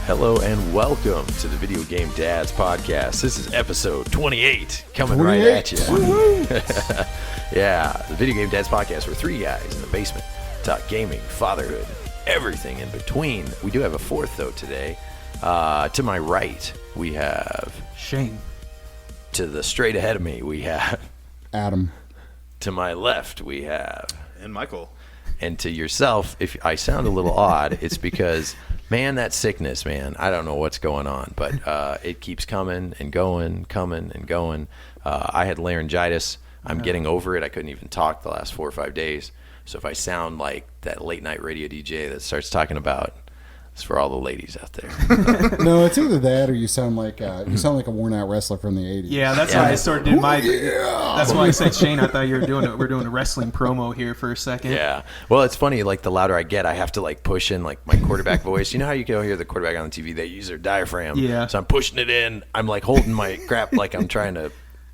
Hello and welcome to the Video Game Dads podcast. This is episode 28, coming right at you. Yeah, the Video Game Dads podcast. We're three guys in the basement, talk gaming, fatherhood, everything in between. We do have a fourth though today. To my right, we have Shane. To the straight ahead of me, we have Adam. To my left, we have and Michael. And to yourself, if I sound a little odd, it's because, man, that sickness, man, I don't know what's going on, but it keeps coming and going, I had laryngitis. I'm getting over it. I couldn't even talk the last 4 or 5 days. So if I sound like that late night radio DJ that starts talking about, it's for all the ladies out there. No, it's either that or you sound like a worn out wrestler from the 80s. Yeah, that's why I started doing my. Yeah. That's why I said, Shane, I thought you were doing it. We're doing a wrestling promo here for a second. Yeah. Well, it's funny. Like the louder I get, I have to like push in like my quarterback voice. You know how you can hear the quarterback on the TV? They use their diaphragm. Yeah. So I'm pushing it in. I'm like holding my crap like I'm trying to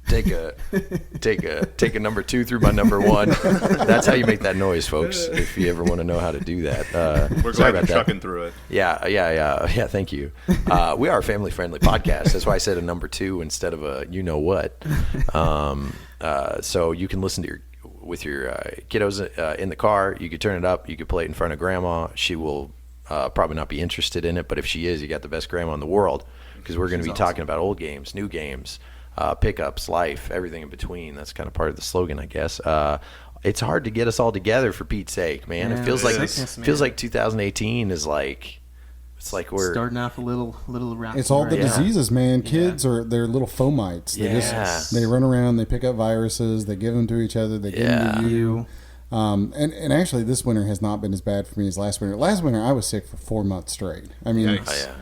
take a number 2 through my number 1. That's how you make that noise, folks. If you ever want to know how to do that, we're glad you're trucking through it. Yeah. Thank you. We are a family-friendly podcast. That's why I said a number 2 instead of a you know what. So you can listen to with your kiddos in the car. You could turn it up. You could play it in front of grandma. She will probably not be interested in it, but if she is, you got the best grandma in the world because we're going to be talking about old games, new games. Pickups, life, everything in between. That's kind of part of the slogan, I guess. It's hard to get us all together for Pete's sake, man. Yeah, it feels like 2018 is like it's like we're starting off a little rocky. It's all the diseases, man. Kids they're little fomites. They run around, they pick up viruses, they give them to each other, they give them to you. And actually, this winter has not been as bad for me as last winter. Last winter, I was sick for 4 months straight. I mean,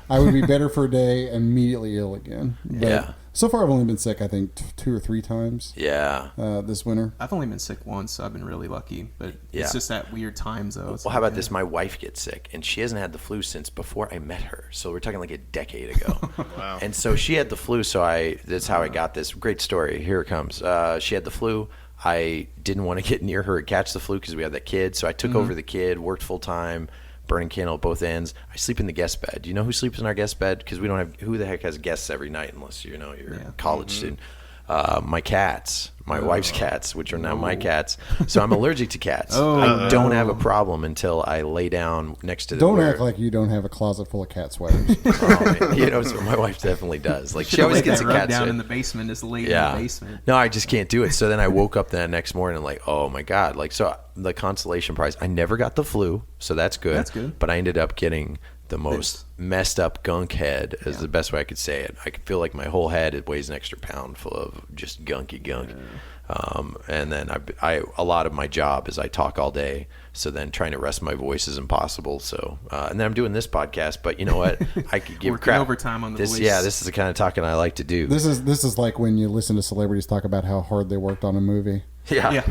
I would be better for a day, immediately ill again. But so far, I've only been sick, I think, 2 or 3 times. Yeah. This winter. I've only been sick once, so I've been really lucky. But it's just that weird time, though. Well, how about this? My wife gets sick, and she hasn't had the flu since before I met her. So we're talking like a decade ago. Wow. And so she had the flu, so that's how I got this. Great story. Here it comes. She had the flu. I didn't want to get near her and catch the flu because we had that kid. So I took over the kid, worked full time, burning candle at both ends. I sleep in the guest bed. Do you know who sleeps in our guest bed? Because we don't have, who the heck has guests every night unless you're a college student. My cats, my wife's cats, which are now my cats. So I'm allergic to cats. I don't have a problem until I lay down next to the Don't act like you don't have a closet full of cat sweaters. So my wife definitely does. Like she always gets a cat down sweater. in the basement, just laid in the basement. No, I just can't do it. So then I woke up that next morning and like, oh my God. Like, so the consolation prize, I never got the flu. So that's good. That's good. But I ended up getting the most messed up gunk head is the best way I could say it. I could feel like my whole head, it weighs an extra pound full of just gunky gunk. And then a lot of my job is I talk all day. So then trying to rest my voice is impossible. So, and then I'm doing this podcast, but you know what? I could give crap. Overtime on the voice. Yeah, this is the kind of talking I like to do. This is like when you listen to celebrities talk about how hard they worked on a movie. Yeah,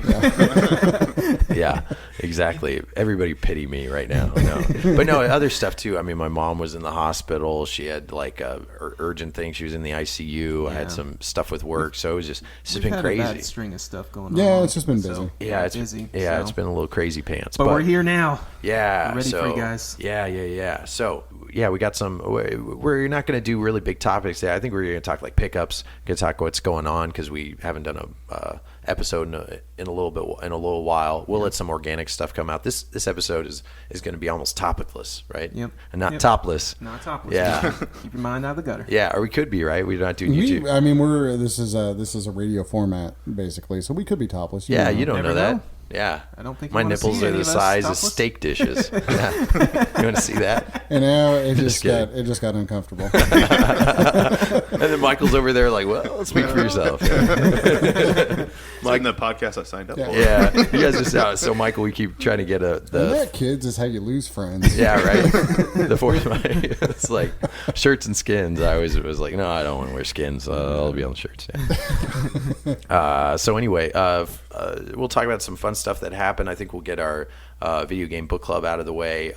exactly. Everybody pity me right now. No. But no, other stuff too. I mean, my mom was in the hospital. She had like a urgent thing. She was in the ICU. I had some stuff with work, so it's just been crazy. A bad string of stuff going on. Yeah, it's just been busy. So, it's busy. Yeah, it's been a little crazy pants. But we're here now. Yeah, we're ready for you guys. Yeah. So we got some. We're not going to do really big topics today. I think we're going to talk like pickups. Going to talk what's going on because we haven't done a episode in a little while. We'll let some organic stuff come out. This episode is going to be almost topicless, right? Yep. And not topless. Not topless. Yeah. Keep your mind out of the gutter. Yeah, or we could be, right? We're not doing YouTube. I mean, this is a radio format basically, so we could be topless. You don't know that. Yeah, I don't think my nipples are the size of steak dishes. Yeah. You want to see that? And now it just got uncomfortable. And then Michael's over there like, well, speak for yourself. Like in the podcast I signed up for. Yeah, you guys just so Michael, we keep trying to get that kids is how you lose friends. Yeah, right. It's like shirts and skins. I always was like, no, I don't want to wear skins. So I'll be on the shirts. Yeah. So anyway, we'll talk about some fun stuff that happened. I think we'll get our video game book club out of the way.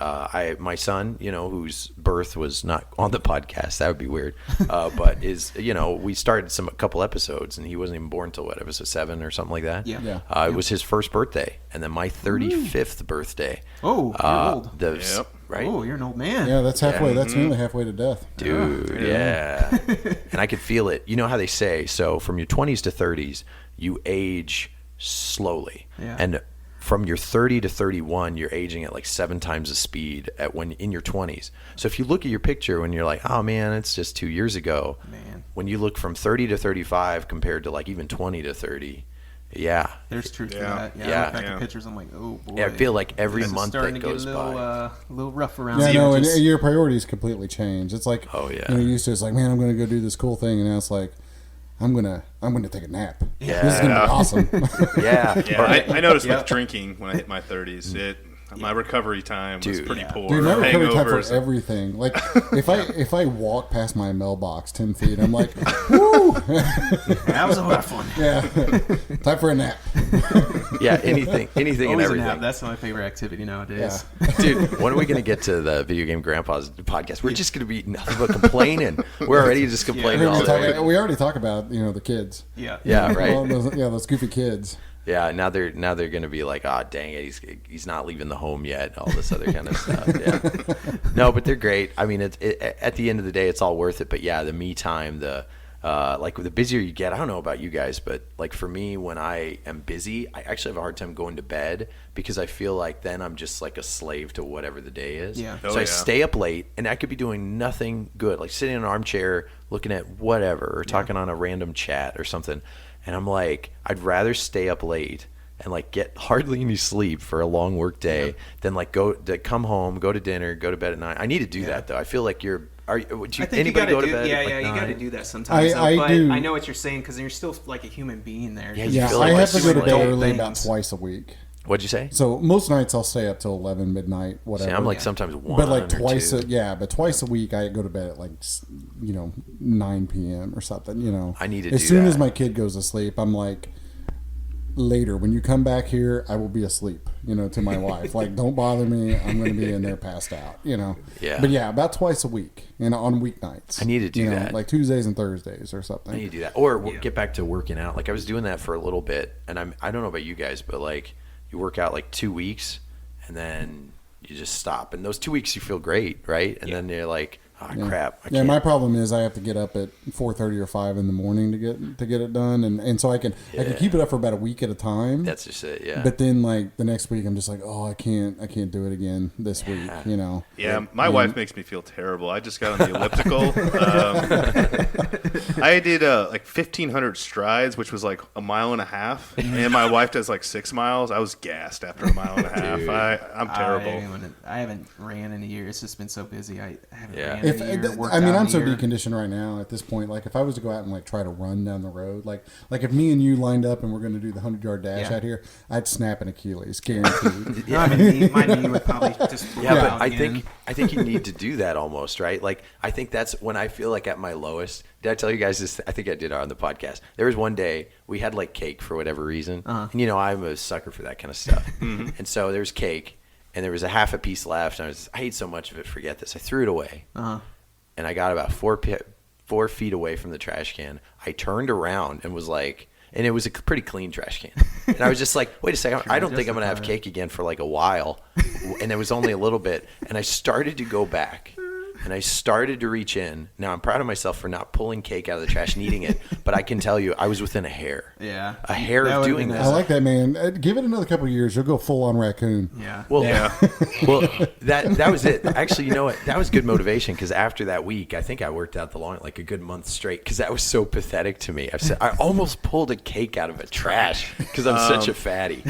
My son, whose birth was not on the podcast, that would be weird, but we started a couple episodes and he wasn't even born until episode 7 or something like that. Yeah. It was his first birthday, and then my 35th birthday. Oh, you're old. right? Oh, you're an old man. Yeah, that's halfway. That's nearly halfway to death. Dude, yeah. And I could feel it. You know how they say, so from your 20s to 30s, you age slowly. Yeah. And from your 30 to 31, you're aging at like 7 times the speed at when in your 20s. So if you look at your picture when you're like, oh man, it's just 2 years ago. Man. When you look from 30 to 35 compared to like even 20 to 30, yeah. There's truth to Yeah. that. Yeah, Yeah. I look back at pictures, I'm like, oh boy. Yeah, I feel like every This is month starting that to get goes a little, by. a little rough around. Yeah, the no, and edges. your priorities completely change. It's like, Oh, yeah. you know, used to it's like, man, I'm going to go do this cool thing, and now it's like, I'm gonna take a nap. Yeah. This is gonna be awesome. Yeah. Yeah, I noticed Yep. with drinking when I hit my 30s, my recovery time was Dude. pretty poor. Dude, my recovery time for Hangovers. everything. Like if I walk past my mailbox 10 feet, I'm like, woo, That was a lot of fun. yeah, time for a nap. Yeah, anything and Always a everything. nap. That's my favorite activity nowadays. Yeah. Dude, when are we going to get to the Video Game Grandpa's podcast? We're just going to be nothing but complaining. We're already just complaining all day. We already talk about the kids. Yeah. Yeah, right. Well, those goofy kids. Yeah, now they're going to be like, oh, dang it, he's not leaving the home yet, all this other kind of stuff. Yeah, no, but they're great. I mean, at the end of the day, it's all worth it. But yeah, the me time, like the busier you get, I don't know about you guys, but like for me, when I am busy, I actually have a hard time going to bed because I feel like then I'm just like a slave to whatever the day is. Yeah. So I stay up late, and I could be doing nothing good, like sitting in an armchair looking at whatever or talking on a random chat or something. And I'm like, I'd rather stay up late and like get hardly any sleep for a long work day than like come home, go to dinner, go to bed at night. I need to do that though. I feel like would you, I think anybody you gotta go to do, bed? yeah, at, like, yeah, you 9? got to do that sometimes. I but do. I know what you're saying because you're still like a human being there. Yeah, you Yeah, feel I like have to go to doing bed adult early things. about twice a week. What'd you say? So most nights I'll stay up till 11 midnight, whatever. See, I'm like sometimes 1 but like or twice 2. but twice a week I go to bed at like 9 p.m. or something. I need to as do soon that. as my kid goes to sleep, I'm like, later when you come back here I will be asleep, to my wife, like, don't bother me, I'm going to be in there passed out, Yeah. But yeah, about twice a week, on weeknights. I need to do that. like Tuesdays and Thursdays or something. I need to do that, or get back to working out. Like I was doing that for a little bit, and I don't know about you guys, but like you work out like 2 weeks, and then you just stop. And those 2 weeks you feel great, right? And then you're like, oh crap, I Yeah, can't. my problem is I have to get up at 4:30 or 5 in the morning to get it done, and so I can keep it up for about a week at a time. That's just it, yeah. But then like the next week I'm just like, oh, I can't do it again this week. Yeah, my wife makes me feel terrible. I just got on the elliptical. I did like 1,500 strides, which was like a mile and a half, and my wife does like 6 miles. I was gassed after a mile and a half. I'm terrible. I haven't ran in a year. It's just been so busy. I haven't Yeah. ran in a year. worked I mean, out I'm in a so year. deconditioned right now at this point. Like, if I was to go out and like try to run down the road, like if me and you lined up and we're going to do the 100-yard dash Yeah. out here, I'd snap an Achilles, guaranteed. My knee would probably just Yeah, blow but out I again. think you need to do that almost, right? Like I think that's when I feel like at my lowest. Did I tell you guys this? I think I did on the podcast. There was one day we had like cake for whatever reason, and I'm a sucker for that kind of stuff. And so there's cake, and there was a half a piece left. And I ate so much of it, forget this. I threw it away, and I got about 4 feet away from the trash can. I turned around and was like. And it was a pretty clean trash can. And I was just like, wait a second, I don't think I'm going to have cake again for like a while. And it was only a little bit. And I started to go back. And I started to reach in. Now, I'm proud of myself for not pulling cake out of the trash and eating it. But I can tell you, I was within a hair. Yeah. A hair That of would've doing been this. I like that, man. Give it another couple of years, you'll go full on raccoon. Yeah. Well, Yeah. well, that was it. Actually, you know what? That was good motivation because after that week, I think I worked out like a good month straight because that was so pathetic to me. I almost pulled a cake out of a trash because I'm such a fatty.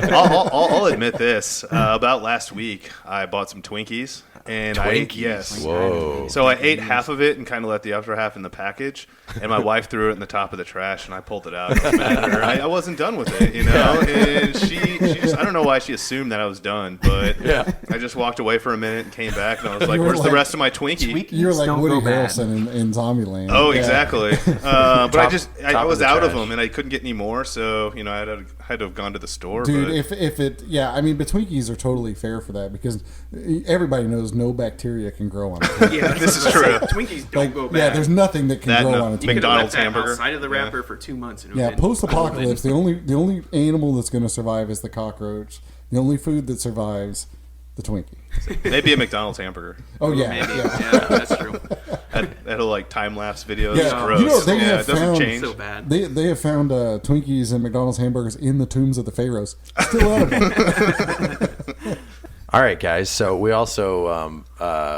I'll admit this. About last week, I bought some Twinkies. And Twinkies? Whoa. So I ate half of it and kind of let the other half in the package. And my wife threw it in the top of the trash, and I pulled it out. I was mad at her. I wasn't done with it, And she just, I don't know why she assumed that I was done, but I just walked away for a minute and came back, and I was like, were where's the like- rest of my Twinkie? You're like Don't Woody go bad. Harrelson in Zombieland. Oh, Yeah. exactly. But I top was of the out of trash. them, and I couldn't get any more, so, I had to have gone to the store. Dude, but but Twinkies are totally fair for that because everybody knows no bacteria can grow on it. Yeah, this is true. Twinkies don't go bad. Yeah, there's nothing that can That grow no- on a You Twinkie. could have left McDonald's that hamburger. outside of the Yeah. wrapper for 2 months. And it Yeah, would've been post-apocalypse, the only animal that's going to survive is the cockroach. The only food that survives the Twinkie. Maybe a McDonald's hamburger. Oh yeah, Maybe. yeah. Yeah, that's true. That'll like time lapse videos. Yeah. It's gross. You know, they have it doesn't found- change. So bad. They have found Twinkies and McDonald's hamburgers in the tombs of the pharaohs. Still edible. All right, guys. So we also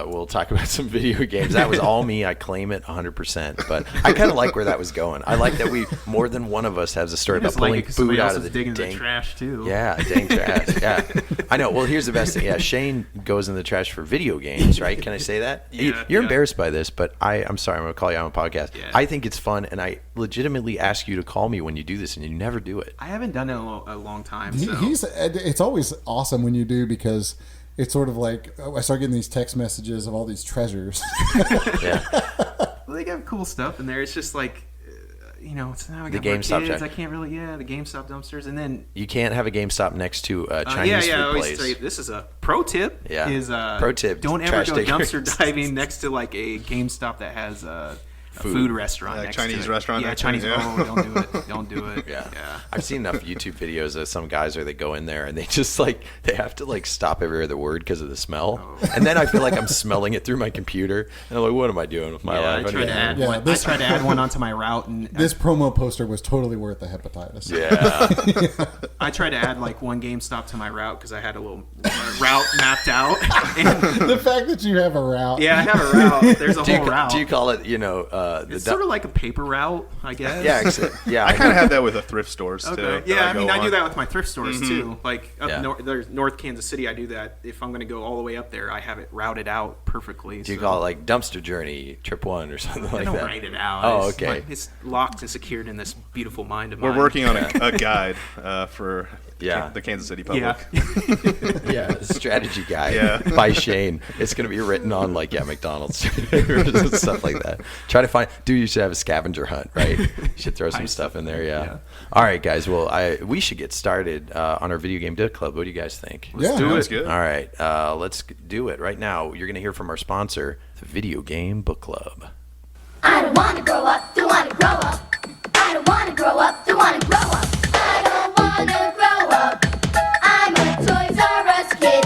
we'll talk about some video games. That was all me. I claim it 100%. But I kind of like where that was going. I like that we more than one of us has a story I about just like pulling it 'cause somebody food else out of is the digging dang the trash too. Yeah, dang trash. Yeah, I know. Well, here's the best thing. Yeah, Shane goes in the trash for video games, right? Can I say that? Yeah, You're yeah. embarrassed by this, but I'm sorry. I'm going to call you on a podcast. Yeah. I think it's fun, and I legitimately ask you to call me when you do this, and you never do it. I haven't done it in a long time. So. It's always awesome when you do because it's sort of like I start getting these text messages of all these treasures. Yeah. Well, they got cool stuff in there. It's just like, it's now I got The more GameStop kids. trash. I can't really, the GameStop dumpsters, and then You can't have a GameStop next to a Chinese I food always place. say this is a pro tip. Yeah. Is Pro tip, Don't ever trash go takers. dumpster diving next to like a GameStop that has a food restaurant. Like next Chinese to it. restaurant Yeah, next to it, Chinese. yeah. Oh, don't do it. Don't do it. Yeah. Yeah. I've seen enough YouTube videos of some guys where they go in there and they just they have to stop every other word because of the smell. Oh. And then I feel like I'm smelling it through my computer. And I'm like, what am I doing with my Yeah, life? I tried to add Yeah, one. this- I tried to add one onto my route, and This promo poster was totally worth the hepatitis. Yeah. I tried to add like one GameStop to my route because I had a little route mapped out. And, The fact that you have a route. yeah, I have a route. There's a do, whole route. you call it, the It's sort of like a paper route, I guess. yeah, I kind of have that with the thrift stores too. Okay. that Yeah, I mean, go I do on. that with my thrift stores too. Like up Yeah. there's North Kansas City, I do that. If I'm going to go all the way up there, I have it routed out perfectly. Do you call it like dumpster journey trip 1 or something I like don't that? write it out. Oh, It's okay. like- it's locked and secured in this beautiful mind of mine. We're working on a guide for Yeah. the Kansas City public. Yeah. Yeah, the strategy guide Yeah. by Shane. It's going to be written on McDonald's or stuff like that. Try to find. Dude, you should have a scavenger hunt, right? You should throw some stuff in there. Yeah. All right, guys. Well, we should get started on our video game book club. What do you guys think? Yeah. Sounds good. All right, let's do it right now. You're going to hear from our sponsor, the Video Game Book Club. I don't wanna grow up, don't wanna grow up. I don't wanna grow up, don't wanna grow up. I don't wanna grow up. I'm a Toys R Us kid.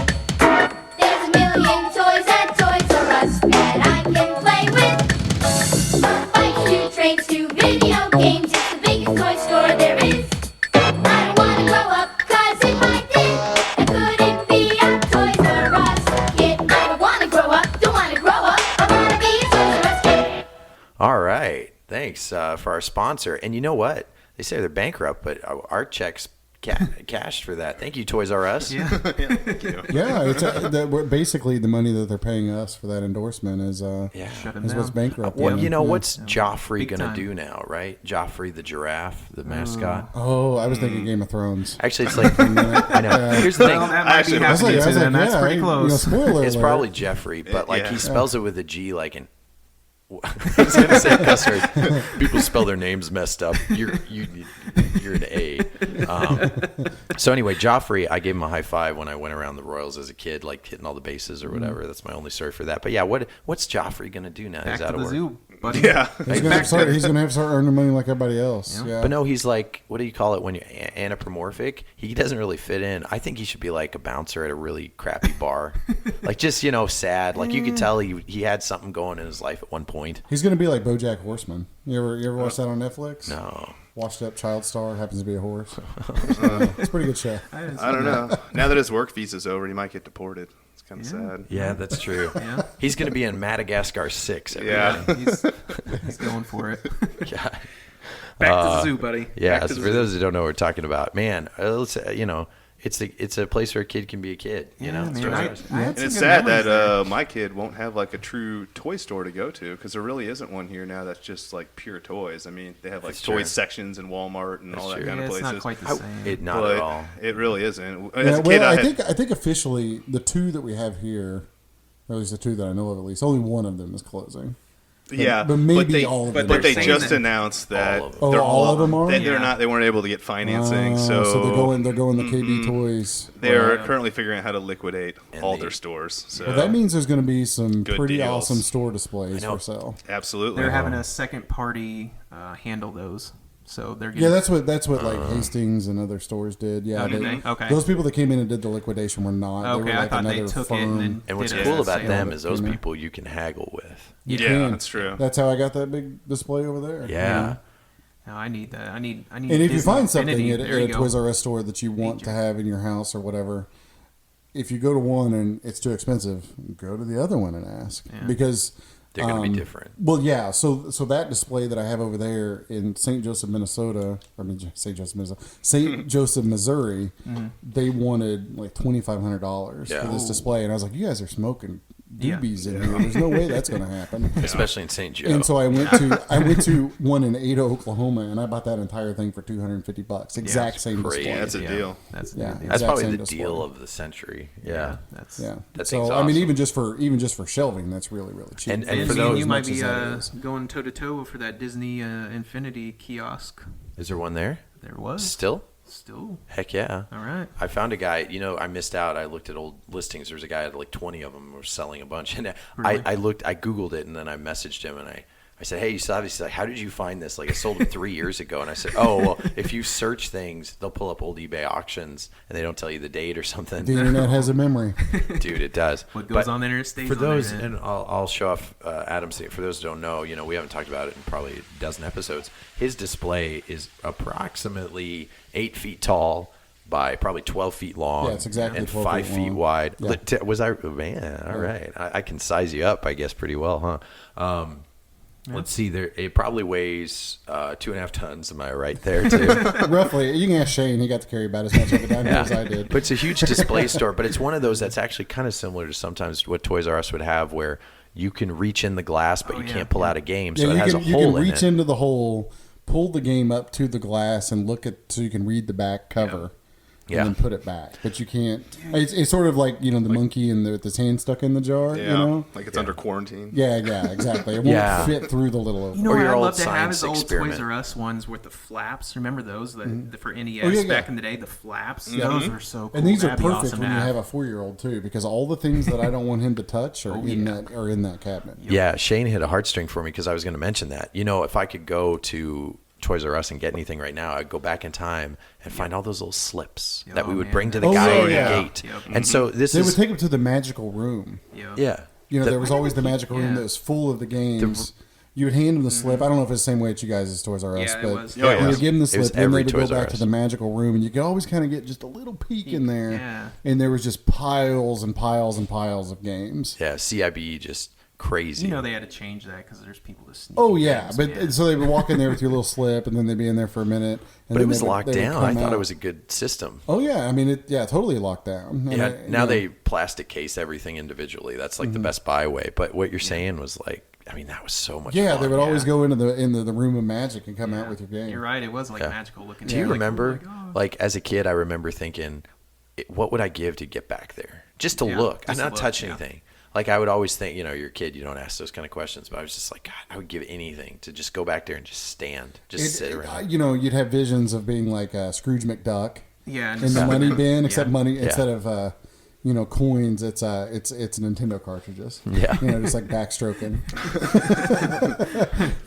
There's a million toys at Toys R Us that I can play with. Bikes to trains to video games, it's the biggest toy store there is. I don't wanna grow up, 'cause if I did, I couldn't be a Toys R Us kid. I don't wanna grow up, don't wanna grow up. I wanna be a Toys R Us kid. All right. Thanks for our sponsor. And you know what? They say they're bankrupt, but our checks cashed for that. Thank you, Toys R Us. Yeah. Thank you. Yeah, it's basically the money that they're paying us for that endorsement is Shut 'em is what's down. bankrupt. What, them. what's Joffrey Big going to time. do now, right? Joffrey the giraffe, the mascot. Oh, I was thinking Game of Thrones. Actually, it's like, I know. Here's the thing. Well, that might Actually, be I was happening I to was them. That's pretty close. Spoiler It's alert. probably Jeffrey, but like he Yeah. spells it with a G like an. I was gonna say custard. People spell their names messed up. You're an A. So anyway, Joffrey, I gave him a high five when I went around the Royals as a kid, like hitting all the bases or whatever. That's my only story for that. But yeah, what's Joffrey gonna do now? Back He's out to of the work. zoo, buddy. Yeah. He's gonna have to start earning money like everybody else. Yeah. But no, he's like, what do you call it when you're anthropomorphic? He doesn't really fit in. I think he should be like a bouncer at a really crappy bar. Like just, sad. Like you could tell he had something going in his life at one point. He's gonna be like BoJack Horseman. You ever watch that on Netflix? No. Washed up child star happens to be a horse. It's a pretty good show. I don't know. Now that his work visa's over, he might get deported. It's kind of sad. Yeah, that's true. Yeah. He's going to be in Madagascar 6. Yeah. He's going for it. Yeah. Back to the zoo, buddy. Yeah, Back to so the for zoo. those who don't know what we're talking about, man, let's it's a place where a kid can be a kid. Yeah, It's man, really I nice. had And some it's good sad memories there. that my kid won't have like a true toy store to go to because there really isn't one here now that's just like pure toys. I mean, they have like That's toy true. sections in Walmart and That's all that true. kind Yeah, of it's places. not quite the I- same. Not but at all. it really isn't. As Yeah, a kid, well, I think officially the two that we have here, or at least the two that I know of, at least only one of them is closing. yeah, but maybe they, all of but them they are. just Saying announced that All of them. Oh, they're all of them are? They're Yeah. not. They weren't able to get financing, So so they're going the KB Toys. they're currently figuring out how to liquidate And all the- their stores. So Well, that means there's going to be some Good pretty deals. awesome store displays I know. for sale. absolutely, They're having a second party handle those. So they're Yeah, getting, that's what like Hastings and other stores did. Yeah, Oh, did they? Okay. Those people that came in and did the liquidation were not. Okay, they were I like thought they another took it firm. and then And what's did cool a about sale. them is those Yeah. people you can haggle with. You Yeah, can. that's true. That's how I got that big display over there. Yeah. No, I need that. I need. And if you Disney find something Infinity. at There a you go. Toys R Us store that you want to have in your house or whatever, if you go to one and it's too expensive, go to the other one and ask because They're going to be different. Well, yeah. So that display that I have over there in St. Joseph, Minnesota, St. Joseph, Missouri, they wanted like $2,500 Yeah. for this display, and I was like, "You guys are smoking Yeah. boobies in here. There's no way that's going to happen." Especially in St. Joe. And so I went to one in Ada, Oklahoma, and I bought that entire thing for $250. Exact same crazy. display. That's a deal. That's Yeah. the deal. That's exact probably same the display. deal of the century. Yeah. That's Yeah. That so thing's I mean, awesome. even just for shelving, that's really cheap. And And for me and those, you as might much be as that is. going toe to toe for that Disney Infinity kiosk. is there one there? There was Still? still. Heck yeah. All right. I found a guy, I missed out. I looked at old listings. There was a guy that had like 20 of them were selling a bunch. And Really? I Googled it and then I messaged him and I said, hey, you saw this? He's like, how did you find this? Like, I sold it 3 years ago. And I said, oh, well, if you search things, they'll pull up old eBay auctions and they don't tell you the date or something. The internet has a memory. Dude, it does. What goes But on the internet stays for on the those, internet. and I'll show off Adam's thing. For those who don't know, we haven't talked about it in probably a dozen episodes. His display is approximately 8 feet tall by probably 12 feet long. Yeah, it's exactly and 12 5 feet feet long. wide. Yeah. Man, all right. I can size you up, I guess, pretty well, huh? Let's see. It probably weighs 2.5 tons. Am I right there too? Roughly. You can ask Shane. He got to carry about as much of it down here as I did. But it's a huge display store. But it's one of those that's actually kind of similar to sometimes what Toys R Us would have, where you can reach in the glass, but you can't pull out a game, so Yeah, it has a you hole can in reach it. into the hole, pull the game up to the glass, and look at so you can read the back cover. Yeah. And then put it back, but you can't. It's sort of like the monkey and with his hand stuck in the jar. Yeah, like it's under quarantine. Yeah, exactly. It won't Yeah. fit through the little opening. You know Or what your I'd old love to have is science the old experiment. Toys R Us ones with the flaps. Remember those for NES Oh, yeah, back yeah. in the day? The flaps. Yeah. Those were so cool. And these are That'd be perfect awesome when to you have a 4-year-old too, because all the things that I don't want him to touch are in that cabinet. Yeah, Shane hit a heartstring for me because I was going to mention that. If I could go to Toys R Us and get anything right now, I'd go back in time and find all those little slips that we would man. bring to the Oh, guy yeah, at the yeah. gate. Yep. And so this They is would take him to the magical room. yeah. There was always the magical room that was full of the games. You would hand him the slip. I don't know if it's the same way at you guys as Toys R Us, Yeah, it but was. Oh, yeah. when you give him the It was slip, then every they would Toys go R back to Us. the magical room, and you could always kind of get just a little peek in there. Yeah. And there was just piles and piles and piles of games. Yeah, CIB just crazy. They had to change that because there's people that sneak. Oh in yeah, games. but so they would walk in there with your little slip, and then they'd be in there for a minute. And But then it was they would- locked they would down. I come thought out. it was a good system. Oh yeah, I mean totally locked down. And Yeah, now they plastic case everything individually. That's like the Mm-hmm. Best Buy way. But what you're saying was like, that was so much Yeah, fun. they would always go into the room of magic and come out with your game. You're right. It was like Yeah. magical looking. Do you Like, remember, oh my God. like as a kid, I remember thinking, what would I give to get back there? Just to Yeah, look. just I'm to not look, touch yeah. anything. Like I would always think, you're a kid, you don't ask those kind of questions. But I was just like, God, I would give anything to just go back there and just stand, sit around. You'd have visions of being like Scrooge McDuck Yeah, and in the money bin, except Yeah. money instead of coins. It's Nintendo cartridges. Yeah. Just like backstroking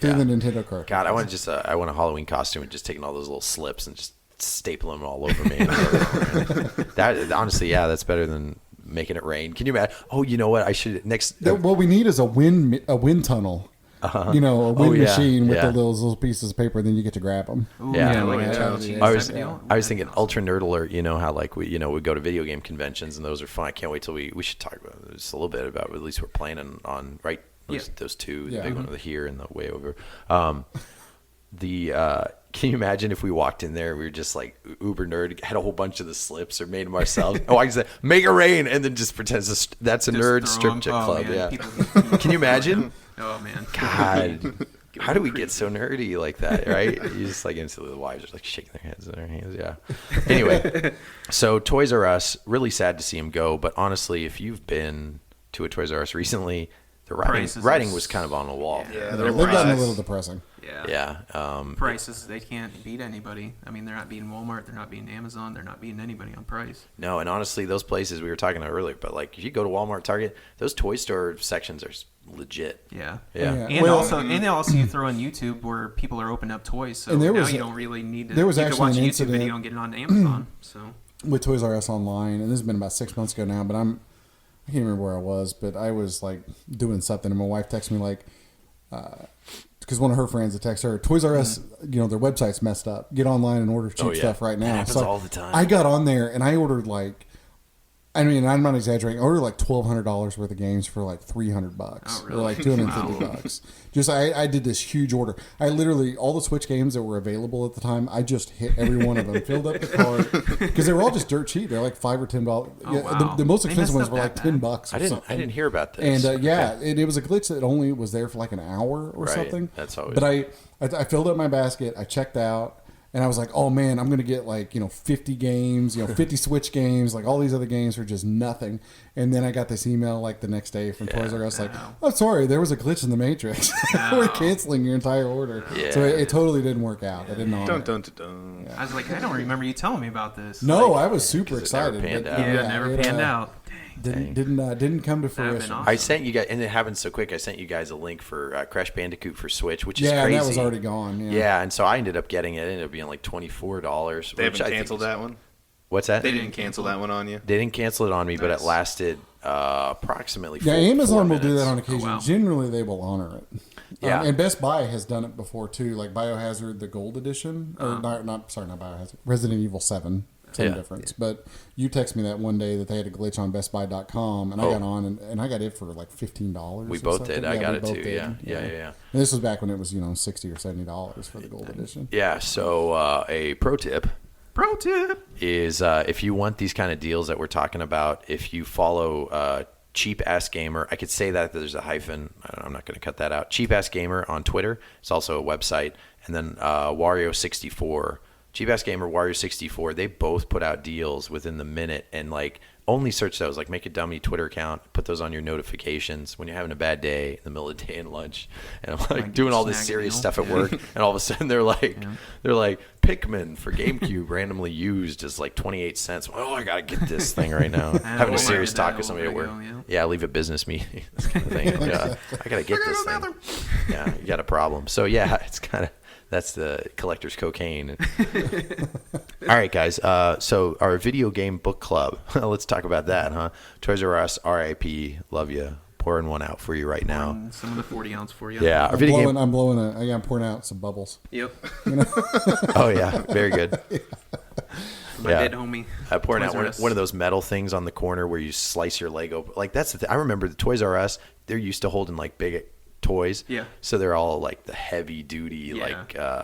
through the Nintendo cartridge. God, I want a Halloween costume and just taking all those little slips and just stapling them all over me. That honestly, that's better than making it rain. Can you imagine? Oh, you know what? I should next. What we need is a wind tunnel. A wind machine with yeah. those little pieces of paper, and then you get to grab them. Ooh, Yeah. like Yeah. a Yeah. cheese I type was of deal. I was thinking Ultra Nerd Alert. You know how like we go to video game conventions and those are fun. I can't wait till we should talk about just a little bit about at least we're playing on right those two, the Yeah. big one over here and the way over. Can you imagine if we walked in there, we were just like uber nerd, had a whole bunch of the slips or made them ourselves. I said, make it rain, and then just pretends that's a Just nerd throw strip 'em. club. Oh, man, Yeah. people- Can you imagine? Oh man. God, how do we get so nerdy like that, right? You just like instantly the wives are like shaking their heads in their hands. Yeah. Anyway, so Toys R Us, really sad to see him go. But honestly, if you've been to a Toys R Us recently, The prices writing are was kind of on the wall. Yeah, They've gotten a little depressing. Yeah. Prices, they can't beat anybody. I mean, they're not beating Walmart. They're not beating Amazon. They're not beating anybody on price. No, and honestly, those places we were talking about earlier, but like if you go to Walmart, Target, those toy store sections are legit. Yeah. Yeah. And also you throw in YouTube where people are opening up toys, so now you don't really need to. There was you actually can watch an a YouTube incident video and get it on Amazon. So with Toys R Us online, and this has been about 6 months ago now, but I can't remember where I was, but I was like doing something, and my wife texted me like, because one of her friends had texted her, Toys R Us, their website's messed up. Get online and order cheap stuff right now. It happens all the time. I got on there and I ordered I'm not exaggerating. I ordered like $1,200 worth of games for like $300 Oh, really? or like $250. Just I did this huge order. I literally all the Switch games that were available at the time. I just hit every one of them, filled up the cart because they were all just dirt cheap. They're like $5 or $10. Wow. The most They expensive ones messed were up like that $10. I didn't hear about this. And it was a glitch that only was there for like an hour or something. That's always. But I filled up my basket. I checked out. And I was like, oh man, I'm going to get 50 games, 50 Switch games, like all these other games for just nothing. And then I got this email like the next day from Toys R Us like, oh, sorry, there was a glitch in the Matrix. We're canceling your entire order. Yeah. So it totally didn't work out. I didn't honor it. I was like, I don't remember you telling me about this. No, I was super excited. panned out. Never panned out. Didn't come to fruition. awesome. I sent you guys, and it happened so quick. I sent you guys a link for Crash Bandicoot for Switch, which is crazy. Yeah, that was already gone. Yeah, and so I ended up getting it. It ended up being like $24. They haven't canceled that one? What's that? They didn't cancel that one on you? They didn't cancel it on me, but it lasted approximately 4 Amazon will do minutes. that on occasion. wow. Generally, they will honor it. Yeah. And Best Buy has done it before too, like Biohazard, the Gold Edition, or not Biohazard, Resident Evil 7. Same difference. But you texted me that one day that they had a glitch on BestBuy.com, and I got on and I got it for like $15. We both did. I got it too. did. Yeah. And this was back when it was $60 or $70 for the Gold Edition. Yeah. So a pro tip is if you want these kind of deals that we're talking about, if you follow Cheap Ass Gamer, I could say that there's a hyphen. I'm not going to cut that out. Cheap Ass Gamer on Twitter. It's also a website, and then Wario64. Cheap Ass Gamer, Wario64, they both put out deals within the minute, and like only search those. Like make a dummy Twitter account, put those on your notifications when you're having a bad day in the middle of the day and lunch. And I'm like doing all this serious stuff at work, and all of a sudden they're like Pikmin for GameCube randomly used as like 28 cents. Oh, I gotta get this thing right now. Having a serious talk with somebody at work. Yeah, leave a business meeting. This kind of thing. I gotta get this thing. Yeah, you got a problem. So yeah, it's kind of. That's the collector's cocaine. All right, guys. So our video game book club. Let's talk about that, huh? Toys R Us, RIP. Love you. Pouring one out for you right now. Some of the 40-ounce for you. Yeah. I'm pouring out some bubbles. Yep. Oh, yeah. Very good. My dead homie. I pouring out one of those metal things on the corner where you slice your leg open. Like, that's the thing. I remember the Toys R Us, they're used to holding, like, big toys. Yeah. So they're all like the heavy duty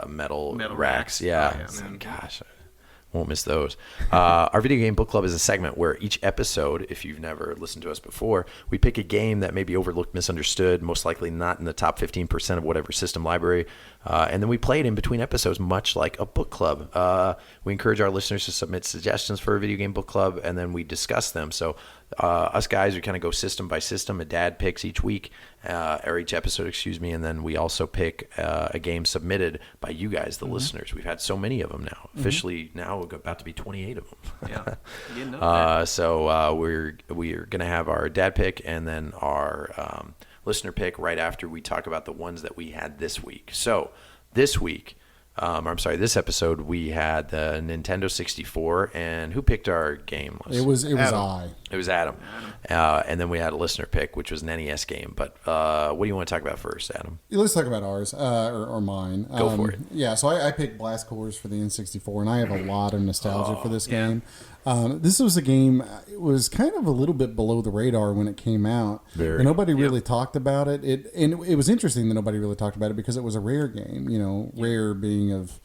metal racks. Yeah. Gosh, I won't miss those. Our video game book club is a segment where each episode, if you've never listened to us before, we pick a game that may be overlooked, misunderstood, most likely not in the top 15% of whatever system library. And then we play it in between episodes, much like a book club. We encourage our listeners to submit suggestions for a video game book club, and then we discuss them. So us guys, we kind of go system by system. A dad picks each week, or each episode, and then we also pick a game submitted by you guys, the listeners. We've had so many of them now. Officially, now we're about to be 28 of them. Yeah. So we're going to have our dad pick and then our listener pick right after we talk about the ones that we had this week. So this week, this episode, we had the Nintendo 64, and who picked our game? It was Adam. It was Adam. And then we had a listener pick, which was an NES game. But what do you want to talk about first, Adam? Let's talk about ours, or mine. Go for it. Yeah, so I picked Blast Corps for the N64, and I have a lot of nostalgia for this game. This was a game, it was kind of a little bit below the radar when it came out. And nobody really talked about it. It was interesting that nobody really talked about it because it was a Rare game, Rare being of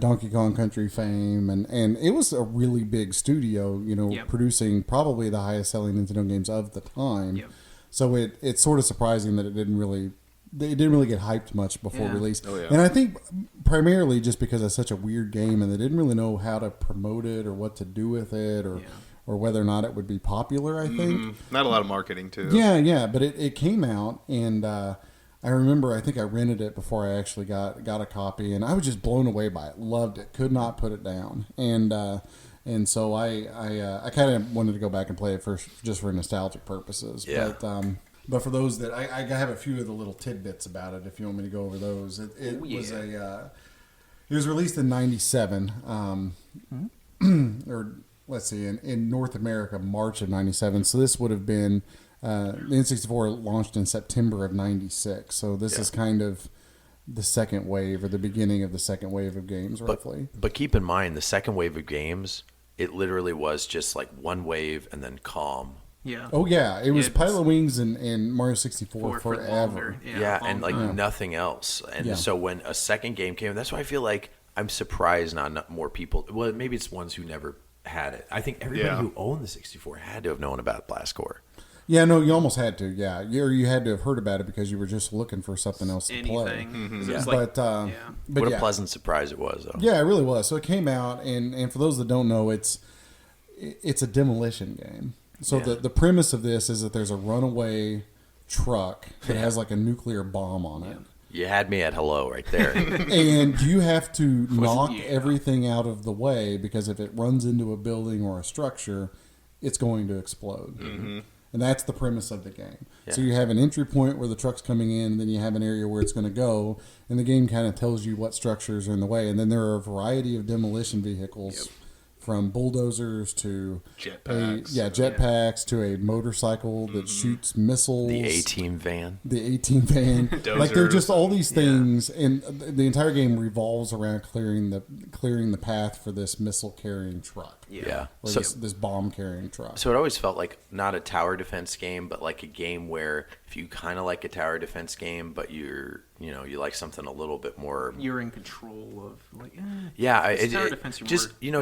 Donkey Kong Country fame, and it was a really big studio, producing probably the highest selling Nintendo games of the time. Yep. So it's sort of surprising that it didn't really get hyped much before release. Oh, yeah. And I think primarily just because it's such a weird game and they didn't really know how to promote it or what to do with it or or whether or not it would be popular, I think. Not a lot of marketing, too. Yeah, but it came out, and I remember I think I rented it before I actually got a copy, and I was just blown away by it. Loved it. Could not put it down. And so I kind of wanted to go back and play it first just for nostalgic purposes. Yeah. But for those that I have a few of the little tidbits about it, if you want me to go over those. It was released in '97, or let's see, in North America, March of '97. So this would have been the N64 launched in September of '96. So this is kind of the second wave, or the beginning of the second wave of games, roughly. But keep in mind, the second wave of games, it literally was just like one wave and then calm. Yeah. Oh yeah, it was Pilot Wings and Mario 64 forever. Yeah, and like nothing else. And so when a second game came, that's why I feel like I'm surprised not more people. Well, maybe it's ones who never had it. I think everybody who owned the 64 had to have known about Blast Corps. Yeah, no, you almost had to. Yeah, you had to have heard about it because you were just looking for something else to play. Yeah. But what a pleasant surprise it was, though. Yeah, it really was. So it came out, and for those that don't know, it's a demolition game. So the premise of this is that there's a runaway truck that has like a nuclear bomb on it. You had me at hello right there. And you have to knock everything out of the way, because if it runs into a building or a structure, it's going to explode. Mm-hmm. And that's the premise of the game. Yeah. So you have an entry point where the truck's coming in, and then you have an area where it's going to go, and the game kind of tells you what structures are in the way. And then there are a variety of demolition vehicles. From bulldozers to jetpacks to a motorcycle that shoots missiles. The A-Team van. Like they're just all these things, and the entire game revolves around clearing the path for this missile carrying truck. Yeah. Or this bomb carrying truck. So it always felt like not a tower defense game, but like a game where if you kind of like a tower defense game, but you like something a little bit more. You're in control of like. Tower defense.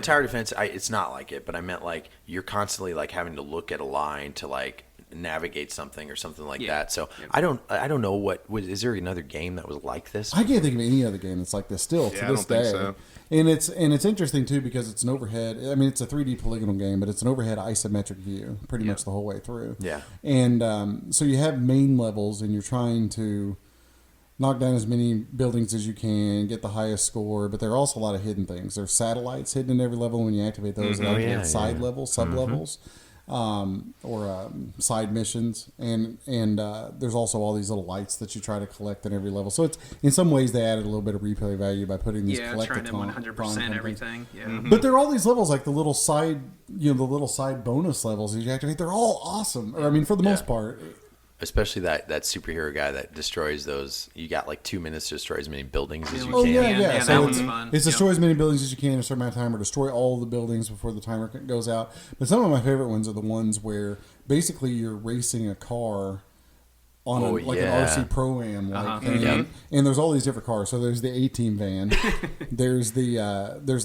Tower defense. It's not like it, but I meant like you're constantly like having to look at a line to like navigate something or something like that. So I don't know is there another game that was like this? I can't think of any other game that's like this still to this day. So. And it's interesting too because it's an overhead. I mean, it's a 3D polygonal game, but it's an overhead isometric view pretty much the whole way through. Yeah. And so you have main levels, and you're trying to knock down as many buildings as you can, get the highest score, but there are also a lot of hidden things. There's satellites hidden in every level. When you activate those, they activate side levels, sub-levels, or side missions. And there's also all these little lights that you try to collect in every level. So it's in some ways they added a little bit of replay value by putting these collector trying to 100% everything. Yeah. But there are all these levels, like the little side bonus levels that you activate. They're all awesome. Or I mean, for the most part. Especially that superhero guy that destroys those. You got like 2 minutes to destroy as many buildings as you can. Oh, yeah. So that one's fun. It's destroy as many buildings as you can in a certain amount of time, or destroy all the buildings before the timer goes out. But some of my favorite ones are the ones where basically you're racing a car on an RC Pro-Am and there's all these different cars. So there's the A-Team van, there's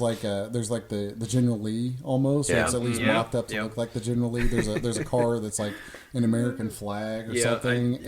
like the General Lee almost. So it's at least mocked up to look like the General Lee. There's a car that's like an American flag or something.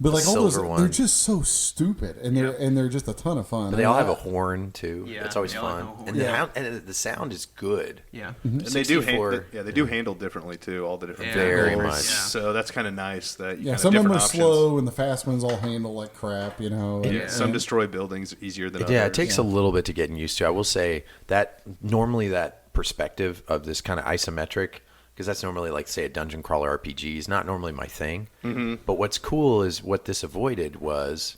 But like all those, they're just so stupid, and they're just a ton of fun. But they all have a horn too. Yeah, it's always fun, and the sound is good. Yeah, and they do handle differently too. All the different very much. So that's kind of nice that some of them are slow, and the fast ones all handle like crap. And some destroy buildings easier than others. Yeah, it takes a little bit to get used to. I will say that normally that perspective of this kind of isometric. Because that's normally like, say, a dungeon crawler RPG is not normally my thing. Mm-hmm. But what's cool is what this avoided was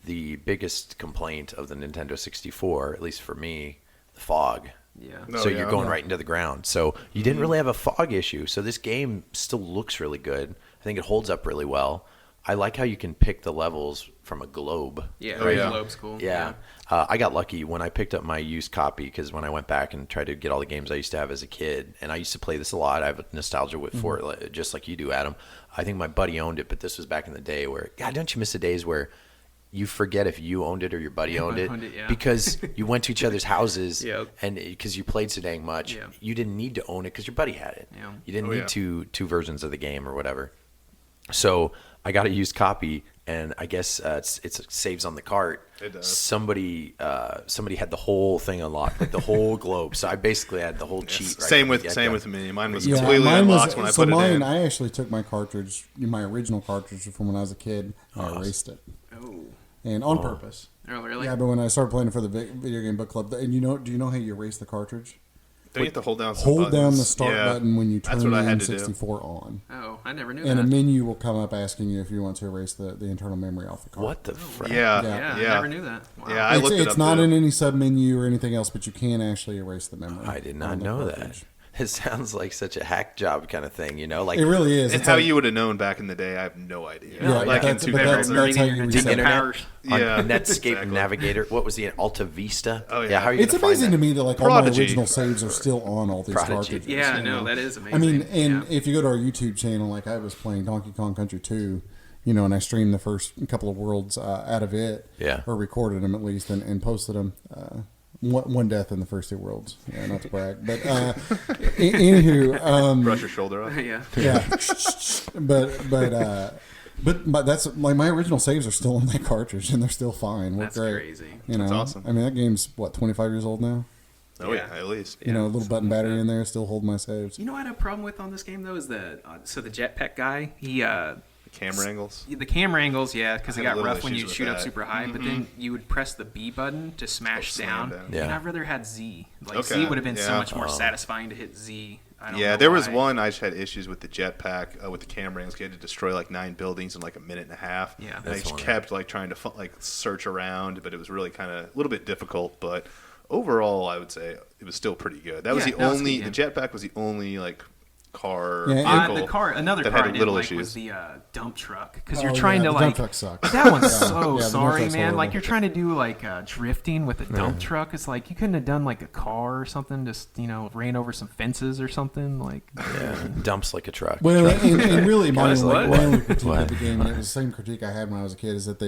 the biggest complaint of the Nintendo 64, at least for me, the fog. Yeah. So you're going right into the ground. So you didn't really have a fog issue. So this game still looks really good. I think it holds up really well. I like how you can pick the levels from a globe. Yeah, the globe's cool. Yeah. I got lucky when I picked up my used copy because when I went back and tried to get all the games I used to have as a kid, and I used to play this a lot. I have a nostalgia for it, just like you do, Adam. I think my buddy owned it, but this was back in the day where, God, don't you miss the days where you forget if you owned it or your buddy owned it because you went to each other's houses and because you played so dang much, you didn't need to own it because your buddy had it. You didn't need two versions of the game or whatever. So I got a used copy, and I guess it's saves on the cart. It does. Somebody had the whole thing unlocked, like the whole globe. So I basically had the whole cheat. Right Same from the with get-go. me. Mine was Yeah, completely mine unlocked when I so put it in. I actually took my cartridge, my original cartridge from when I was a kid, and I erased it, Oh. and on purpose. Oh, really? Yeah, but when I started playing it for the video game book club, and do you know how you erase the cartridge? Don't you have to hold down some Hold down buttons? the start Yeah. button when you turn That's what the I had to do. N64 on. Oh, I never knew And a that. menu will come up asking you if you want to erase the internal memory off the card. What the frick? Yeah, Yeah, yeah. I never knew that. Wow. Yeah, I looked it It's up not too. in any sub menu or anything else, but you can actually erase the memory. I did on not the know cartridge. that. It sounds like such a hack job kind of thing, like It really is. And It's how like- you would have known back in the day, I have no idea. Yeah, like that's- in but 2000. that's how you Learning reset internet it. powers. on Yeah, Netscape exactly. Navigator. What was the Alta Vista? Oh, yeah. How are you It's gonna find amazing that? to me that all my Prodigy. original saves are still on all these Prodigy. cartridges. Yeah, you no, know? that is amazing. I mean, and Yeah. if you go to our YouTube channel, like I was playing Donkey Kong Country 2, and I streamed the first couple of worlds out of it, Yeah. or recorded them at least, and posted them. One death in the first 2 worlds. Yeah, not to brag, but anywho, Brush your shoulder off. yeah. yeah, but that's like my original saves are still on that cartridge, and they're still fine. Work That's great. crazy. That's awesome. I mean, that game's what 25 years old now. Oh yeah, at least. A little button battery in there, still hold my saves. You know what I had a problem with on this game though is the jetpack guy. He Camera angles. the camera angles, yeah, because I it had got little rough when issues you with shoot up that. super high. But then you would press the B button to smash slam down. down. Yeah. And I'd rather had Z. Like Okay, Z would have been so yeah. much more satisfying to hit Z. I don't Yeah, know there was why. one I just had issues with the jetpack with the camera angles. You had to destroy like 9 buildings in like a minute and a half. Yeah. and I That's just one. kept like trying to like search around, but it was really kind of a little bit difficult. But overall, I would say it was still pretty good. That was Yeah, the no, it's only good, the jetpack was the only like car Yeah, vehicle The car, another that car I had didn't little like issues. was the dump truck because Oh, you're trying yeah, to the like. dump truck sucks. That one's Yeah, so the dump sorry, truck's man. horrible. Like you're trying to do like drifting with a dump truck. It's like you couldn't have done like a car or something. Just ran over some fences or something. Like Yeah, dumps like a truck. Well, and really, my Guys, what? only critique What? of the game, and it was the same critique I had when I was a kid, is that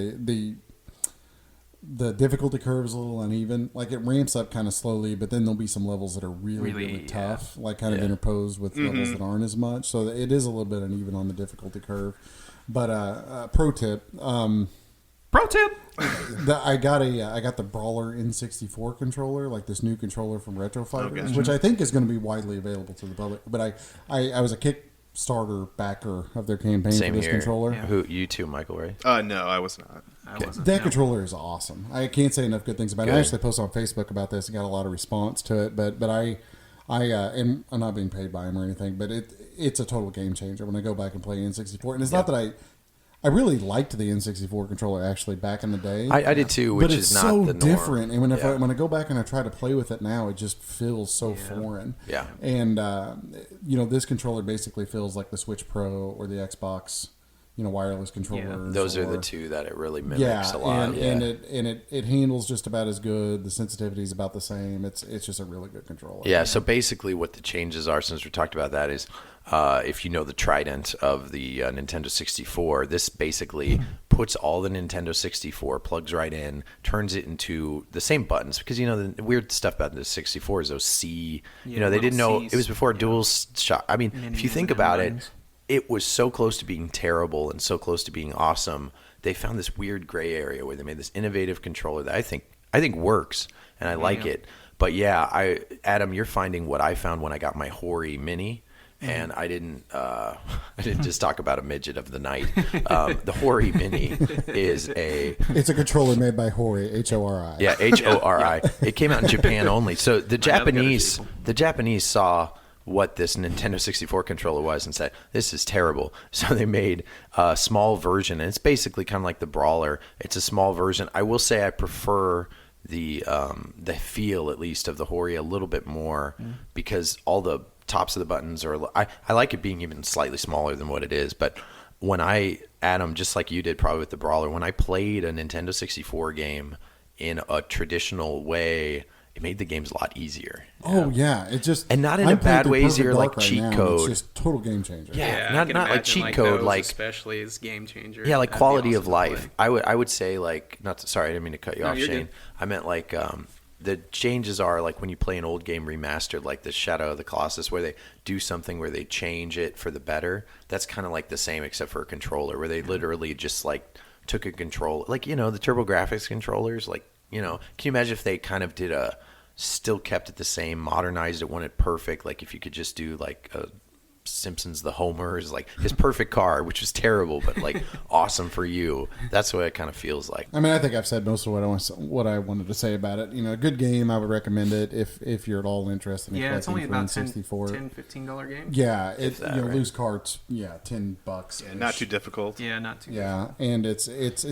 the difficulty curve is a little uneven. Like it ramps up kind of slowly, but then there'll be some levels that are really, Really, really yeah. tough, like kind of Yeah. interposed with levels that aren't as much. So it is a little bit uneven on the difficulty curve. But pro tip, pro tip. I got the Brawler N64 controller, like this new controller from Retro Fighters, gotcha. which I think is going to be widely available to the public. But I was a Kickstarter backer of their campaign Same for this here. controller. Yeah. Who you too, Michael? Right? No, I was not. I wasn't. That no. controller is awesome. I can't say enough good things about it. I Good. actually posted on Facebook about this and got a lot of response to it. But I and I'm not being paid by him or anything. But it's a total game changer when I go back and play N64. And it's not that I really liked the N64 controller actually back in the day. I did too, which but it's is not so the norm. different. And when Yeah. when I go back and I try to play with it now, it just feels so foreign. Yeah. And this controller basically feels like the Switch Pro or the Xbox, wireless controllers. Those are the or- two that it really mimics yeah, a lot. and it handles just about as good. The sensitivity is about the same. It's just a really good controller. Yeah, so basically what the changes are, since we talked about that, is if you know the Trident of the Nintendo 64, this basically puts all the Nintendo 64, plugs right in, turns it into the same buttons. Because, the weird stuff about the 64 is those C, they little didn't know, Cs, it was before yeah. dual shock. I mean, Mini if you think and about it, buttons. it was so close to being terrible and so close to being awesome. They found this weird gray area where they made this innovative controller that I think works, and I like it. But yeah, Adam, you're finding what I found when I got my Hori Mini, and I didn't just talk about a midget of the night. The Hori Mini is It's a controller made by Hori, Hori. yeah, Hori. It came out in Japan only. So the Japanese saw what this Nintendo 64 controller was and said, this is terrible. So they made a small version, and it's basically kind of like the Brawler. It's a small version. I will say I prefer the feel, at least, of the Hori a little bit more because all the tops of the buttons are – I like it being even slightly smaller than what it is. But when Adam, just like you did probably with the Brawler, when I played a Nintendo 64 game in a traditional way – it made the games a lot easier. Oh yeah, it just And not in I'm a bad playing way, through easier, Perfect like Dark cheat now, and code. It's just total game changer. Yeah, I not can like imagine, cheat code, those like especially as game changer. yeah, like That'd be quality awesome of to life. play. I would say like sorry, I didn't mean to cut you No, off, you're Shane. good. I meant like the changes are like when you play an old game remastered, like the Shadow of the Colossus, where they do something where they change it for the better. That's kind of like the same, except for a controller, where they literally just like took a control, like, the TurboGrafx controllers, like, can you imagine if they kind of still kept it the same, modernized it, wanted perfect, like if you could just do like a Simpsons the Homer is like his perfect car, which was terrible, but like awesome for you. That's what it kind of feels like. I mean, I think I've said most of what I wanted to say about it. A good game. I would recommend it if you're at all interested in it's only about $10, $15 game. Yeah, right? loose carts. Yeah, $10. Yeah, not too difficult. Yeah, not too. Yeah, and it's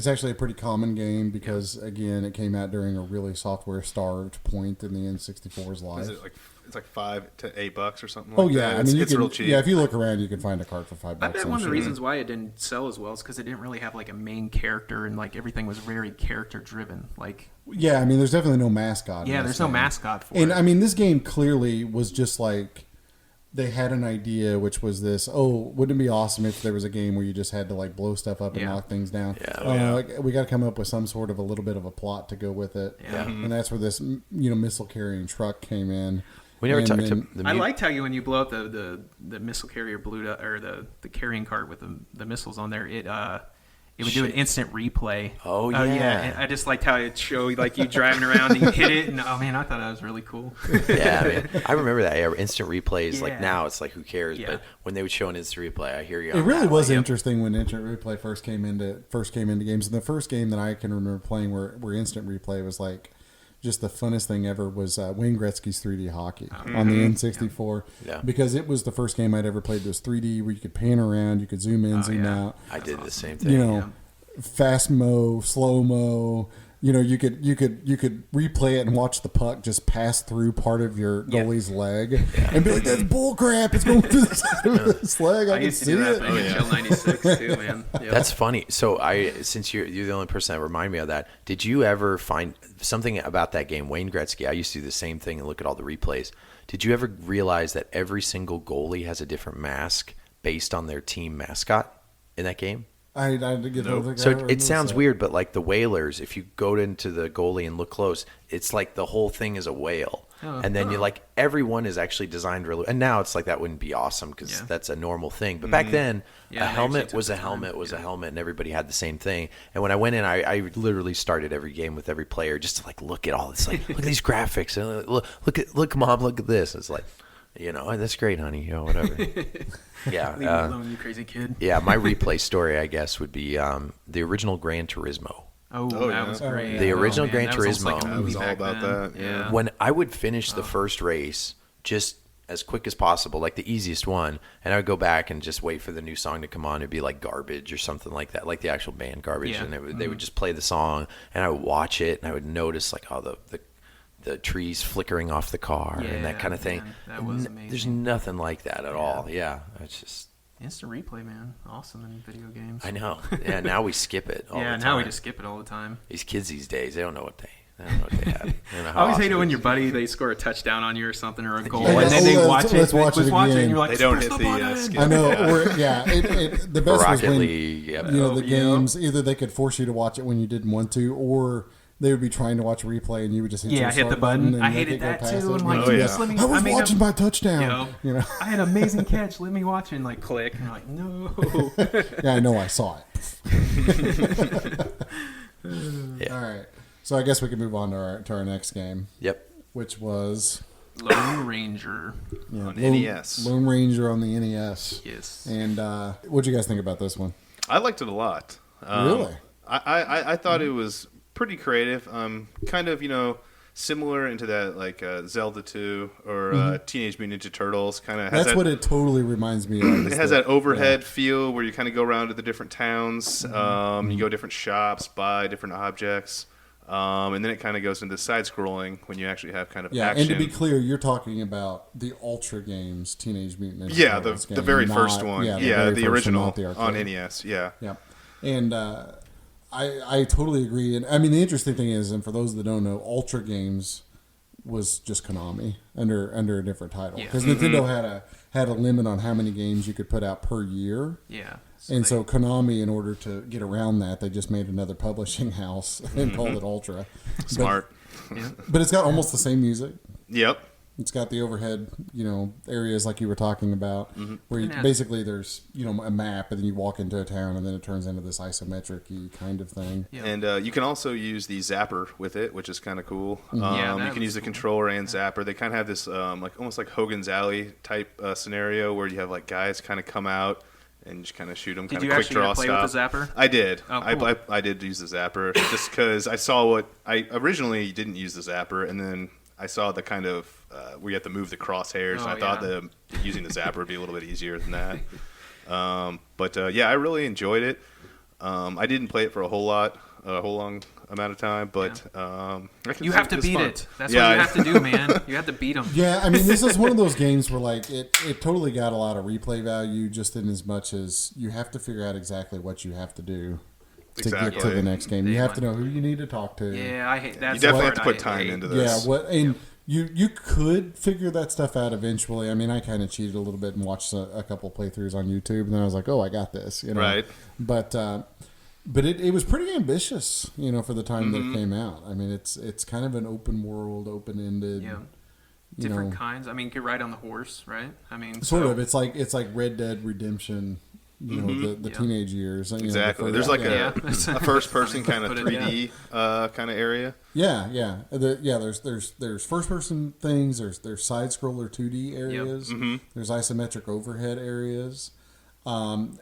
actually a pretty common game because again, it came out during a really software-starved point in the N64's life. Is it like? It's like $5 to $8 or something. Oh like yeah, that. It's real cheap. Yeah, if you look around, you can find a cart for $5. I bet one of the reasons why it didn't sell as well is because it didn't really have like a main character, and like everything was very character driven. Like, yeah, I mean, there's definitely no mascot. Yeah, there's no mascot for it. And I mean, this game clearly was just like they had an idea, which was this. Oh, wouldn't it be awesome if there was a game where you just had to like blow stuff up and knock things down? Yeah. Like, we got to come up with some sort of a little bit of a plot to go with it. Yeah. And that's where this missile carrying truck came in. We never talked to I liked how when you blow up the missile carrier blew up, or the carrying cart with the missiles on there, it would do an instant replay. Oh yeah. And I just liked how it showed like you driving around and you hit it, and oh man, I thought that was really cool. Yeah, man. I remember that. Yeah, instant replays. Yeah. Like now, it's like who cares? Yeah. But when they would show an instant replay, I hear you. It really was interesting when instant replay first came into games. And the first game that I can remember playing where instant replay was like just the funnest thing ever was Wayne Gretzky's 3D hockey on the N64. Yeah. Because it was the first game I'd ever played that was 3D where you could pan around, you could zoom in, zoom out. I did the same thing. Fast mo, slow mo. You could replay it and watch the puck just pass through part of your goalie's leg and be like, "That's bull crap! It's going through the side of his leg. I can used to see do that it." in NHL '96 too, man. Yep. That's funny. So since you're the only person that remind me of that, did you ever find something about that game, Wayne Gretzky? I used to do the same thing and look at all the replays. Did you ever realize that every single goalie has a different mask based on their team mascot in that game? I did get So it sounds weird, but like the Whalers, if you go into the goalie and look close, it's like the whole thing is a whale. And then you like everyone is actually designed really. And now it's like that wouldn't be awesome because that's a normal thing. But back then, a helmet was a helmet was a helmet, and everybody had the same thing. And when I went in, I literally started every game with every player just to like look at all this, like look at these graphics and look, mom, look at this. It's like, that's great, honey. Whatever. Yeah. Leave me alone, you crazy kid. Yeah, my replay story, I guess, would be the original Gran Turismo. Oh, that was great. The original Gran that was almost Turismo. like a I movie was all back about then. that. Yeah. When I would finish the first race just as quick as possible, like the easiest one, and I would go back and just wait for the new song to come on. It'd be like Garbage or something like that, like the actual band Garbage, and they would just play the song, and I would watch it, and I would notice like all the trees flickering off the car and that kind of thing. Man, that was amazing. There's nothing like that at all. Yeah, it's just instant replay, man. Awesome in video games. I know. Yeah, now we skip it all the time. Now we just skip it all the time. These kids these days, they don't know what they have. They don't know how I always hate awesome it when is. your buddy, they score a touchdown on you or something, or a goal, Yeah. and then they Oh, watch it. let's watch it again. And you're like, They don't "Press hit the the, button." skip. I know. Yeah. Or the best was Rocket when League. Yeah. the games either they could force you to watch it when you didn't want to, or they would be trying to watch a replay and you would just hit, Yeah, the hit the start button. and I make hated it go that past too. it. I'm like, Oh, yeah. just let me. I was made watching a, my touchdown. I had an amazing catch. Let me watch it. And like click. And I'm like, no. Yeah, I know. I saw it. Yeah. All right. So I guess we can move on to our next game, Yep. which was Lone Ranger. On NES. Lone Ranger on the NES. Yes. And what'd you guys think about this one? I liked it a lot. Really? I thought it was pretty creative. Kind of, similar into that like Zelda 2 or Teenage Mutant Ninja Turtles. Kind of. That's what it totally reminds me of. It has that overhead feel where you kind of go around to the different towns. You go to different shops, buy different objects. And then it kind of goes into side-scrolling when you actually have kind of action. And to be clear, you're talking about the Ultra Games Teenage Mutant Ninja Turtles the game, very not- first one. very The first one, original not the arcade. on NES. Yeah. Yeah. And I totally agree. And I mean, the interesting thing is, and for those that don't know, Ultra Games was just Konami under a different title, because Nintendo had a limit on how many games you could put out per year. Yeah. And so Konami, in order to get around that, they just made another publishing house and called it Ultra. Smart. But it's got almost the same music. Yep. It's got the overhead, areas like you were talking about, where basically there's, a map, and then you walk into a town, and then it turns into this isometric-y kind of thing. Yeah. And you can also use the zapper with it, which is kind of cool. You can use the cool. controller and zapper. They kind of have this almost like Hogan's Alley type scenario where you have like guys kind of come out and just kind of shoot them, Did kind you of quick actually draw play stop. with the zapper? I did. Oh, cool. I did use the zapper just because I saw what I originally didn't use the zapper, and then I saw the kind of where you have to move the crosshairs. And I thought using the zapper would be a little bit easier than that. But I really enjoyed it. I didn't play it for a whole long amount of time, but you have to beat fun. it. That's what you have to do, man. You have to beat them. Yeah, I mean, this is one of those games where like it totally got a lot of replay value, just in as much as you have to figure out exactly what you have to do to get to the next game. You have to know who you need to talk to. Yeah, I hate that. You definitely have to put time into this. Yeah, you could figure that stuff out eventually. I mean, I kind of cheated a little bit and watched a couple playthroughs on YouTube, and then I was like, oh, I got this. Right. But it was pretty ambitious, for the time that it came out. I mean, it's kind of an open world, open ended. Yeah. Different kinds. I mean, you could ride on the horse, right? I mean, sort of. It's like Red Dead Redemption. The teenage years. Exactly. There's like a first person kind of 3D kind of area. Yeah. There's first person things. There's side scroller 2D areas. Yep. There's isometric overhead areas. And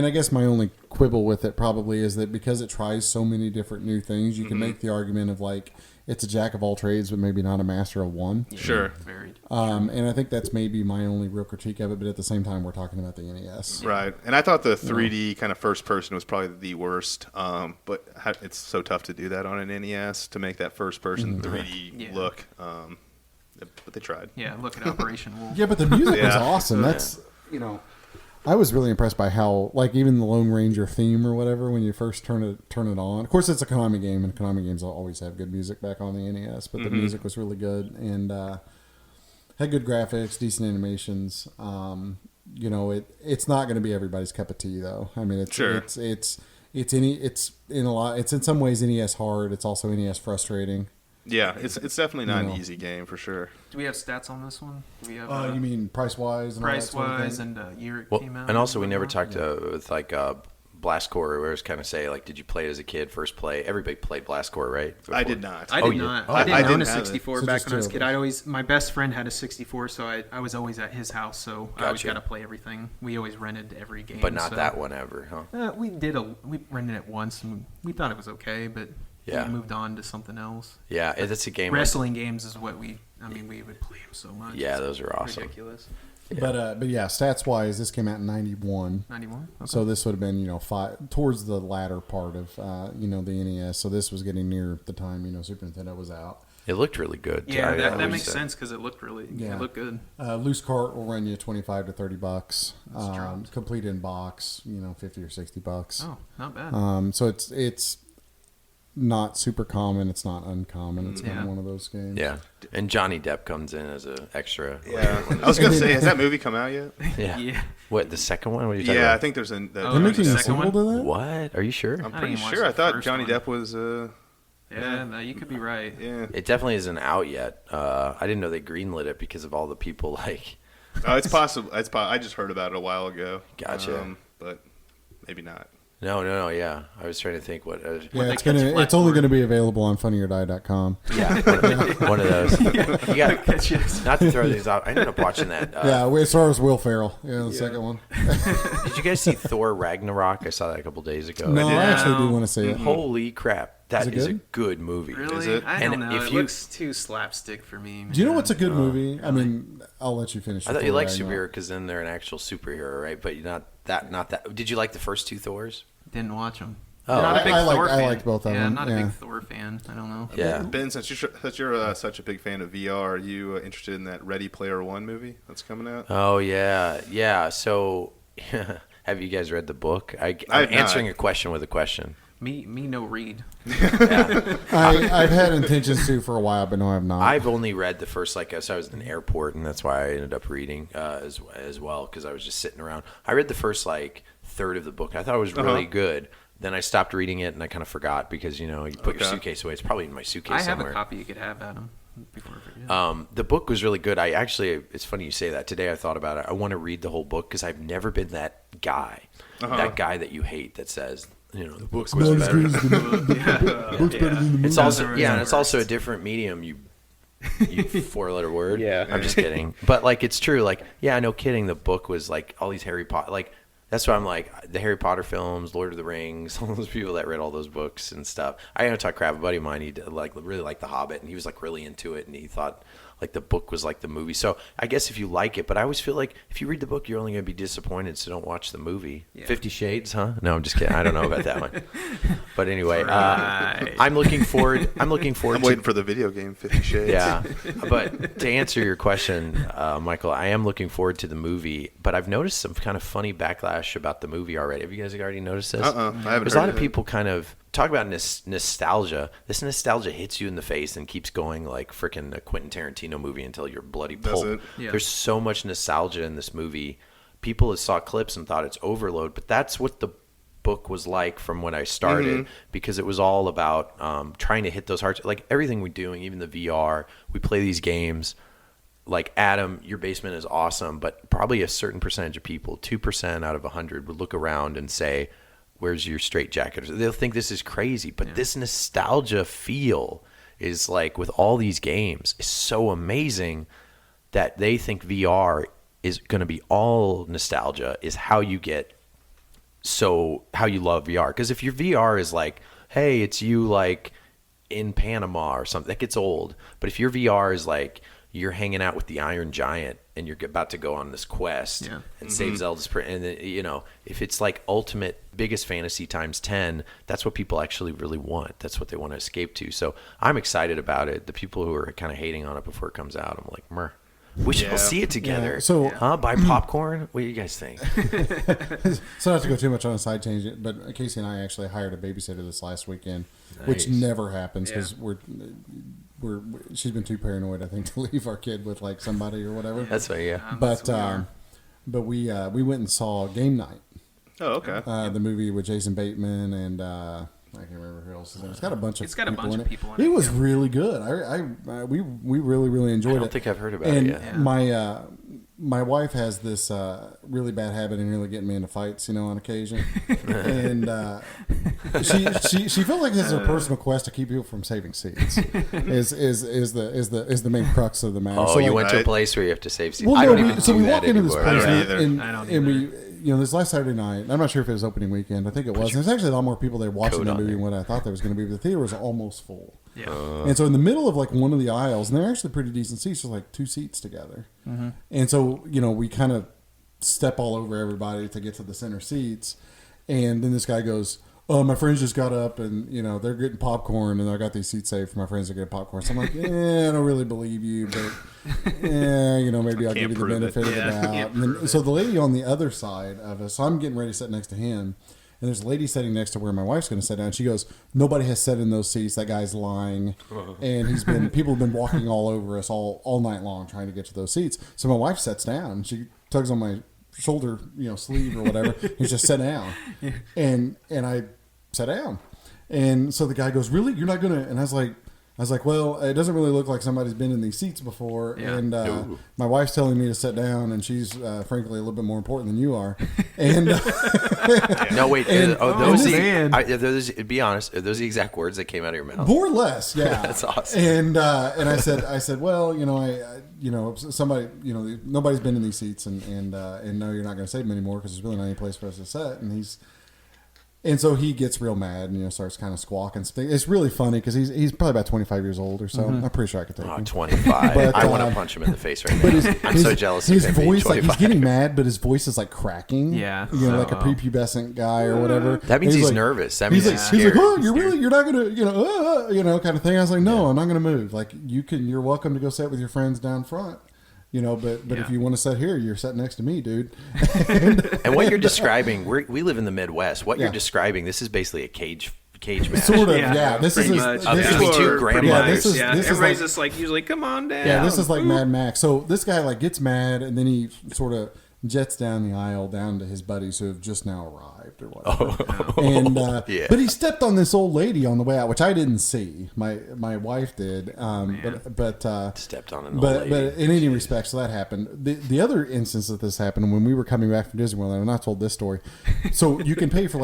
I guess my only quibble with it probably is that because it tries so many different new things, you can make the argument of like it's a jack of all trades, but maybe not a master of one. Yeah, sure. Very and I think that's maybe my only real critique of it. But at the same time, we're talking about the NES, right? And I thought the 3D kind of first person was probably the worst. But it's so tough to do that on an NES to make that first person 3D look. But they tried. Yeah, look at Operation Wolf. Yeah, but the music was awesome. That's I was really impressed by how, like, even the Lone Ranger theme or whatever, when you first turn it on. Of course, it's a Konami game, and Konami games will always have good music back on the NES. But the music was really good and had good graphics, decent animations. It's not going to be everybody's cup of tea, though. I mean, it's in some ways NES hard. It's also NES frustrating. Yeah, it's definitely not an easy game for sure. Do we have stats on this one? Do we have? You mean price wise? Price wise and year it came out. And also, we never talked with like Blastcore, where it's kind of say like, did you play it as a kid? First play, everybody played Blastcore, right? Before. I did not. I did not. I didn't own a 64 back when I was a kid. My best friend had a 64, so I was always at his house, so I always got to play everything. We always rented every game, but not that one ever, huh? We rented it once, and we thought it was okay, but. Yeah. We moved on to something else. Yeah, it's a game. Wrestling games is what we would play them so much. Yeah, those are awesome. Ridiculous. Yeah. But stats wise, this came out in 91. 91? Okay. So this would have been, towards the latter part of, the NES. So this was getting near the time, Super Nintendo was out. It looked really good. Yeah, that makes sense because it looked it looked good. Loose cart will run you $25 to $30. Complete in box, $50 or $60. Oh, not bad. So it's not super common. It's not uncommon. It's kind of one of those games. Yeah, and Johnny Depp comes in as an extra. Yeah, I was gonna say, has that movie come out yet? Yeah. What, the second one? What are you talking about? I think there's a. They're making a sequel to that. What? Are you sure? I'm pretty sure. I thought Johnny Depp was. No, you could be right. Yeah, it definitely isn't out yet. I didn't know they greenlit it because of all the people like. Oh, it's possible. I just heard about it a while ago. Gotcha. But maybe not. No, yeah. I was trying to think what. It's only going to be available on funnyordie.com. Yeah, one of those. You got not to throw these out. I ended up watching that. As far as Will Ferrell. Yeah, the second one. Did you guys see Thor Ragnarok? I saw that a couple days ago. No, I actually do want to see it. Holy crap. That is a good movie. Really? Is it? I don't know. It looks too slapstick for me. Man. Do you know what's a good movie? I mean, I'll let you finish. I thought you liked superhero because then they're an actual superhero, right? But not that. Did you like the first two Thors? Didn't watch them. Oh, not a big Thor fan. I liked both of them. Yeah, I'm not a big Thor fan. I don't know. Yeah. Ben, since you're such a big fan of VR, are you interested in that Ready Player One movie that's coming out? Oh, yeah. So, have you guys read the book? I'm answering a question with a question. Me no read. Yeah. I've had intentions to for a while, but no, I have not. I've only read the first, so I was in an airport, and that's why I ended up reading as well, because I was just sitting around. I read the first, third of the book. I thought it was really good. Then I stopped reading it, and I kind of forgot because, you put your suitcase away. It's probably in my suitcase somewhere. I have a copy you could have, Adam. before I forget. The book was really good. It's funny you say that. Today I thought about it. I want to read the whole book because I've never been that guy. That guy that you hate that says, the book was better. Book's better than the movie. It's also and it's also a different medium. You 4-letter word. Yeah. I'm just kidding. But like it's true. Like no kidding. The book was like all these Harry Potter. Like that's why I'm like the Harry Potter films, Lord of the Rings. All those people that read all those books and stuff. I know talk crap. A buddy of mine, he did, really liked The Hobbit, and he was like really into it, and he thought like the book was like the movie. So I guess if you like it, but I always feel like if you read the book, you're only going to be disappointed. So don't watch the movie. 50 Shades, huh? No, I'm just kidding. I don't know about that one. But anyway, I'm looking forward. I'm waiting for the video game 50 Shades. Yeah, but to answer your question, Michael, I am looking forward to the movie. But I've noticed some kind of funny backlash about the movie already. Have you guys already noticed this? I haven't. There's a lot of people kind of talk about nostalgia. This nostalgia hits you in the face and keeps going like freaking a Quentin Tarantino movie until you're bloody pulp. Yeah. There's so much nostalgia in this movie. People saw clips and thought it's overload, but that's what the book was like from when I started, because it was all about trying to hit those hearts. Like everything we're doing, even the VR, we play these games. Like Adam, your basement is awesome, but probably a certain percentage of people, 2% out of 100, would look around and say, where's your straitjacket? They'll think this is crazy, but this nostalgia feel is like with all these games is so amazing that they think VR is going to be all nostalgia is how you love VR. Because if your VR is like, hey, it's you like in Panama or something, that gets old. But if your VR is like you're hanging out with the Iron Giant and you're about to go on this quest and save Zelda's and then, if it's like ultimate biggest fantasy times 10, that's what people actually really want. That's what they want to escape to. So I'm excited about it. The people who are kind of hating on it before it comes out, I'm like, meh. We should all see it together. Yeah. So, buy popcorn. What do you guys think? So not to go too much on a side tangent, but Casey and I actually hired a babysitter this last weekend, which never happens because she's been too paranoid, I think, to leave our kid with like somebody or whatever. That's right, yeah. But we went and saw Game Night. Oh, okay. The movie with Jason Bateman and I can't remember who else is in it. It's got a bunch of people in it. It was really good. We really enjoyed it. I don't think I've heard about it yet. My wife has this really bad habit of nearly getting me into fights, on occasion, and she felt like it's a personal quest to keep people from saving seats. Is the main crux of the matter. Oh, so you went to a place where you have to save seats. Well, I don't even so do we that walk into this anymore. place, and we. This last Saturday night, I'm not sure if it was opening weekend. I think it was. There's actually a lot more people there watching the movie than what I thought there was going to be. But the theater was almost full. Yeah. And so in the middle of like one of the aisles, and they're actually pretty decent seats, there's like 2 seats together. Mm-hmm. And so, we kind of step all over everybody to get to the center seats. And then this guy goes, oh, my friends just got up and, they're getting popcorn and I got these seats saved for my friends to get popcorn. So I'm like, I don't really believe you, but maybe I'll give you the benefit of the doubt. And then, so the lady on the other side of us, so I'm getting ready to sit next to him. And there's a lady sitting next to where my wife's going to sit down. She goes, nobody has sat in those seats. That guy's lying. And people have been walking all over us all night long trying to get to those seats. So my wife sits down and she tugs on my shoulder, sleeve or whatever. He's just sit down. And I sat down. And so the guy goes, really? You're not going to? And I was like, well, it doesn't really look like somebody's been in these seats before. Yeah. And my wife's telling me to sit down, and she's frankly a little bit more important than you are. And no, wait. Be honest. Are those the exact words that came out of your mouth? More or less, yeah. That's awesome. And I said, well, somebody, nobody's been in these seats, and no, you're not going to save them anymore because there's really not any place for us to sit. And so he gets real mad and starts kind of squawking. It's really funny because he's probably about 25 years old or so. Mm-hmm. I'm pretty sure I could take him. 25. But, I want to punch him in the face right now. I'm so jealous of him. His voice, like he's getting mad, but his voice is like cracking. Yeah, like a prepubescent guy or whatever. That means he's nervous. That means he's like, oh, you're not gonna, kind of thing. I was like, no, I'm not gonna move. Like you're welcome to go sit with your friends down front. But if you want to sit here, you're sitting next to me, dude. And what you're describing, we live in the Midwest. What you're describing, this is basically a cage match. Sort of, yeah. This is between two grandmothers. Everybody's just like usually, come on down. Yeah, this is like Mad Max. So this guy like gets mad, and then he sort of jets down the aisle down to his buddies who have just now arrived or whatever. And but he stepped on this old lady on the way out, which I didn't see. My wife did. But stepped on an old lady. But in any respect, so that happened. The other instance that this happened when we were coming back from Disney World, and I've not told this story. So you can pay for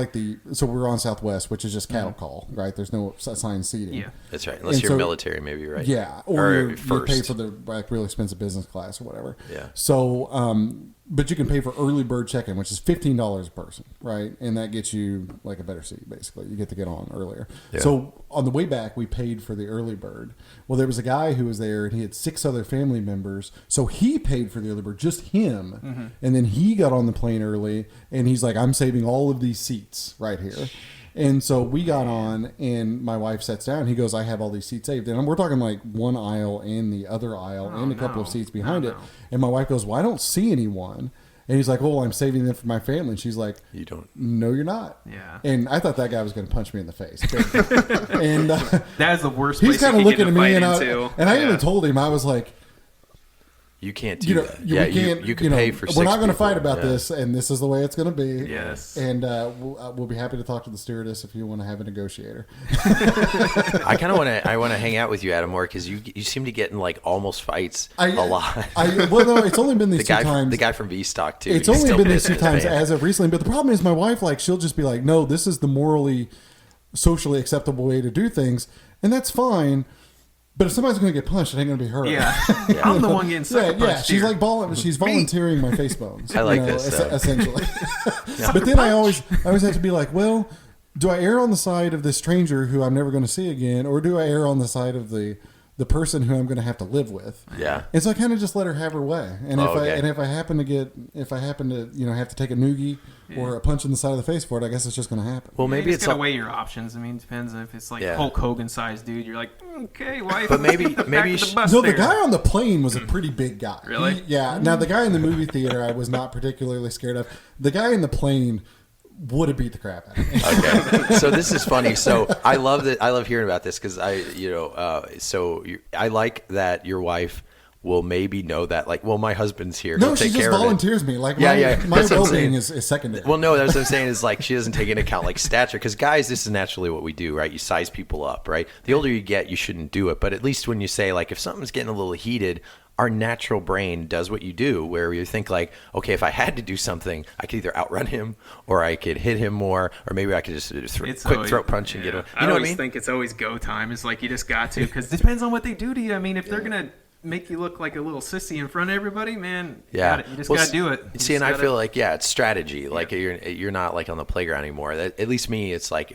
so we're on Southwest, which is just cattle call, right? There's no assigned seating. Yeah, that's right. Unless you're military, maybe, right? Yeah, or you first. pay for the real expensive business class or whatever. Yeah. So, but you can pay for early bird check-in, which is $15 a person, right? And that gets you like a better seat, basically. You get to get on earlier. Yeah. So on the way back, we paid for the early bird. Well, there was a guy who was there, and he had 6 other family members. So he paid for the early bird, just him. Mm-hmm. And then he got on the plane early, and he's like, I'm saving all of these seats right here. And so we got on, and my wife sits down. He goes, I have all these seats saved. And we're talking like one aisle and the other aisle and a couple of seats behind it. And my wife goes, well, I don't see anyone. And he's like, well, I'm saving them for my family. And she's like, you don't. No, you're not. Yeah. And I thought that guy was going to punch me in the face. And that is the worst he's place kind of looking at me. And I yeah. even told him, I was like, you can't do that. You can pay for 6 we're not going to people. fight about this, and this is the way it's going to be. Yes. And we'll be happy to talk to the stewardess if you want to have a negotiator. I kind of want to hang out with you, Adam, more because you seem to get in like almost fights a lot. Well, no, it's only been these 2 times. The guy from V-Stock too. It's only been these 2 times as of recently. But the problem is, my wife, like, she'll just be like, "No, this is the morally, socially acceptable way to do things," and that's fine. But if somebody's going to get punched, it ain't going to be her. Yeah. I'm the one getting sucker punched. Yeah, she's here. like she's volunteering my face bones. I like this, essentially. But then I always have to be like, well, do I err on the side of this stranger who I'm never going to see again, or do I err on the side of the person who I'm going to have to live with? Yeah. And so I kind of just let her have her way. And if I happen to have to take a noogie or a punch in the side of the face for it, I guess it's just going to happen. Well, maybe it's gotta weigh your options. I mean, it depends if it's like Hulk Hogan sized dude. You're like, okay, wife. But maybe No, the guy on the plane was a pretty big guy. Really? Yeah. Now the guy in the movie theater, I was not particularly scared of. The guy in the plane would have beat the crap out of me. Okay, so this is funny. So I love hearing about this because I like that your wife will maybe know that, like, well, my husband's here. No, she just volunteers me. Like, my well-being is secondary. Well, no, that's what I'm saying is, like, she doesn't take into account, like, stature. Because, guys, this is naturally what we do, right? You size people up, right? The older you get, you shouldn't do it. But at least when you say, like, if something's getting a little heated, our natural brain does what you do, where you think, like, okay, if I had to do something, I could either outrun him or I could hit him more, or maybe I could just quick throat punch and get him. You know what I mean? I think it's always go time. It's like you just got to, because it depends on what they do to you. I mean, if they're going to make you look like a little sissy in front of everybody, man. You just got to do it. I feel like, it's strategy. Like, you're not like on the playground anymore. At least me, it's like,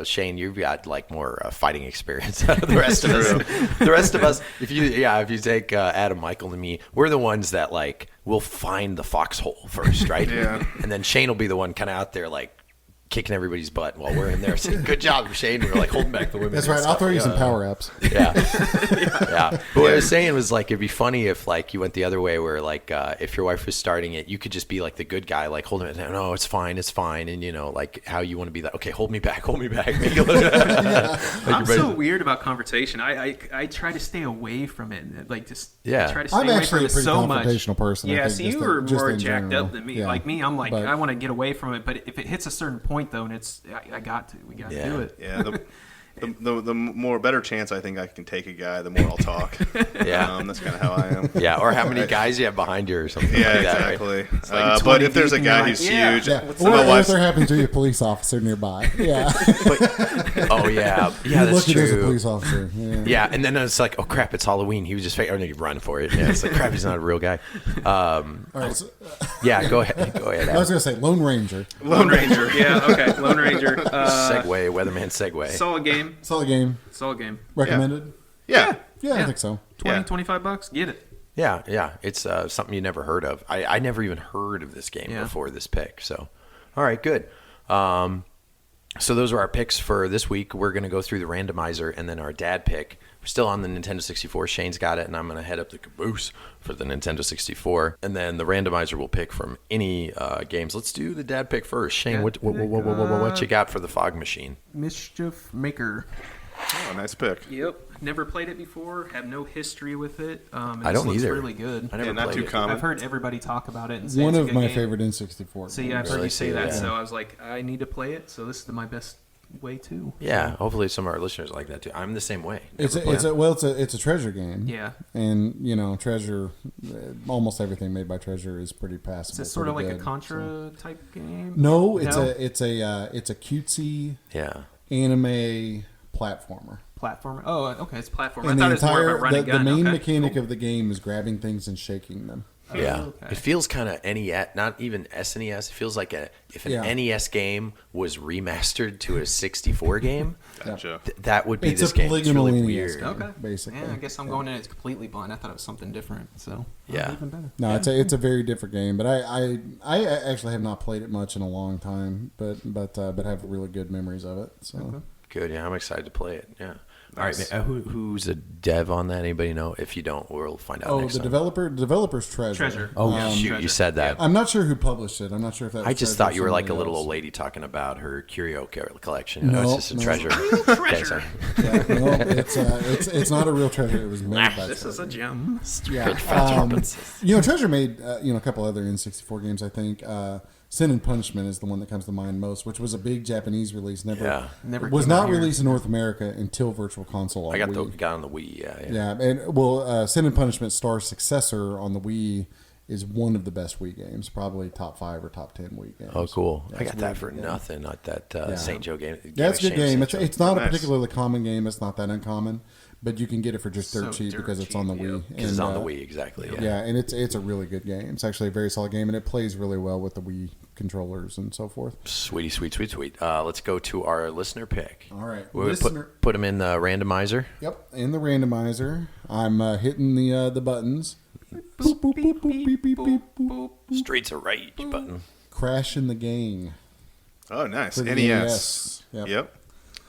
Shane, you've got like more fighting experience than the rest of us. The rest of us, if you take Adam, Michael, and me, we're the ones that like will find the foxhole first, right? Yeah. And then Shane will be the one kind of out there like kicking everybody's butt while we're in there saying, good job, Shane. We're like holding back the women. That's right. I'll throw you some power ups. Yeah. But what I was saying was, like, it'd be funny if, like, you went the other way where, like, if your wife was starting it, you could just be like the good guy, like holding it down. No, it's fine. And, you know, like how you want to be like, okay, hold me back. Make it look I'm so weird about confrontation. I try to stay away from it. Like, just try to stay I'm away actually from a it pretty so much. confrontational person. Yeah, so you were more jacked general. up than me. Yeah. Like me, I'm like, But I want to get away from it. But if it hits a certain point, though, and we got to do it. Yeah, the more better chance I think I can take a guy, the more I'll talk. That's kind of how I am. Yeah, or how many guys you have behind you or something like that. Exactly. Like but if there's a guy who's huge, or if there happens to be a police officer nearby. Yeah. That's true. There's a police officer. Yeah, and then it's like, oh crap, it's Halloween. He was just fake. You run for it. Yeah, it's like, crap, he's not a real guy. All right, so, go ahead. Adam. I was gonna say Lone Ranger. Lone Ranger. Yeah. Okay. Lone Ranger. Segue. Weatherman segue. Solid game. Solid game. Recommended? Yeah, I think so. $20-$25. Get it. Yeah. It's something you never heard of. I never even heard of this game before this pick. So, all right, good. So those are our picks for this week. We're going to go through the randomizer and then our dad pick. We're still on the Nintendo 64. Shane's got it, and I'm going to head up the caboose for the Nintendo 64. And then the randomizer will pick from any games. Let's do the dad pick first. Shane, what you got for the Fog Machine? Mischief Maker. Oh, nice pick. Yep. Never played it before. Have no history with it. I don't looks either. Really good. I never not played too it. common. I've heard everybody talk about it. And say One it's a of good my game. favorite N64 So yeah, I've games. heard you say that. Yeah. So I was like, I need to play it. So this is my best way too. Yeah, hopefully some of our listeners like that too. I'm the same way. It's Never played it's a Treasure game. Yeah. And Treasure, almost everything made by Treasure is pretty passable. Is it sort of like pretty a good, Contra type game? No, it's a cutesy Yeah. anime platformer. Platformer. Oh, okay, it's platformer. And I thought it was more of a run the and gun. main Okay, mechanic cool. of the game is grabbing things and shaking them. Yeah, okay. it feels kind of NES, not even SNES. It feels like if an Yeah. NES game was remastered to a 64 game, Gotcha. that would be It's this a game. It's polygonal really NES weird. game. Okay. Basically. Yeah, I guess I'm going in. It's completely blind. I thought it was something different. So Yeah. even better. No, it's a very different game. But I actually have not played it much in a long time. But have really good memories of it. So Good. Yeah, I'm excited to play it. Yeah. All Nice. right. Who's a dev on that? Anybody know? If you don't, we'll find out. Next the time. developer's Treasure. Treasure. Oh Yeah, shoot! Treasure. You said that. I'm not sure who published it. I'm not sure if that. Was I just Treasure thought or you were like a somebody little else. old lady talking about her curio collection. No, it's just a no. treasure. Real Okay, treasure. sorry. Yeah, no, it's not a real treasure. It was made by This is Treasure. a gem. Yeah. Treasure made a couple other N64 games. I think Sin and Punishment is the one that comes to mind most, which was a big Japanese release. Yeah. Never was came out not here. released in North America until Virtual Console. On I got Wii. got on the Wii. Yeah. Yeah, and Sin and Punishment Star's successor on the Wii is one of the best Wii games, probably top 5 or top 10 Wii games. Oh, cool! Yeah, I it's got a that really for good game. nothing. Not that St. Joe game. Yeah, it's a good game. Saint Joe. It's not a Nice. particularly common game. It's not that uncommon, but you can get it for just dirt So cheap dirt because it's on the cheap, Wii. yep. 'Cause it's on the Wii, exactly. Yeah. Yeah, and it's a really good game. It's actually a very solid game, and it plays really well with the Wii controllers and so forth. Sweetie, sweet. Let's go to our listener pick. All right, We would listener. put them in the randomizer. Yep, in the randomizer, I'm hitting the buttons. Boop, boop, boop, boop, beep, beep, beep, boop. Straight to rage button. Crashing the Gang Oh, nice. for the NES. Yep. Yep.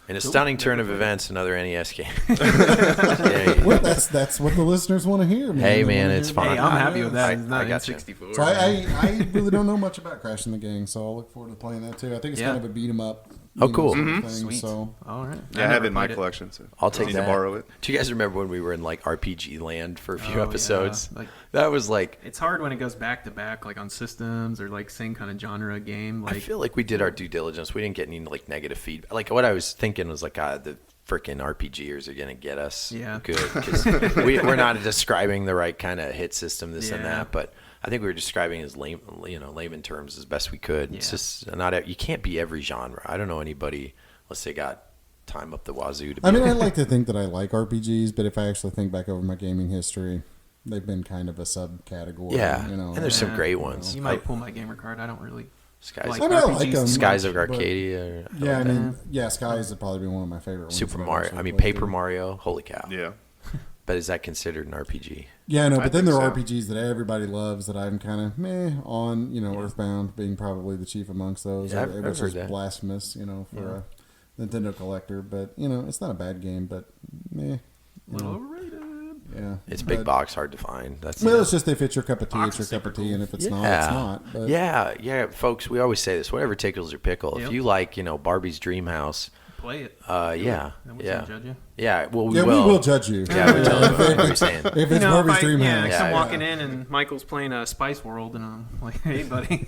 An astounding turn of events. Another NES game. Yeah. Well, that's what the listeners want to hear. Man. Hey, They man, wanna it's hear fine. Hey, I'm happy with that. I It's not gotcha. N64. So I really don't know much about Crashing the Gang, so I'll look forward to playing that too. I think it's Yeah. kind of a beat 'em up. Oh, cool. Sort of thing, Sweet. So All right. Yeah, I have never it in my played collection. So I'll take need that. to borrow it. Do you guys remember when we were in like RPG land for a few Oh, episodes? yeah. Like- That was like. It's hard when it goes back to back, like on systems or like same kind of genre game. Like I feel like we did our due diligence. We didn't get any like negative feedback. Like what I was thinking was like, the freaking RPGers are gonna get us Yeah. good because we're not describing the right kind of hit system, this and Yeah. that. But I think we were describing as layman terms as best we could. It's Yeah. just not you can't be every genre. I don't know anybody unless they got time up the wazoo to be. I mean, I like to think that I like RPGs, but if I actually think back over my gaming history, they've been kind of a subcategory. Yeah, you know. and there's some Yeah. great ones. You might pull my gamer card. I don't really Skies, like I mean, I like RPGs. them. Skies of much, but- Arcadia. Yeah, I mean, Skies would probably be one of my favorite ones. Super that I've Mario. actually I mean, played Paper through. Mario. Holy cow! Yeah. But is that considered an RPG? Yeah, no, I but then there think are so. RPGs that everybody loves that I'm kind of meh on. Earthbound being probably the chief amongst those. Yeah, I've It was heard just that. blasphemous, for a Nintendo collector. But it's not a bad game. But meh. a little overrated. Yeah, It's big but- box, hard to find. That's Well, it's just if it's your cup of tea, Box it's your is cup of super tea, cool. and if it's not, it's not. But yeah, folks. We always say this: whatever tickles your pickle. If Yep. you like, Barbie's Dream House, Play it. yeah, Then we yeah, can't judge you. yeah. Well, we yeah, will. we will judge you. Yeah, we tell you what you're saying. If it's Barbie's Dream yeah, House. I'm Yeah, walking in and Michael's playing Spice World, and I'm like, "Hey, buddy,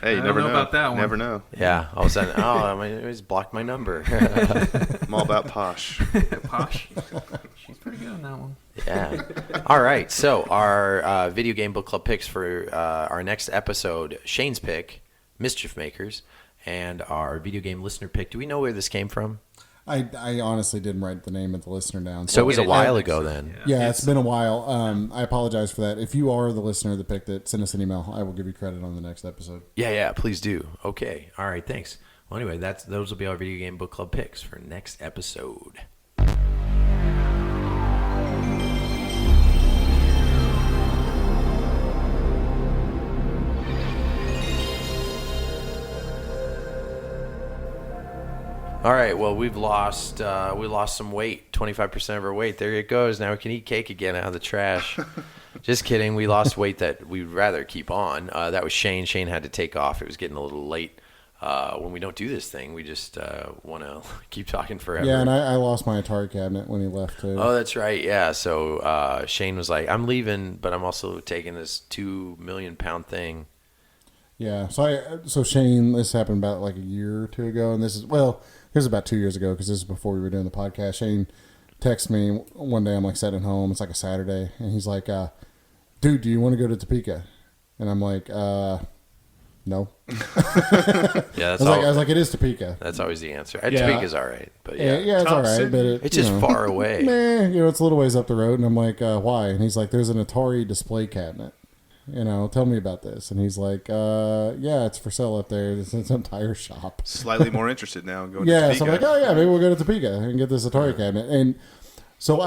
Hey, you I don't never know about that one. Never know. Yeah, all of a sudden, it was blocked my number. I'm all about posh. Posh." She's pretty good on that one. Yeah. All right. So our video game book club picks for our next episode: Shane's pick, Mischief Makers, and our video game listener pick. Do we know where this came from? I honestly didn't write the name of the listener down. So it was a Get it while down. ago then. Yeah, it's been a while. I apologize for that. If you are the listener that picked it, send us an email. I will give you credit on the next episode. Yeah, please do. Okay. All right, thanks. Well, anyway, those will be our video game book club picks for next episode. All right. Well, we lost some weight, 25% of our weight. There it goes. Now we can eat cake again out of the trash. Just kidding. We lost weight that we'd rather keep on. That was Shane. Shane had to take off. It was getting a little late. when we don't do this thing, we just want to keep talking forever. Yeah, and I lost my Atari cabinet when he left too. Oh, that's right. Yeah. So Shane was like, "I'm leaving, but I'm also taking this 2 million pound thing." Yeah. So Shane, this happened about like a year or two ago, and this is about 2 years ago because this is before we were doing the podcast. Shane texted me one day. I'm like sitting at home. It's like a Saturday, and he's like, "Dude, do you want to go to Topeka?" And I'm like, "No." Yeah, I was like, it is Topeka. That's always the answer. Yeah. Topeka's all right, but Yeah, it's all right, but it's just far away. It's a little ways up the road, and I'm like, why? And he's like, there's an Atari display cabinet. Tell me about this. And he's like, yeah, it's for sale up there. It's in some tire shop. Slightly more interested now in going to Yeah, Topeka. so I'm like, oh yeah, maybe we'll go to Topeka and get this Atari cabinet. And so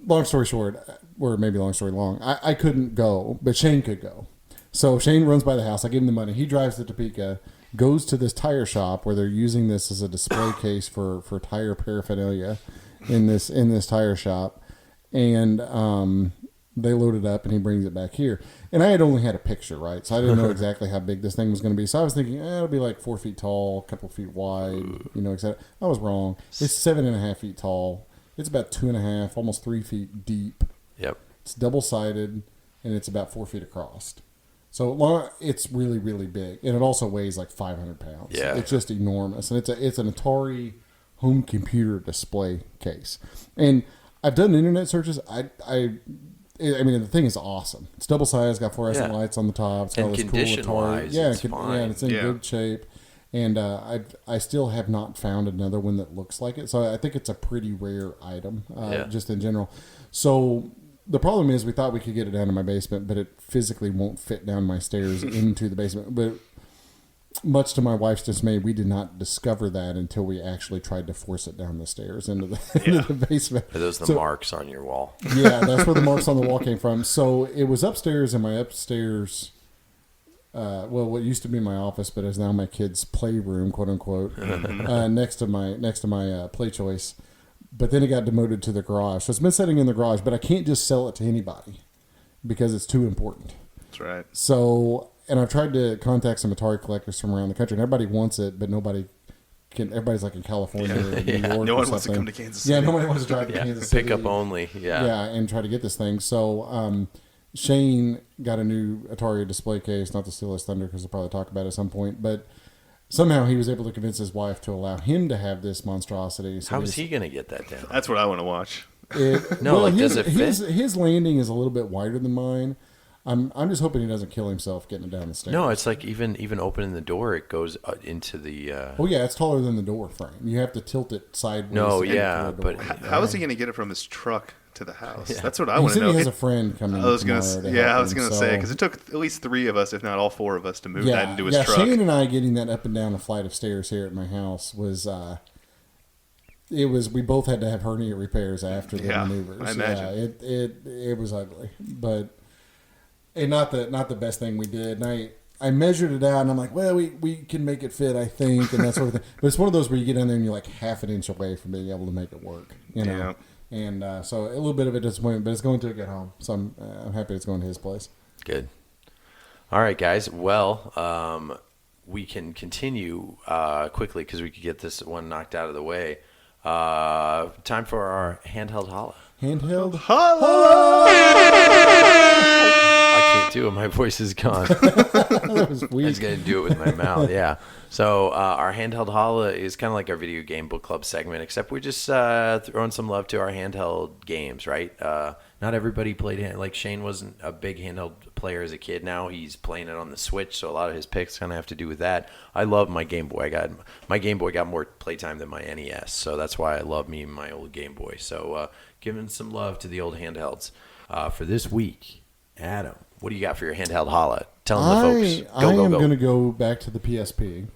long story short, or maybe long story long, I couldn't go, but Shane could go. So Shane runs by the house. I give him the money. He drives to Topeka, goes to this tire shop where they're using this as a display case for tire paraphernalia in this tire shop, and they load it up and he brings it back here. And I had only had a picture, right? So I didn't know exactly how big this thing was going to be. So I was thinking, it'll be like 4 feet tall, a couple feet wide, etc. I was wrong. It's 7.5 feet tall. It's about 2.5, almost 3 feet deep. Yep. It's double-sided, and it's about 4 feet across. So it's really, really big, and it also weighs like 500 pounds. Yeah. It's just enormous, and it's an Atari home computer display case. And I've done internet searches. I mean, the thing is awesome. It's double-sized, got fluorescent lights on the top. It's got all this cool Atari. Yeah, it's fine. And it's in good shape. And I still have not found another one that looks like it. So I think it's a pretty rare item, just in general. So the problem is we thought we could get it down to my basement, but it physically won't fit down my stairs into the basement. But much to my wife's dismay, we did not discover that until we actually tried to force it down the stairs into the basement. Are those the marks on your wall? Yeah, that's where the marks on the wall came from. So it was upstairs in my upstairs, what used to be my office, but is now my kid's playroom, quote unquote, next to my play choice. But then it got demoted to the garage. So it's been sitting in the garage, but I can't just sell it to anybody because it's too important. That's right. So, and I've tried to contact some Atari collectors from around the country, and everybody wants it, but nobody can. Everybody's like in California or New York. No or one wants to something. come to Kansas City. Yeah, nobody wants to drive to Kansas City. Pick up only. Yeah, and try to get this thing. So Shane got a new Atari display case, not to steal his thunder because we'll probably talk about it at some point, but somehow he was able to convince his wife to allow him to have this monstrosity. So How is he going to get that down? That's what I want to watch. Does it fit? His landing is a little bit wider than mine. I'm just hoping he doesn't kill himself getting it down the stairs. No, it's like even opening the door, it goes into the. Oh yeah, it's taller than the door frame. You have to tilt it sideways. No, yeah, but how is he going to get it from his truck to the house? Yeah. That's what I He want to said know. he has a friend coming. I was going to to say because it took at least 3 of us, if not all 4 of us, to move that into his truck. Shane and I getting that up and down a flight of stairs here at my house was. We both had to have hernia repairs after the maneuvers. I imagine. It was ugly, but not the best thing we did. And I measured it out, and I'm like, well, we can make it fit, I think, and that sort of thing. But it's one of those where you get in there and you're like half an inch away from being able to make it work, Yeah. And so a little bit of a disappointment, but it's going to a good home. So I'm happy it's going to his place. Good. All right, guys. Well, we can continue quickly because we could get this one knocked out of the way. Time for our handheld holla. Handheld Holla! I can't do it. My voice is gone. That was I weak. was going to do it with my mouth, yeah. So our handheld holla is kind of like our video game book club segment, except we're just throwing some love to our handheld games, right? Not everybody played like Shane wasn't a big handheld player as a kid. Now he's playing it on the Switch, so a lot of his picks kind of have to do with that. I love my Game Boy. My Game Boy got more playtime than my NES, so that's why I love me my old Game Boy. So giving some love to the old handhelds. For this week, Adam, what do you got for your handheld holla? Tell them the folks. I am going to go back to the PSP.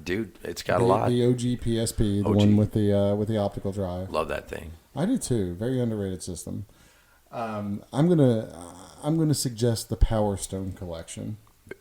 Dude, it's got a lot. The OG PSP, the one with the optical drive. Love that thing. I do too. Very underrated system. I'm gonna suggest the Power Stone collection.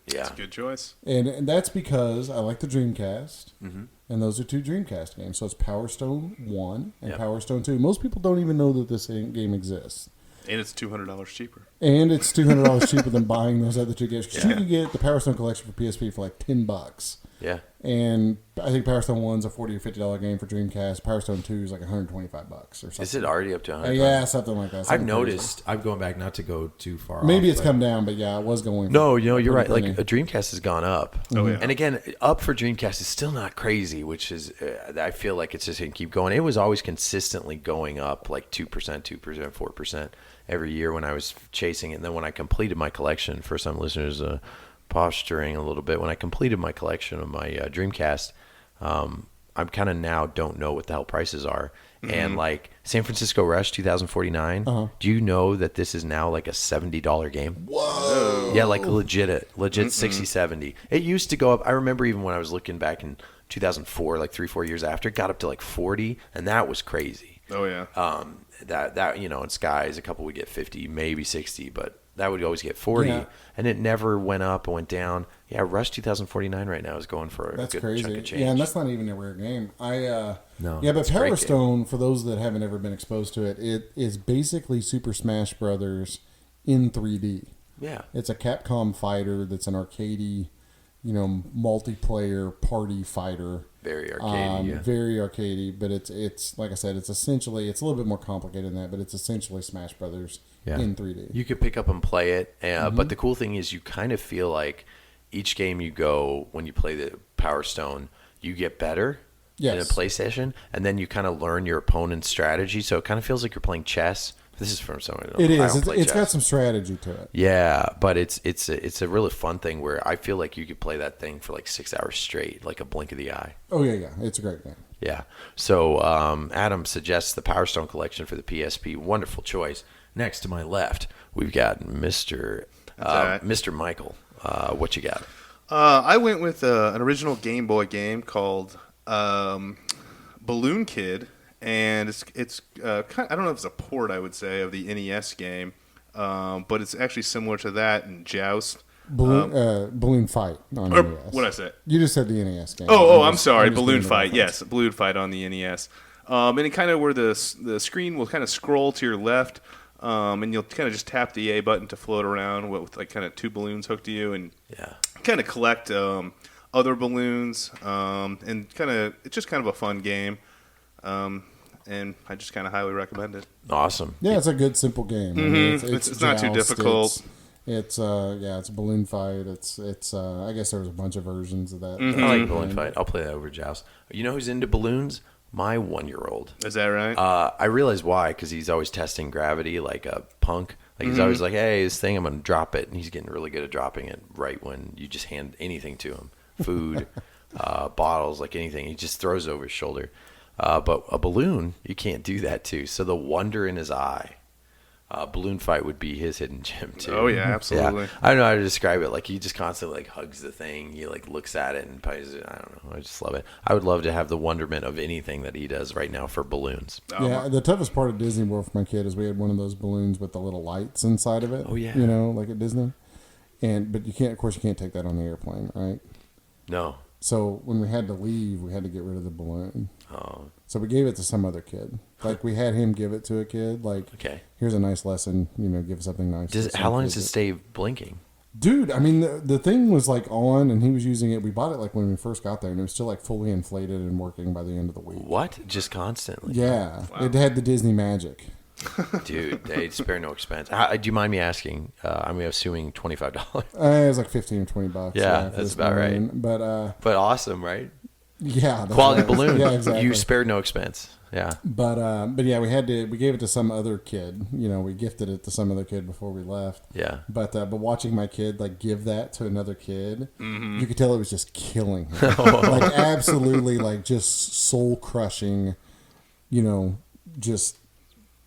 Yeah, That's a good choice. And that's because I like the Dreamcast, and those are 2 Dreamcast games. So it's Power Stone 1 and Power Stone 2. Most people don't even know that this game exists. And it's $200 cheaper. And it's $200 cheaper than buying those other 2 games. Because you can get the Power Stone collection for PSP for like $10. Yeah. And I think Power Stone 1's a $40 or $50 game for Dreamcast. Power Stone 2 is like $125 or something. Is it already up to 100? Yeah, something like that. I've noticed. I'm going back not to go too far. Maybe off, it's but come down, but yeah, it was going. No, you're right. pretty Like a Dreamcast has gone up. Oh, yeah. And again, up for Dreamcast is still not crazy, which is I feel like it's just going to keep going. It was always consistently going up like 2%, 4% every year when I was chasing it. And then when I completed my collection, for some listeners posturing a little bit, when I completed my collection of my Dreamcast, I'm kind of now don't know what the hell prices are. And like San Francisco Rush 2049, do you know that this is now like a $70 game? Whoa! Yeah, like legit 60, 70. It used to go up. I remember even when I was looking back in 2004, like 3-4 years after, it got up to like 40, and that was crazy. Oh yeah. That in Skies, a couple would get 50, maybe 60, but that would always get 40, and it never went up and went down. Yeah, Rush 2049 right now is going for a That's good crazy. chunk of change. Yeah, and that's not even a rare game. No, Yeah, but it's a great Power Stone, for those that haven't ever been exposed to it, it is basically Super Smash Brothers in 3D. Yeah. It's a Capcom fighter that's an arcadey, multiplayer party fighter. Very arcadey, yeah. Very arcadey, but it's like I said, it's essentially, it's a little bit more complicated than that, but it's essentially Smash Brothers in 3D. You could pick up and play it, but the cool thing is you kind of feel like each game you go, when you play the Power Stone, you get better in a play session, and then you kind of learn your opponent's strategy, so it kind of feels like you're playing chess. This is from someone. It is. It's got some strategy to it. Yeah, but it's a really fun thing where I feel like you could play that thing for like 6 hours straight, like a blink of the eye. Oh yeah, it's a great game. Yeah. So Adam suggests the Power Stone collection for the PSP. Wonderful choice. Next to my left, we've got Mr. Michael. What you got? I went with an original Game Boy game called Balloon Kid. And it's I don't know if it's a port, I would say, of the NES game, but it's actually similar to that in Joust. Balloon Fight on NES. What did I say? You just said the NES game. I'm sorry. Balloon Fight. Yes, Balloon Fight on the NES. And it kind of where the screen will kind of scroll to your left, and you'll kind of just tap the A button to float around with like kind of two balloons hooked to you, and kind of collect other balloons, and it's just kind of a fun game. And I just kind of highly recommend it. Awesome. Yeah, it's a good, simple game. Mm-hmm. I mean, it's not too difficult. It's a Balloon Fight. It's I guess there was a bunch of versions of that. I like Balloon Fight. I'll play that over Joust. You know who's into balloons? My 1-year-old. Is that right? I realize why, because he's always testing gravity like a punk. Like he's always like, hey, this thing, I'm going to drop it. And he's getting really good at dropping it right when you just hand anything to him. Food, bottles, like anything. He just throws over his shoulder. But a balloon, you can't do that too. So the wonder in his eye, Balloon Fight would be his hidden gem too. Oh yeah, absolutely. Yeah. I don't know how to describe it. Like he just constantly like hugs the thing. He like looks at it and plays it. I don't know. I just love it. I would love to have the wonderment of anything that he does right now for balloons. Yeah, the toughest part of Disney World for my kid is we had one of those balloons with the little lights inside of it. Oh yeah. Like at Disney. But you can't take that on the airplane, right? No. So when we had to leave, we had to get rid of the balloon. Oh. So we gave it to some other kid. Like we had him give it to a kid. Like, okay, here's a nice lesson. Give something nice. How long does it stay blinking? Dude, I mean, the thing was like on, and he was using it. We bought it like when we first got there, and it was still like fully inflated and working by the end of the week. What? Just constantly? Yeah, wow. It had the Disney magic. Dude, they spare no expense. Do you mind me asking? I'm assuming $25. It was like $15 or $20. Yeah, that's about balloon. right. But awesome, right? Yeah, that's quality right. balloon. Yeah, exactly. You spared no expense. Yeah. But yeah, we gave it to some other kid. We gifted it to some other kid before we left. Yeah. But watching my kid like give that to another kid, you could tell it was just killing him. Like absolutely, like just soul crushing. Just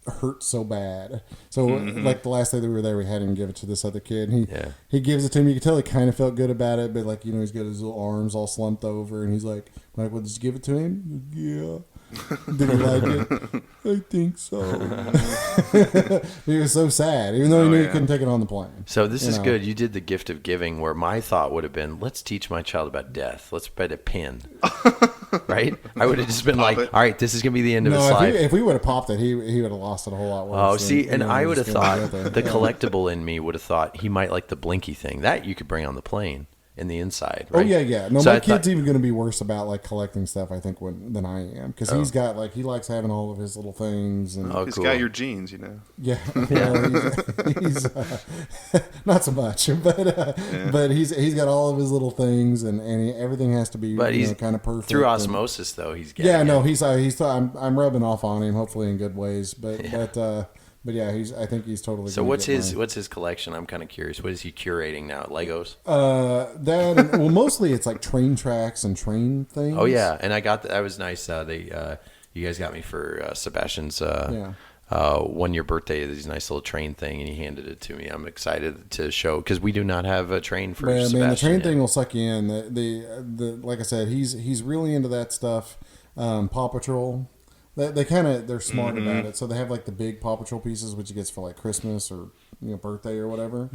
hurt so bad. So like the last day that we were there, we had him give it to this other kid. And he gives it to him. You could tell he kind of felt good about it, but like he's got his little arms all slumped over, and he's like, "Well, did you give it to him?" Yeah. Did he like it? I think so. He was so sad, even though he knew he couldn't take it on the plane. So this is good. You did the gift of giving, where my thought would have been, let's teach my child about death. Let's bet a pin. Right? I would have just been like, all right, this is going to be the end of his life. If we would have popped it, he would have lost it a whole lot worse. Oh, see, and I would have thought, the collectible in me would have thought he might like the blinky thing. That you could bring on the plane. in the inside. Oh Right? yeah. No, So my I kid's thought- even going to be worse about like collecting stuff, I think, than I am, because he's got like he likes having all of his little things and Oh, He's cool. got your genes, you know. yeah, he's not so much, but he's got all of his little things and everything has to be But he's kind of perfect through and- osmosis, though. He's getting Yeah, no, it. I'm rubbing off on him, hopefully in good ways, but yeah, I think he's totally. So gonna what's get his mine. what's his collection? I'm kind of curious. What is he curating now? Legos? That well, mostly it's like train tracks and train things. Oh yeah, and I got that was nice. You guys got me for Sebastian's 1 year birthday. This nice little train thing, and he handed it to me. I'm excited to show because we do not have a train for Sebastian. Man, the train yet. thing will suck you in. The like I said, he's really into that stuff. Paw Patrol. They're smart about it. So they have like the big Paw Patrol pieces, which he gets for like Christmas or birthday or whatever.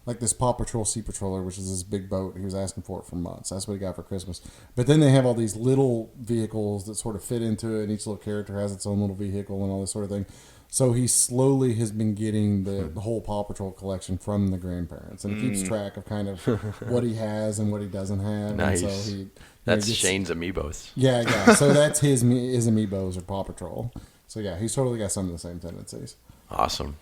Like this Paw Patrol Sea Patroller, which is this big boat. He was asking for it for months. That's what he got for Christmas. But then they have all these little vehicles that sort of fit into it, and each little character has its own little vehicle and all this sort of thing. So he slowly has been getting the whole Paw Patrol collection from the grandparents, and he keeps track of kind of what he has and what he doesn't have. Nice. And so That's gets- Shane's amiibos. Yeah. So that's his amiibos or Paw Patrol. So yeah, he's totally got some of the same tendencies. Awesome.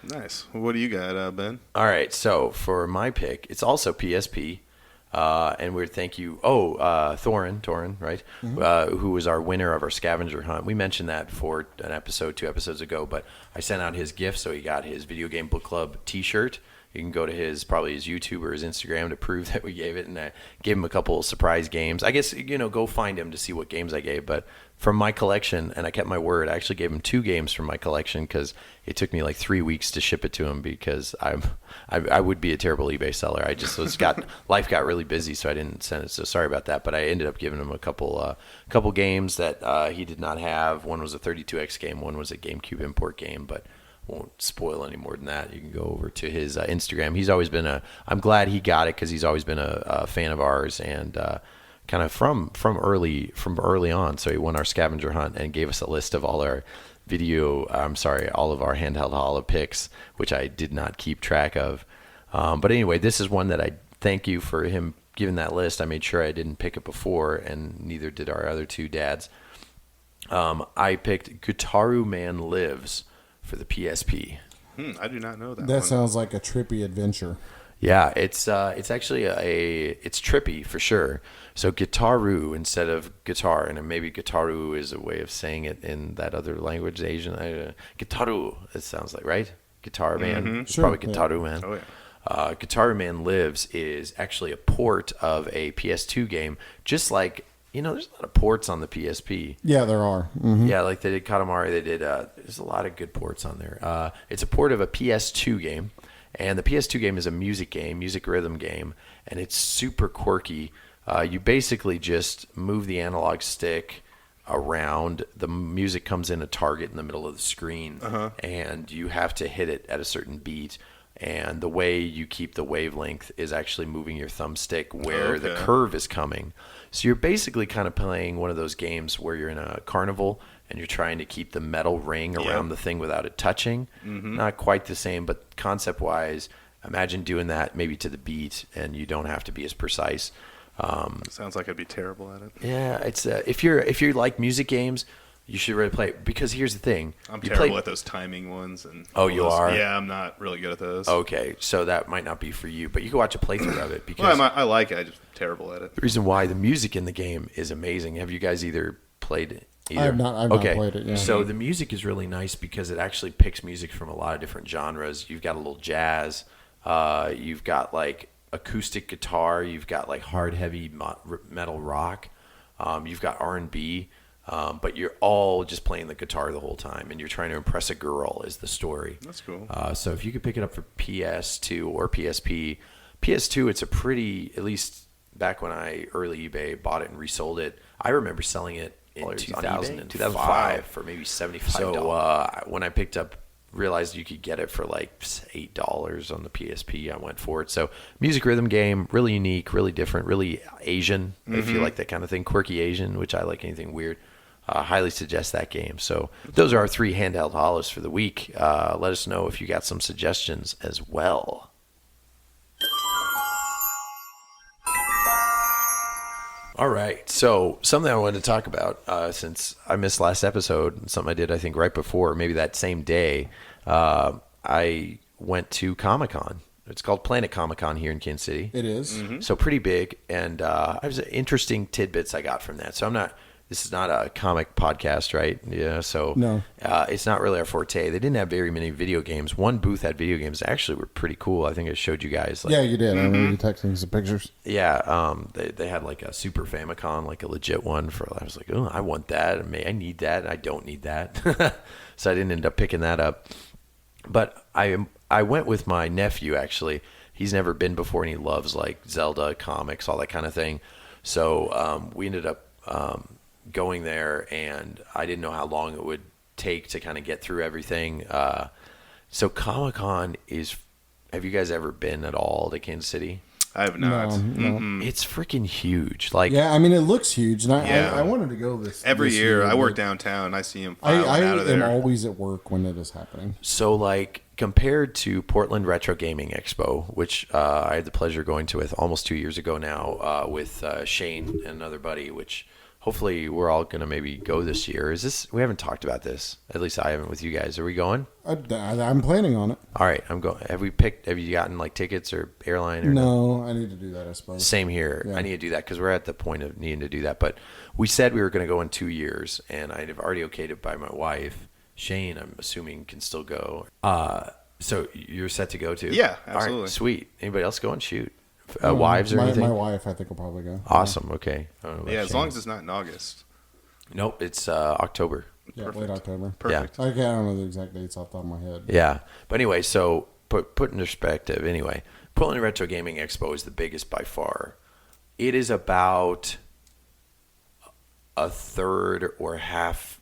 Nice. Well, what do you got, Ben? All right, so for my pick, it's also PSP, and we're thank you. Oh, Thorin, right? Who was our winner of our scavenger hunt? We mentioned that for an episode, 2 episodes ago. But I sent out his gift, so he got his Video Game Book Club T-shirt. You can go to his YouTube or his Instagram to prove that we gave it, and I gave him a couple surprise games. I guess go find him to see what games I gave, but from my collection, and I kept my word. I actually gave him 2 games from my collection because it took me like 3 weeks to ship it to him because I would be a terrible eBay seller. I just life got really busy, so I didn't send it. So sorry about that, but I ended up giving him a couple games that he did not have. One was a 32X game, one was a GameCube import game, but won't spoil any more than that. You can go over to his Instagram. He's always been I'm glad he got it because he's always been a fan of ours and kind of from early on. So he won our scavenger hunt and gave us a list of all our all of our handheld holo picks, which I did not keep track of. But anyway, this is one that I thank you for him giving that list. I made sure I didn't pick it before, and neither did our other 2 dads. I picked Guitaru Man Lives for the PSP. I do not know that. That one. sounds like a trippy adventure. Yeah, it's actually it's trippy for sure. So Guitaru instead of guitar, and maybe Guitaru is a way of saying it in that other language, Asian. Guitaru, it sounds like, right? Guitar Man. It's Sure, probably Guitaru Man. Oh yeah. Guitaru Man Lives is actually a port of a PS2 game, just like. There's a lot of ports on the PSP. Yeah, there are. Yeah, like they did Katamari. They did. There's a lot of good ports on there. It's a port of a PS2 game, and the PS2 game is a music rhythm game, and it's super quirky. You basically just move the analog stick around. The music comes in a target in the middle of the screen, and you have to hit it at a certain beat. And the way you keep the wavelength is actually moving your thumbstick where the curve is coming. So you're basically kind of playing one of those games where you're in a carnival and you're trying to keep the metal ring around the thing without it touching. Not quite the same, but concept-wise, imagine doing that maybe to the beat and you don't have to be as precise. Sounds like I'd be terrible at it. Yeah, it's if you like music games, you should really play it because here's the thing. I'm You terrible play- at those timing ones. And Oh, all you those. are? Yeah, I'm not really good at those. Okay, so that might not be for you, but you can watch a playthrough of it because Well, I like it. I'm just terrible at it. the reason why the music in the game is amazing. Have you guys either played it? Either? I've not played it, yeah. So the music is really nice because it actually picks music from a lot of different genres. You've got a little jazz. You've got like acoustic guitar. You've got like hard, heavy metal rock. You've got R&B. But you're all just playing the guitar the whole time, and you're trying to impress a girl is the story. That's cool. So if you could pick it up for PS2 or PSP, PS2, it's a pretty, at least back when I early eBay bought it and resold it, I remember selling it in 2000 and 2005 for maybe $75. So when I picked up, realized you could get it for like $8 on the PSP, I went for it. So music rhythm game, really unique, really different, really Asian, if you like that kind of thing, quirky Asian, which I like anything weird. Highly suggest that game. So those are our 3 handheld holos for the week. Let us know if you got some suggestions as well. All right. So something I wanted to talk about since I missed last episode, something I did I think right before, maybe that same day, I went to Comicon. It's called Planet Comicon here in Kansas City. It is. Mm-hmm. So pretty big, and I was interesting tidbits I got from that. So this is not a comic podcast, right? Yeah. So No. It's not really our forte. They didn't have very many video games. One booth had video games. Actually, were pretty cool. I think I showed you guys. Yeah, you did. I remember you texting some pictures. Yeah, they had like a Super Famicom, like a legit one. I was like, oh, I want that. I need that. I don't need that. So I didn't end up picking that up. But I went with my nephew, actually. He's never been before, and he loves like Zelda, comics, all that kind of thing. So we ended up going there, and I didn't know how long it would take to kind of get through everything. So Comic-Con is... Have you guys ever been at all to Kansas City? I have not. No. It's freaking huge. Like, Yeah, I mean, it looks huge, and Yeah. I wanted to go this Every year, I work but downtown. I see him I filing out of am there. always at work when it is happening. So, like, compared to Portland Retro Gaming Expo, which I had the pleasure of going to with almost 2 years ago now with Shane and another buddy, which hopefully we're all going to maybe go this year. We haven't talked about this. At least I haven't with you guys. Are we going? I'm planning on it. All right, I'm going. Have you gotten like tickets or airline or No, I need to do that, I suppose. Same here. Yeah. I need to do that because we're at the point of needing to do that. But we said we were going to go in 2 years, and I've already okayed it by my wife. Shane, I'm assuming, can still go. So you're set to go too? Yeah, All absolutely. right, sweet. Anybody else going? Shoot. Wives or anything? My wife, I think, will probably go. Awesome. Okay. I don't know about Yeah, as Shane. long as it's not in August. Nope, it's October. Yeah, Perfect. late October. Perfect. Okay, I don't know the exact dates off the top of my head. Yeah. But anyway, so put in perspective, anyway, Portland Retro Gaming Expo is the biggest by far. It is about a third or half,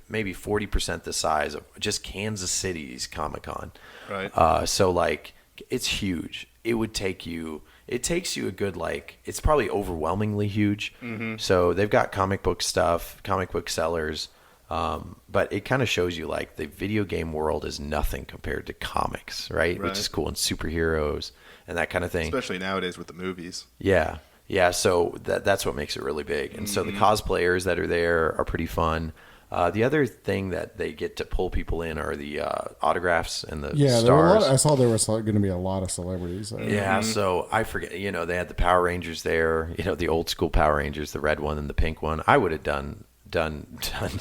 maybe 40% the size of just Kansas City's Comic-Con. Right. So, like, it's huge. It takes you a good, like, it's probably overwhelmingly huge. Mm-hmm. So they've got comic book stuff, comic book sellers. But it kind of shows you like the video game world is nothing compared to comics, right? Which is cool, and superheroes and that kind of thing. Especially nowadays with the movies. Yeah. Yeah. So that's what makes it really big. And so the cosplayers that are there are pretty fun. The other thing that they get to pull people in are the autographs and the Yeah, there were stars. I saw there was going to be a lot of celebrities there. Yeah, so I forget, they had the Power Rangers there, the old school Power Rangers, the red one and the pink one. I would have done jeez.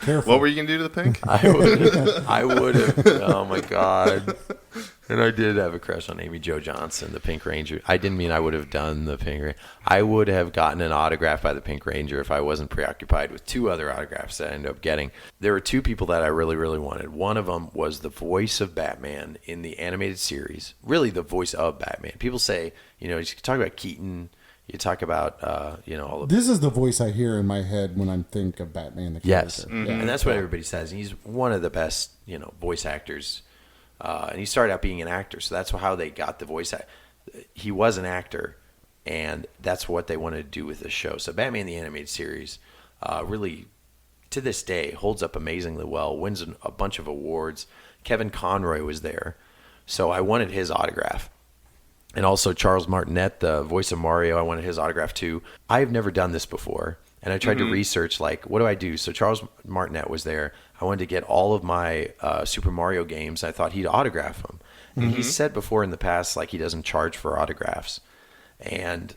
Careful. What were you going to do to the pink? I would have, oh my God. And I did have a crush on Amy Jo Johnson, the Pink Ranger. I didn't mean I would have done the Pink Ranger. I would have gotten an autograph by the Pink Ranger if I wasn't preoccupied with two other autographs that I ended up getting. There were two people that I really, really wanted. One of them was the voice of Batman in the animated series. Really the voice of Batman. People say, you talk about Keaton, you talk about, all of This is the voice I hear in my head when I think of Batman the character. Yes, Yeah. and that's what everybody says. He's one of the best, voice actors, and he started out being an actor, so that's how they got the voice. He was an actor, and that's what they wanted to do with this show. So Batman the Animated Series really, to this day, holds up amazingly well, wins a bunch of awards. Kevin Conroy was there, so I wanted his autograph. And also Charles Martinet, the voice of Mario, I wanted his autograph too. I've never done this before, and I tried to research, like, what do I do? So Charles Martinet was there. I wanted to get all of my Super Mario games. I thought he'd autograph them. And he said before in the past, like, he doesn't charge for autographs. And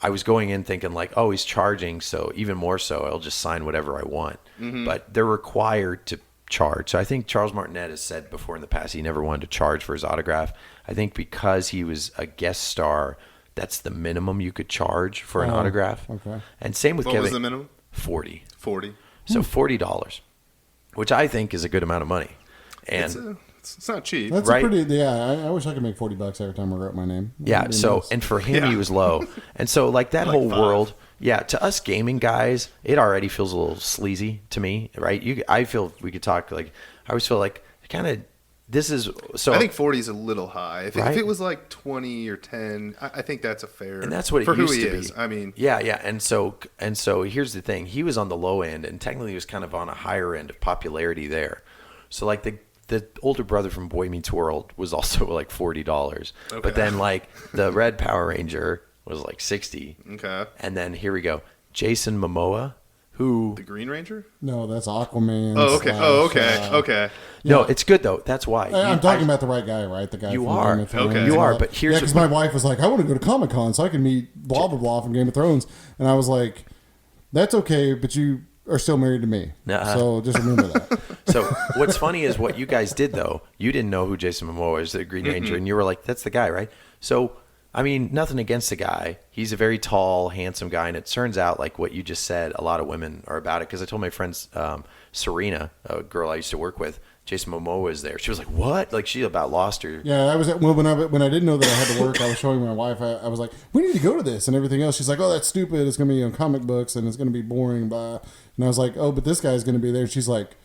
I was going in thinking, like, oh, he's charging, so even more so, I'll just sign whatever I want. But they're required to charge. So I think Charles Martinet has said before in the past he never wanted to charge for his autograph. I think because he was a guest star, that's the minimum you could charge for an autograph. Okay. And same with What Kevin. was the minimum? 40. 40. So $40, which I think is a good amount of money. And It's not cheap. That's Right. a pretty, I wish I could make $40 every time I wrote my name. yeah, That'd be so nice. and for him he was low. And so like that Like whole 5. world, yeah, to us gaming guys, it already feels a little sleazy to me, right? I feel we could talk like I always feel like kind of this is so I think 40 is a little high. If Right? it was like 20 or 10, I think that's a fair. And that's what it for used who he to is. be. I mean, yeah. And so here's the thing: he was on the low end, and technically he was kind of on a higher end of popularity there. So like the older brother from Boy Meets World was also like $40, Okay. but then like the Red Power Ranger was like 60. Okay. And then here we go. Jason Momoa, who... The Green Ranger? No, that's Aquaman. Oh, okay. slash, Okay. No, Yeah. it's good, though. That's why. I'm talking about the right guy, right? The guy You from are. Game of Thrones. Okay. You and are, all that. but here's... Yeah, because my wife was like, I want to go to Comicon so I can meet blah, blah, blah from Game of Thrones. And I was like, that's okay, but you are still married to me. So just remember that. So what's funny is what you guys did, though. You didn't know who Jason Momoa is, the Green Ranger, and you were like, that's the guy, right? So... I mean, nothing against the guy. He's a very tall, handsome guy, and it turns out, like what you just said, a lot of women are about it. Because I told my friend Serena, a girl I used to work with, Jason Momoa is there. She was like, "What?" Like she about lost her. Yeah, I was when I didn't know that I had to work, I was showing my wife. I was like, "We need to go to this," and everything else. She's like, "Oh, that's stupid. It's going to be on comic books, and it's going to be boring." Blah. And I was like, "Oh, but this guy's going to be there." She's like,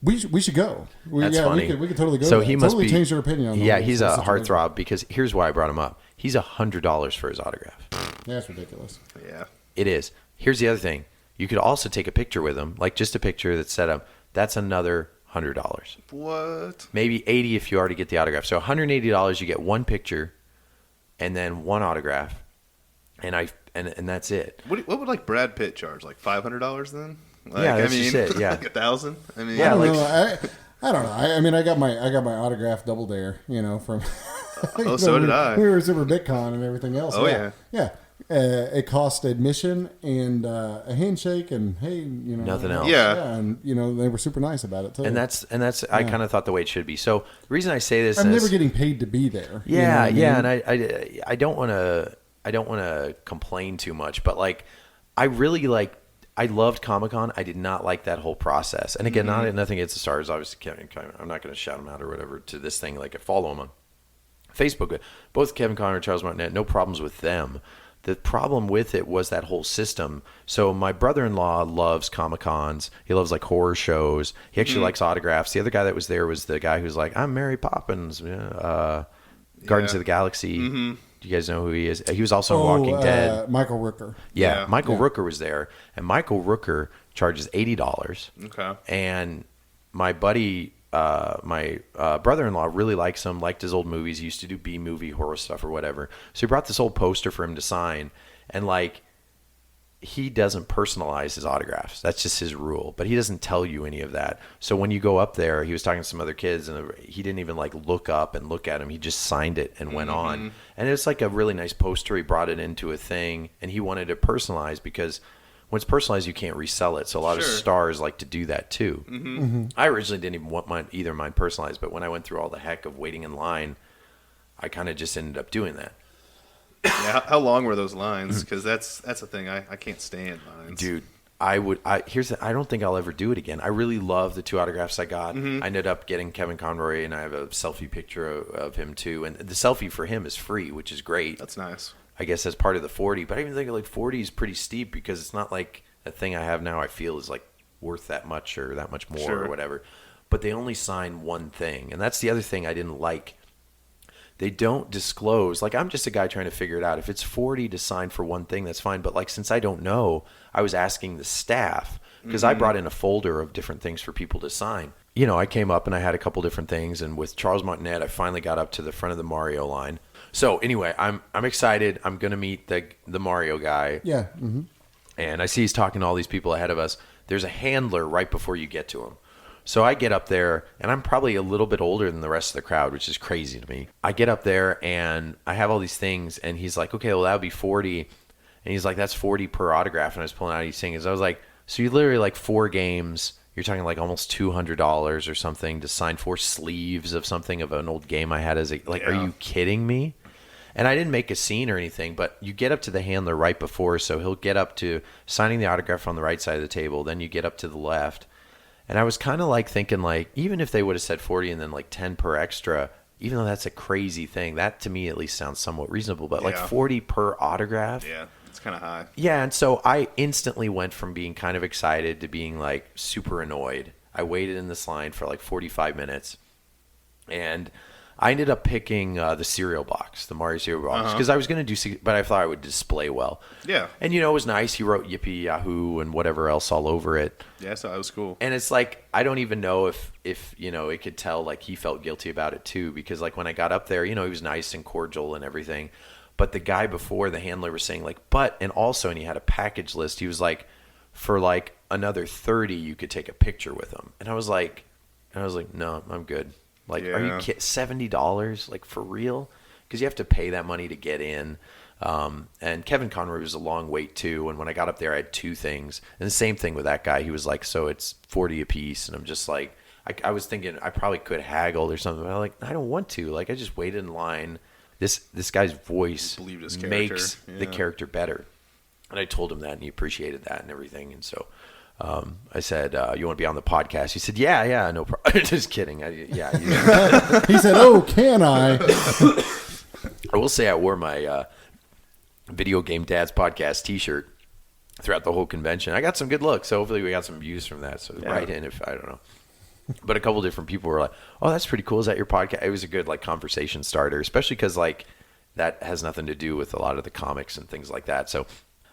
"We should go." That's funny. We could totally go. So to he that. must totally be change her opinion on Yeah, the he's a situation. heartthrob because here's why I brought him up. He's $100 for his autograph. Yeah, that's ridiculous. Yeah. It is. Here's the other thing. You could also take a picture with him, like just a picture that's set up. That's another $100. What? Maybe $80 if you already get the autograph. So $180 you get one picture and then one autograph. And that's it. What would like Brad Pitt charge? Like $500 then? Like, Yeah, that's just it, yeah. like $1,000? I mean, Yeah, I don't like- know. I don't know. I mean, I got my autograph Double Dare, from. so did I. We were Super BitCon and everything else. Oh, yeah. It cost admission and a handshake and hey, Nothing else. Yeah. and they were super nice about it too. And that's I kind of thought the way it should be. So the reason I say this I'm is never getting paid to be there. Yeah, you know what I mean? and I don't want to complain too much, but like I really I loved Comicon. I did not like that whole process. And again, nothing against the stars. Obviously, I'm not going to shout them out or whatever to this thing. Like I follow them on Facebook. Both Kevin Conner and Charles Martinet, no problems with them. The problem with it was that whole system. So my brother-in-law loves Comic-Cons. He loves like horror shows. He actually likes autographs. The other guy that was there was the guy who's like, I'm Mary Poppins, Guardians of the Galaxy. Do you guys know who he is? He was also in Walking Dead. Michael Rooker. Yeah, Yeah. Michael Rooker was there. And Michael Rooker charges $80. Okay. And my buddy, my brother-in-law really likes him, liked his old movies. He used to do B-movie horror stuff or whatever. So he brought this old poster for him to sign. And like, he doesn't personalize his autographs. That's just his rule. But he doesn't tell you any of that. So when you go up there, he was talking to some other kids, and he didn't even like look up and look at him. He just signed it and went on. And it's like a really nice poster. He brought it into a thing, and he wanted it personalized because when it's personalized, you can't resell it. So a lot of stars like to do that too. I originally didn't even want mine personalized, but when I went through all the heck of waiting in line, I kind of just ended up doing that. Yeah, how long were those lines? Because that's the thing. I can't stand lines. Dude, I don't think I'll ever do it again. I really love the two autographs I got. I ended up getting Kevin Conroy, and I have a selfie picture of him too. And the selfie for him is free, which is great. That's nice. I guess as part of the 40. But I even think like 40 is pretty steep because it's not like a thing I have now I feel is like worth that much or that much more or whatever. But they only sign one thing. And that's the other thing I didn't like. They don't disclose. Like, I'm just a guy trying to figure it out. If it's 40 to sign for one thing, that's fine. But, like, since I don't know, I was asking the staff because I brought in a folder of different things for people to sign. I came up and I had a couple different things. And with Charles Martinet, I finally got up to the front of the Mario line. So, anyway, I'm excited. I'm going to meet the Mario guy. Yeah. And I see he's talking to all these people ahead of us. There's a handler right before you get to him. So I get up there, and I'm probably a little bit older than the rest of the crowd, which is crazy to me. I get up there, and I have all these things, and he's like, okay, well, that would be 40. And he's like, that's 40 per autograph. And I was pulling out these things. I was like, so you literally like 4 games. You're talking like almost $200 or something to sign 4 sleeves of something of an old game I had as a, like, are you kidding me? And I didn't make a scene or anything, but you get up to the handler right before, so he'll get up to signing the autograph on the right side of the table. Then you get up to the left. And I was kind of like thinking like, even if they would have said 40 and then like 10 per extra, even though that's a crazy thing, that to me at least sounds somewhat reasonable. But like 40 per autograph. Yeah, it's kind of high. Yeah, and so I instantly went from being kind of excited to being like super annoyed. I waited in this line for like 45 minutes. And I ended up picking the cereal box, the Mario cereal box, because I was going to do, but I thought I would display well. Yeah. And, it was nice. He wrote Yippee Yahoo and whatever else all over it. Yeah, so that was cool. And it's like, I don't even know if it could tell, like, he felt guilty about it too, because, like, when I got up there, he was nice and cordial and everything. But the guy before, the handler, was saying like, and he had a package list. He was like, for like another 30, you could take a picture with him. And I was like, no, I'm good. Like, are you kidding? $70? Like, for real? Because you have to pay that money to get in. And Kevin Conroy was a long wait too. And when I got up there, I had 2 things. And the same thing with that guy. He was like, so it's 40 a piece. And I'm just like, I was thinking I probably could haggle or something. But I'm like, I don't want to. Like, I just waited in line. This guy's voice makes the character better. And I told him that, and he appreciated that and everything. And so I said, you want to be on the podcast? He said, yeah, no problem. Just kidding. He said, oh, can I? I will say I wore my Video Game Dads podcast t-shirt throughout the whole convention. I got some good looks, so hopefully we got some views from that. So write in if I don't know. But a couple different people were like, "Oh, that's pretty cool. Is that your podcast?" It was a good like conversation starter, especially because like that has nothing to do with a lot of the comics and things like that. So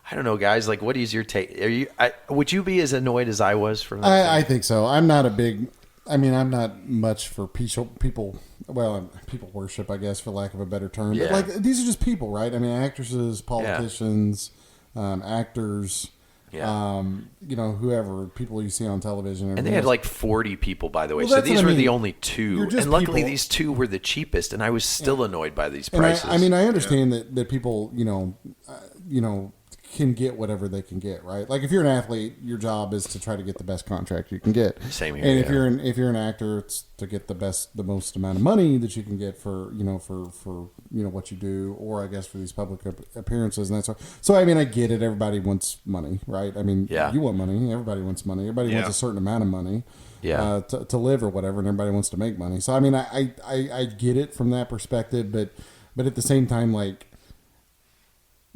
I don't know, guys. Like, what is your take? Would you be as annoyed as I was from that? I think so. I'm not much for people. Well, people worship, I guess, for lack of a better term. Yeah. But like, these are just people, right? I mean, actresses, politicians, actors. Yeah. Whoever, people you see on television. And they had like 40 people, by the way. Well, so these were the only You're 2. just And luckily people. these 2 were the cheapest, and I was still annoyed by these And prices. I understand that people, can get whatever they can get, right? Like if you're an athlete, your job is to try to get the best contract you can get. Same here. And if you're an actor, it's to get the most amount of money that you can get for what you do, or I guess for these public appearances and that sort. So I mean, I get it. Everybody wants money, right? I mean, you want money. Everybody wants money. Everybody wants a certain amount of money. To live or whatever, and everybody wants to make money. So I mean, I get it from that perspective, but at the same time, like,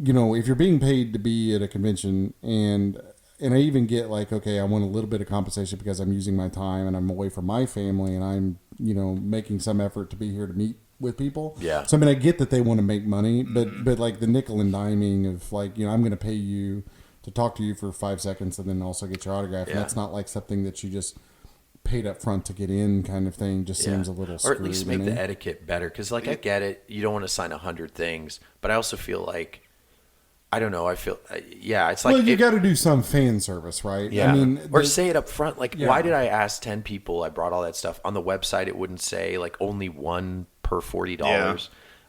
if you're being paid to be at a convention, and I even get like, okay, I want a little bit of compensation because I'm using my time and I'm away from my family and I'm, making some effort to be here to meet with people. Yeah. So I mean, I get that they want to make money, but like the nickel and diming of like, I'm going to pay you to talk to you for 5 seconds and then also get your autograph. Yeah. And that's not like something that you just paid up front to get in kind of thing. Just seems a little screwed. Or at least make the etiquette better. Because like I get it. You don't want to sign 100 things. But I also feel like, I don't know. I feel, it's like... Well, you got to do some fan service, right? Yeah. I mean, or say it up front. Like, why did I ask 10 people? I brought all that stuff. On the website, it wouldn't say, like, only 1 per $40. Yeah.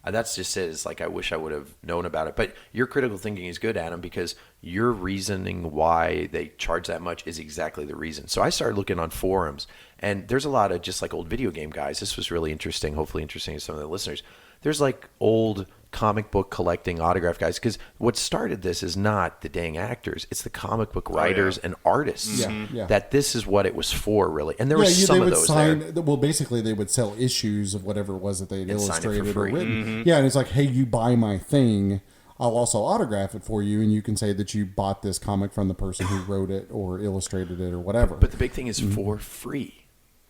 That's just it. It's like, I wish I would have known about it. But your critical thinking is good, Adam, because your reasoning why they charge that much is exactly the reason. So I started looking on forums, and there's a lot of just, like, old video game guys. This was really interesting, hopefully interesting to some of the listeners. There's, like, old comic book collecting autograph guys, because what started this is not the dang actors, it's the comic book writers and artists. That this is what it was for, really. And there was some of those there. Well, basically they would sell issues of whatever it was that they had illustrated or written. Mm-hmm. Yeah, and it's like, hey, you buy my thing, I'll also autograph it for you, and you can say that you bought this comic from the person who wrote it or illustrated it or whatever. But the big thing is for free.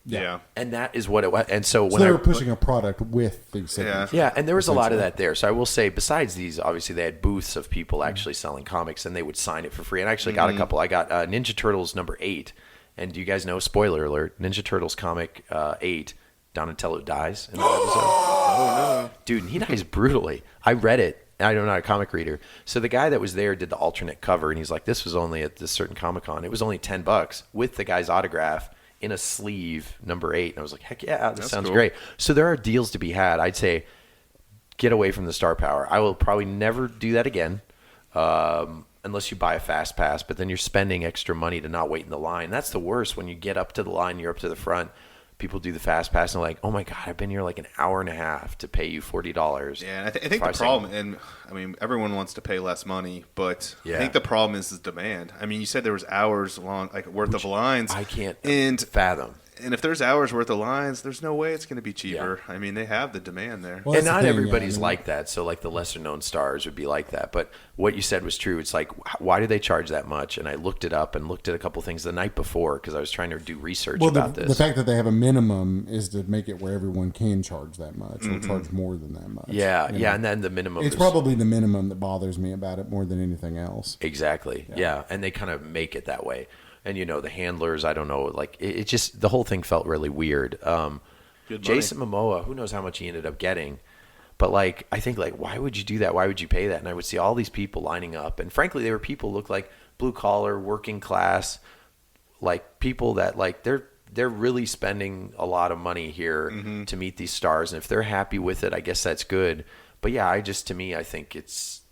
Yeah. And that is what it was. And so when they were pushing a product with these signatures. Yeah, and there was a lot of that there. So I will say, besides these, obviously they had booths of people actually selling comics, and they would sign it for free. And I actually got a couple. I got Ninja Turtles number 8. And do you guys know, spoiler alert, Ninja Turtles comic 8, Donatello dies in that episode. Oh, no. Dude, he dies brutally. I read it. I'm not a comic reader. So the guy that was there did the alternate cover, and he's like, this was only at this certain Comicon. It was only $10 with the guy's autograph in a sleeve, number 8. And I was like, heck yeah, this sounds great. So there are deals to be had. I'd say get away from the star power. I will probably never do that again unless you buy a fast pass, but then you're spending extra money to not wait in the line. That's the worst. When you get up to the line, you're up to the front, people do the fast pass and they're like, oh my God, I've been here like an hour and a half to pay you $40. Yeah, and I think the problem, and I mean, everyone wants to pay less money, but I think the problem is demand. I mean, you said there was hours long, like worth of lines. I can't fathom. And if there's hours worth of lines, there's no way it's going to be cheaper. Yeah. I mean, they have the demand there. Well, and not everybody's like that. So like the lesser known stars would be like that. But what you said was true. It's like, why do they charge that much? And I looked it up and looked at a couple things the night before because I was trying to do research about this. The fact that they have a minimum is to make it where everyone can charge that much or charge more than that much. Yeah, yeah. And then the minimum it's probably the minimum that bothers me about it more than anything else. Exactly. Yeah. And they kind of make it that way. And, you know, the handlers, I don't know, like, it just, the whole thing felt really weird. Jason Momoa, who knows how much he ended up getting, But like, I think like, why would you do that? Why would you pay that? And I would see all these people lining up, and frankly, they were people who looked like blue collar, working class, like people that like they're really spending a lot of money here to meet these stars, and if they're happy with it, I guess that's good. But yeah, I think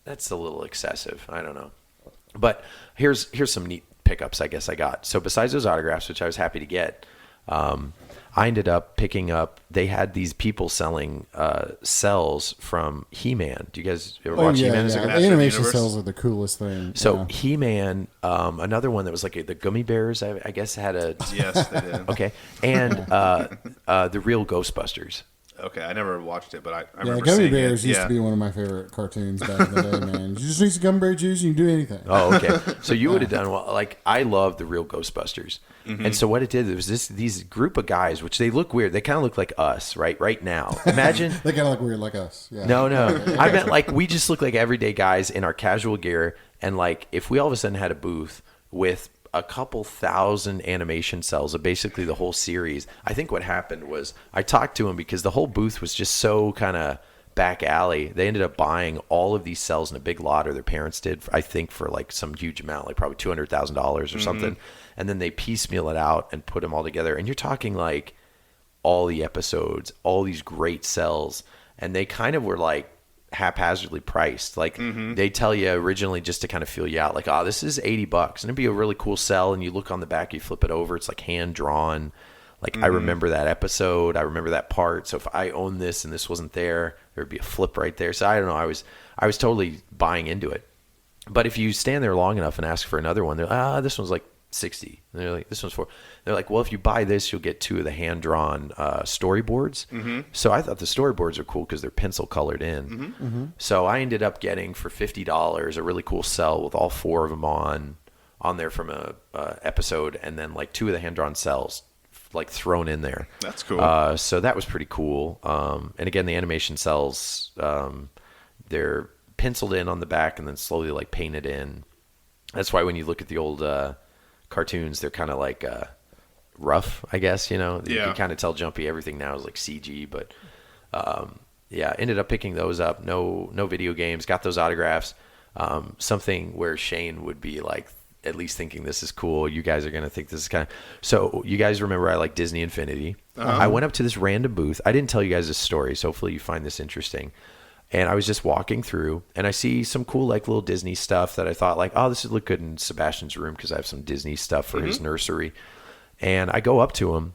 that's a little excessive. I don't know. But here's some neat pickups I guess I got. So besides those autographs, which I was happy to get, I ended up picking up, they had these people selling cells from He-Man. Do you guys ever watch He-Man? Yeah. The animation cells are the coolest thing. So He-Man, another one that was like the Gummy Bears, I guess had a... Yes, they did. Okay. And the real Ghostbusters. Okay, I never watched it, but I remember Gummy seeing Bears it. used to be one of my favorite cartoons back in the day, man. You just need some gummy bear juice, you can do anything. Oh, okay. So you would have done well. Like, I love the real Ghostbusters. And so what it did, was these group of guys, which they look weird. They kind of look like us, right now. Imagine. They kind of look weird like us. Yeah. No. I meant like we just look like everyday guys in our casual gear. And like if we all of a sudden had a booth with a couple thousand animation cells of basically the whole series, I think what happened was I talked to him because the whole booth was just so kind of back alley. They ended up buying all of these cells in a big lot, or their parents did, I think, for like some huge amount, like probably $200,000 or something. And then they piecemeal it out and put them all together. And you're talking like all the episodes, all these great cells, and they kind of were like haphazardly priced. Like they tell you originally just to kind of feel you out, like, this is $80 and it'd be a really cool cell, and you look on the back, you flip it over, it's like hand drawn. Like I remember that episode, I remember that part, so if I owned this and this wasn't there, there'd be a flip right there. So I don't know, I was totally buying into it. But if you stand there long enough and ask for another one, they're like, this one's like 60, and they're like, this one's 4. They're like, well, if you buy this, you'll get 2 of the hand-drawn storyboards. So I thought the storyboards are cool because they're pencil colored in. So I ended up getting for $50 a really cool cell with all 4 of them on there from a episode, and then like 2 of the hand-drawn cells like thrown in there. That's cool. So that was pretty cool. And again, the animation cells, they're penciled in on the back and then slowly like painted in. That's why when you look at the old cartoons, they're kind of like rough, I guess, you know. You can kind of tell Jumpy. Everything now is like CG, but ended up picking those up. No video games. Got those autographs. Something where Shane would be like at least thinking this is cool. You guys are gonna think this is kind of... So you guys remember I like Disney Infinity. I went up to this random booth. I didn't tell you guys this story, so hopefully you find this interesting. And I was just walking through, and I see some cool, like, little Disney stuff that I thought, like, this would look good in Sebastian's room because I have some Disney stuff for his nursery. And I go up to him,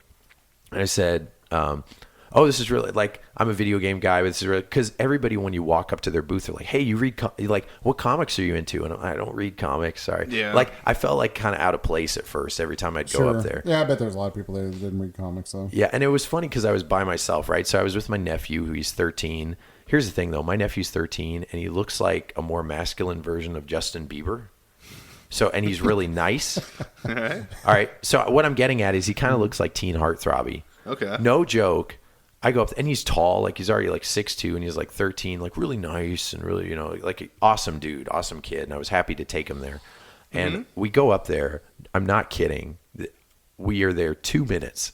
and I said, this is really, like, I'm a video game guy, but this is really... Because everybody, when you walk up to their booth, they're like, hey, you read... like, what comics are you into? And I don't read comics, sorry. Yeah. Like, I felt, like, kind of out of place at first every time I'd go up there. Yeah, I bet there's a lot of people there that didn't read comics, though. Yeah, and it was funny because I was by myself, right? So I was with my nephew, who he's 13. Here's the thing, though. My nephew's 13, and he looks like a more masculine version of Justin Bieber. So, and he's really nice. All right. So what I'm getting at is he kind of looks like Teen Heartthrobby. Okay. No joke. I go up, and he's tall. Like, he's already like 6'2", and he's like 13. Like, really nice and really, like awesome dude, awesome kid. And I was happy to take him there. And we go up there. I'm not kidding. We are there 2 minutes.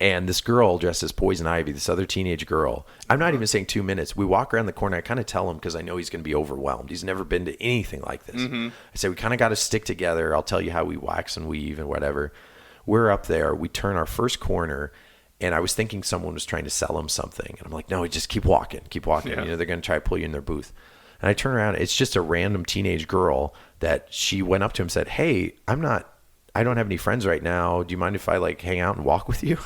And this girl dressed as Poison Ivy, this other teenage girl. I'm not even saying 2 minutes. We walk around the corner. I kind of tell him because I know he's going to be overwhelmed. He's never been to anything like this. I said, we kind of got to stick together. I'll tell you how we wax and weave and whatever. We're up there. We turn our first corner, and I was thinking someone was trying to sell him something. And I'm like, no, just keep walking. Keep walking. Yeah. They're going to try to pull you in their booth. And I turn around. It's just a random teenage girl that she went up to him and said, hey, I don't have any friends right now. Do you mind if I like hang out and walk with you?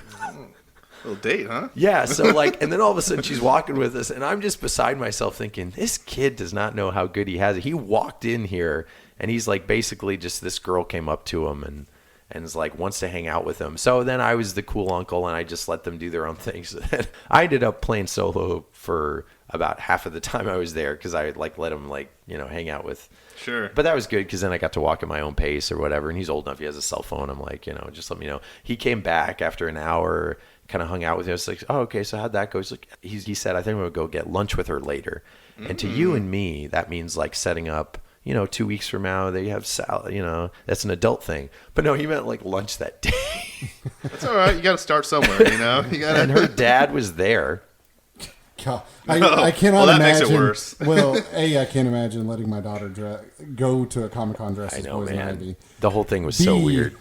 Little date, huh? Yeah. So like, and then all of a sudden she's walking with us, and I'm just beside myself thinking, this kid does not know how good he has it. He walked in here, and he's like, basically just this girl came up to him and is like, wants to hang out with him. So then I was the cool uncle, and I just let them do their own things. I ended up playing solo for about half of the time I was there because I like let him like, hang out with. Sure. But that was good because then I got to walk at my own pace or whatever. And he's old enough. He has a cell phone. I'm like, just let me know. He came back after an hour, kind of hung out with me. I was like, oh, okay, so how'd that go? He's like, he said, I think I'm going to go get lunch with her later. And to you and me, that means like setting up, 2 weeks from now, they have salad, that's an adult thing. But no, he meant like lunch that day. That's all right. You got to start somewhere, You got And her dad was there. God, I cannot that imagine. makes it worse. Well, I can't imagine letting my daughter go to a Comic-Con dressed I as know, Poison man. Ivy. The whole thing was so B, weird.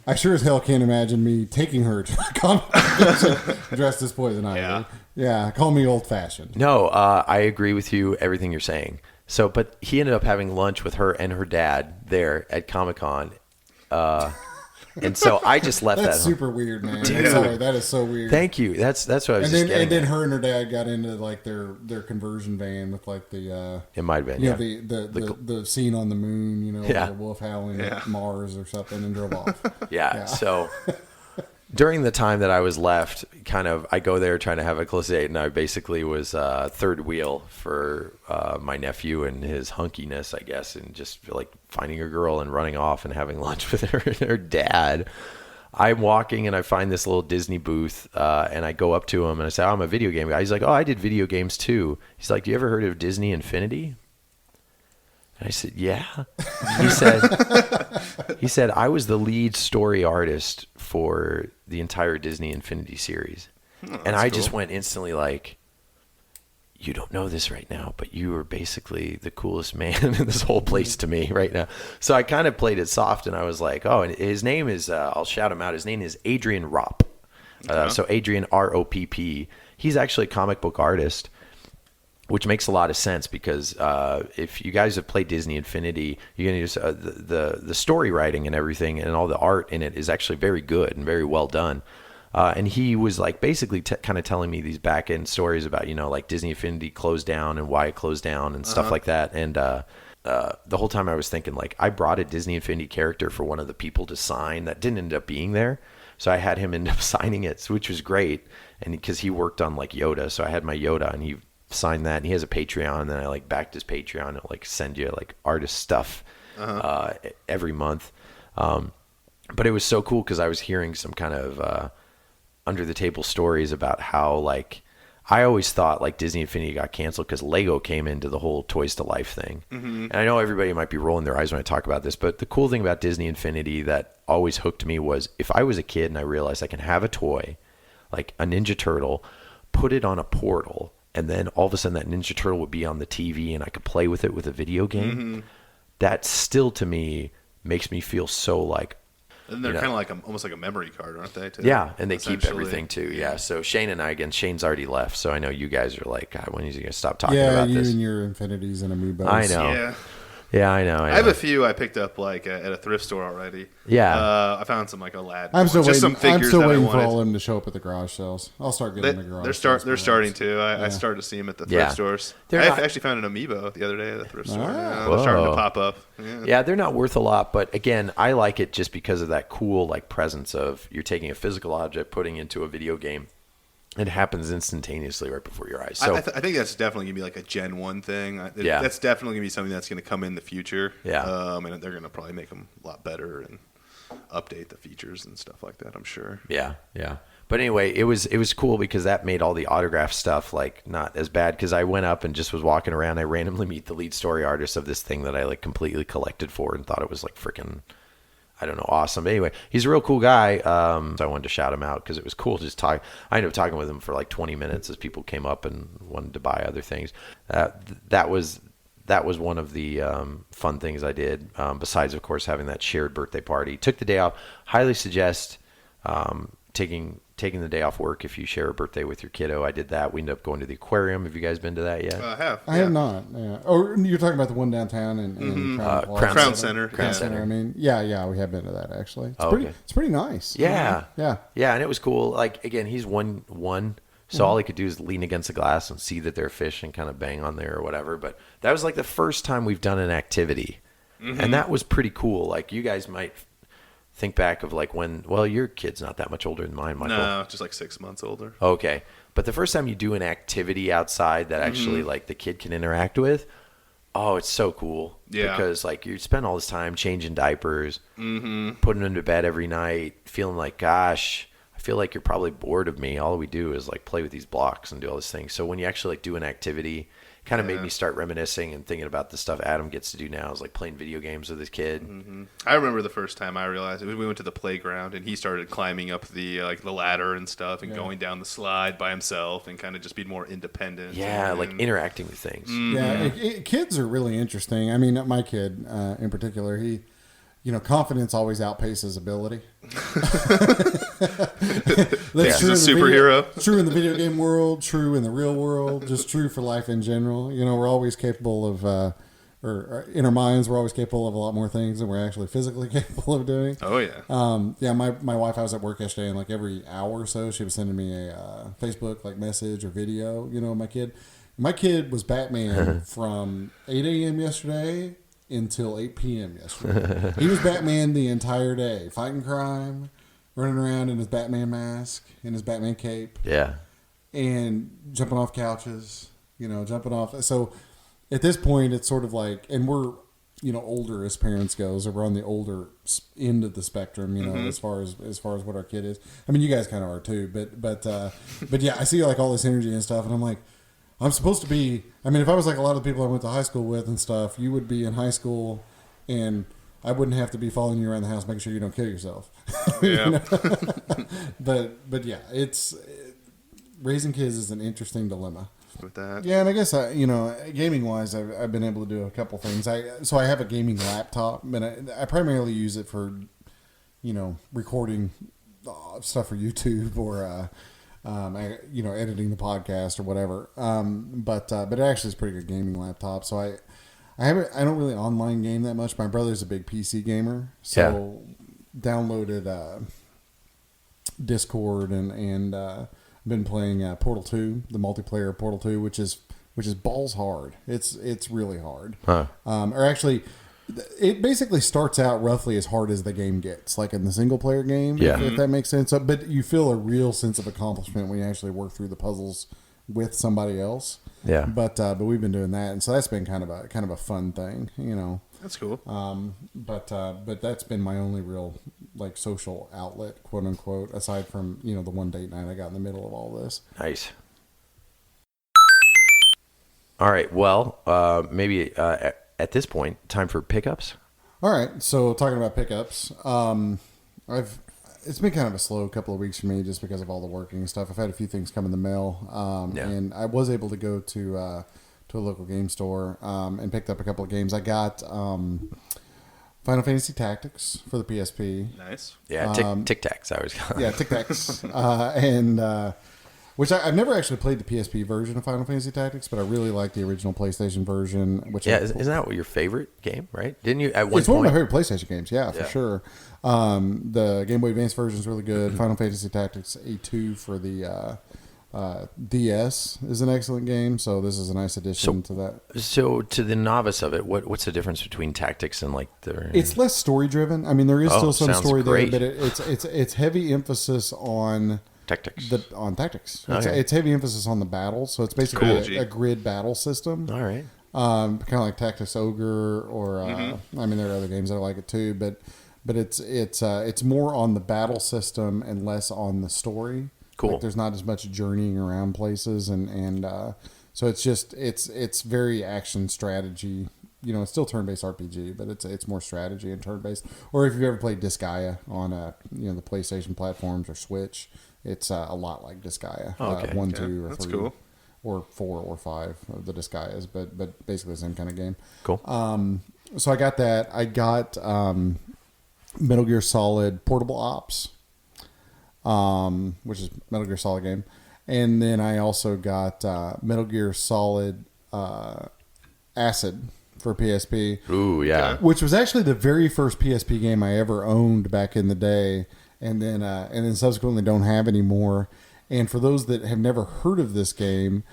I sure as hell can't imagine me taking her to a Comic-Con dressed as Poison Ivy. Yeah, call me old-fashioned. No, I agree with you, everything you're saying. So, but he ended up having lunch with her and her dad there at Comicon. And so I just left That's that. super weird, man. Dude. Sorry, that is so weird. Thank you. That's what I was And just then getting and then at. her and her dad got into like their conversion van with like the It might have been, you yeah. know, the scene on the moon, you know, Yeah. the wolf howling at Mars or something, and drove off. Yeah. So during the time that I was left, I go there trying to have a close date, and I basically was third wheel for my nephew and his hunkiness, I guess, and just like finding a girl and running off and having lunch with her and her dad. I'm walking and I find this little Disney booth, and I go up to him and I say, "Oh, I'm a video game guy." He's like, "Oh, I did video games too." He's like, "Do you ever heard of Disney Infinity?" And I said, "Yeah." He said, "I was the lead story artist for the entire Disney Infinity series." And I just went instantly like, "You don't know this right now, but you are basically the coolest man in this whole place to me right now." So I kind of played it soft, and I was like, "Oh," and his name is, I'll shout him out. His name is Adrian Ropp. So Adrian Ropp. He's actually a comic book artist, which makes a lot of sense because if you guys have played Disney Infinity, you're gonna just the story writing and everything and all the art in it is actually very good and very well done. And he was like basically kind of telling me these back end stories about, you know, like Disney Infinity closed down and why it closed down and stuff like that. And the whole time I was thinking like I brought a Disney Infinity character for one of the people to sign that didn't end up being there. So I had him end up signing it, which was great. And because he worked on like Yoda, so I had my Yoda and he signed that, and he has a Patreon, and then I like backed his Patreon and like send you like artist stuff every month. But it was so cool because I was hearing some kind of under the table stories about how like I always thought like Disney Infinity got canceled because Lego came into the whole Toys to Life thing. And I know everybody might be rolling their eyes when I talk about this, but the cool thing about Disney Infinity that always hooked me was if I was a kid and I realized I can have a toy like a Ninja Turtle, put it on a portal, and then all of a sudden that Ninja Turtle would be on the TV and I could play with it with a video game. That still to me makes me feel so like, and they're kind of like almost like a memory card, aren't they? Too? Yeah, and they keep everything too. Yeah. So Shane and I, again, Shane's already left, so I know you guys are like, God, when are you going to stop talking about this? Yeah, you and your Infinities and Amiibos. I know. Yeah, I know. I have a few I picked up like at a thrift store already. Yeah. I found some like Aladdin. I'm still just waiting. Some figures I'm still that waiting I for wanted. all of them to show up at the garage sales. I'll start getting the garage. They're starting to. I started to see them at the thrift stores. I actually found an Amiibo the other day at the thrift store. They're starting to pop up. Yeah, they're not worth a lot, but again, I like it just because of that cool like presence of you're taking a physical object, putting into a video game. It happens instantaneously right before your eyes. So I think that's definitely gonna be like a Gen 1 thing. That's definitely gonna be something that's gonna come in the future. Yeah. And they're gonna probably make them a lot better and update the features and stuff like that, I'm sure. Yeah. But anyway, it was cool because that made all the autograph stuff like not as bad because I went up and just was walking around. I randomly meet the lead story artist of this thing that I like completely collected for and thought it was like freaking, I don't know, awesome. Anyway, he's a real cool guy. So I wanted to shout him out because it was cool to just talk. I ended up talking with him for like 20 minutes as people came up and wanted to buy other things. That was one of the fun things I did. Besides, of course, having that shared birthday party. Took the day off. Highly suggest taking the day off work if you share a birthday with your kiddo. I did that. We ended up going to the aquarium. Have you guys been to that yet? I have. I have not. Yeah. Oh, you're talking about the one downtown in Crown Center. Crown Center. I mean, yeah, we have been to that actually. It's pretty nice. Yeah. Yeah, and it was cool. Like again, he's one, so all he could do is lean against the glass and see that they're fish and kind of bang on there or whatever. But that was like the first time we've done an activity, and that was pretty cool. Like you guys might think back of like when, well, your kid's not that much older than mine, Michael. No, just like 6 months older. Okay. But the first time you do an activity outside that actually like the kid can interact with, oh, it's so cool. Yeah. Because like you spend all this time changing diapers, putting them to bed every night, feeling like, gosh, I feel like you're probably bored of me. All we do is like play with these blocks and do all these things. So when you actually like do an activity, kind of made me start reminiscing and thinking about the stuff Adam gets to do now, is like playing video games with his kid. I remember the first time I realized it. We went to the playground and he started climbing up the the ladder and stuff and going down the slide by himself and kind of just being more independent. Yeah, like interacting with things. Yeah, kids are really interesting. I mean, my kid in particular, he, confidence always outpaces ability. That's true. He's a superhero. True in the video game world, true in the real world, just true for life in general. We're always capable of, or in our minds, we're always capable of a lot more things than we're actually physically capable of doing. Oh, yeah. My wife, I was at work yesterday, and like every hour or so, she was sending me a Facebook message or video. My kid was Batman from 8 a.m. yesterday until 8 p.m. yesterday. He was Batman the entire day, fighting crime, running around in his Batman mask, in his Batman cape. Yeah. And jumping off couches, jumping off. So at this point, it's sort of like, and we're, older as parents go, so we're on the older end of the spectrum, as far as what our kid is. I mean, you guys kind of are too, but yeah, I see like all this energy and stuff, and I'm like, I'm supposed to be, I mean, if I was like a lot of the people I went to high school with and stuff, you would be in high school and I wouldn't have to be following you around the house making sure you don't kill yourself. Yeah. But yeah, raising kids is an interesting dilemma. With that. Yeah, and I guess, gaming wise, I've been able to do a couple things. So I have a gaming laptop, and I primarily use it for, recording stuff for YouTube or, editing the podcast or whatever. But it actually is a pretty good gaming laptop. So I don't really online game that much. My brother's a big PC gamer, so downloaded Discord and been playing Portal 2, the multiplayer Portal 2, which is balls hard. It's really hard. Huh. Or actually, it basically starts out roughly as hard as the game gets, like in the single player game, if that makes sense. But you feel a real sense of accomplishment when you actually work through the puzzles with somebody else. Yeah. But we've been doing that, and so that's been kind of a fun thing, That's cool. But that's been my only real social outlet, quote unquote, aside from the one date night I got in the middle of all this. Nice. All right. Well, maybe at this point, time for pickups. All right. So talking about pickups, it's been kind of a slow couple of weeks for me just because of all the working and stuff. I've had a few things come in the mail, and I was able to go to a local game store and picked up a couple of games. I got Final Fantasy Tactics for the PSP. Nice. Yeah, Tic Tacs. I was. Yeah, Tic Tacs, and which I've never actually played the PSP version of Final Fantasy Tactics, but I really like the original PlayStation version. Which isn't that your favorite game? Right? Didn't you at one It's point? one of my favorite PlayStation games. Yeah, for sure. The Game Boy Advance version is really good. Final Fantasy Tactics A2 for the DS is an excellent game, so this is a nice addition to that. So, to the novice of it, what's the difference between Tactics and the? It's less story driven. I mean, there is still some story great. there, but it's heavy emphasis on Tactics. Tactics. Okay. It's heavy emphasis on the battles, so it's basically a grid battle system. All right. Kind of like Tactics Ogre, or I mean, there are other games that are like it too, but it's more on the battle system and less on the story. Cool. Like there's not as much journeying around places, and so it's very action strategy. It's still turn-based RPG, but it's more strategy and turn-based. Or if you've ever played Disgaea on the PlayStation platforms or Switch, it's a lot like Disgaea. 1, 2, or That's 3, cool. or 4 or 5 of the Disgaeas, but basically the same kind of game. Cool. So I got that. I got Metal Gear Solid Portable Ops, which is Metal Gear Solid game, and then I also got Metal Gear Solid Acid for PSP. Ooh, yeah. Which was actually the very first PSP game I ever owned back in the day, and then subsequently don't have anymore. And for those that have never heard of this game,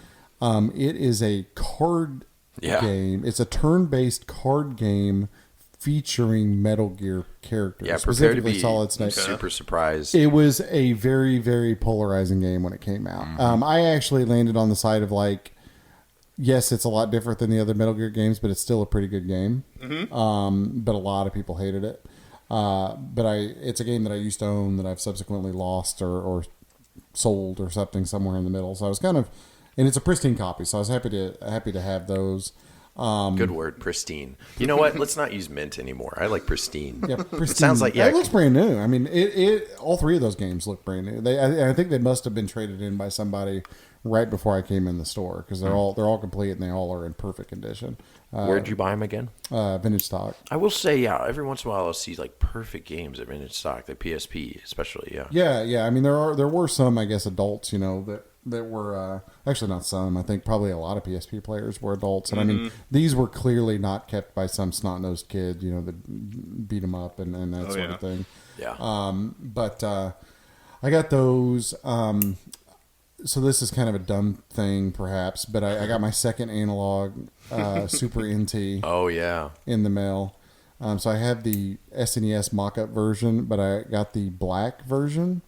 it is a card game. It's a turn-based card game featuring Metal Gear characters. Yeah, prepare to be Solid Snake. super surprised. It was a very, very polarizing game when it came out. Mm-hmm. I actually landed on the side of yes, it's a lot different than the other Metal Gear games, but it's still a pretty good game. Mm-hmm. But a lot of people hated it. But it's a game that I used to own that I've subsequently lost or sold or something somewhere in the middle. So I was kind of and it's a pristine copy. So I was happy to have those. Good word, pristine. You know what? Let's not use mint anymore. I like pristine. Yeah, pristine. It sounds like it looks brand new. I mean, all three of those games look brand new. I think they must have been traded in by somebody right before I came in the store because they're all complete and they all are in perfect condition. Where'd you buy them again? Vintage stock. I will say, yeah. Every once in a while, I'll see like perfect games at vintage stock, the PSP especially. Yeah. Yeah. I mean, there were some, I guess, adults, that were actually not some. I think probably a lot of PSP players were adults, and I mean these were clearly not kept by some snot-nosed kid, that beat them up and that sort of thing. Yeah. But I got those. So this is kind of a dumb thing, perhaps, but I got my second analog Super NT. Oh yeah. In the mail. So I have the SNES mock-up version, but I got the black version.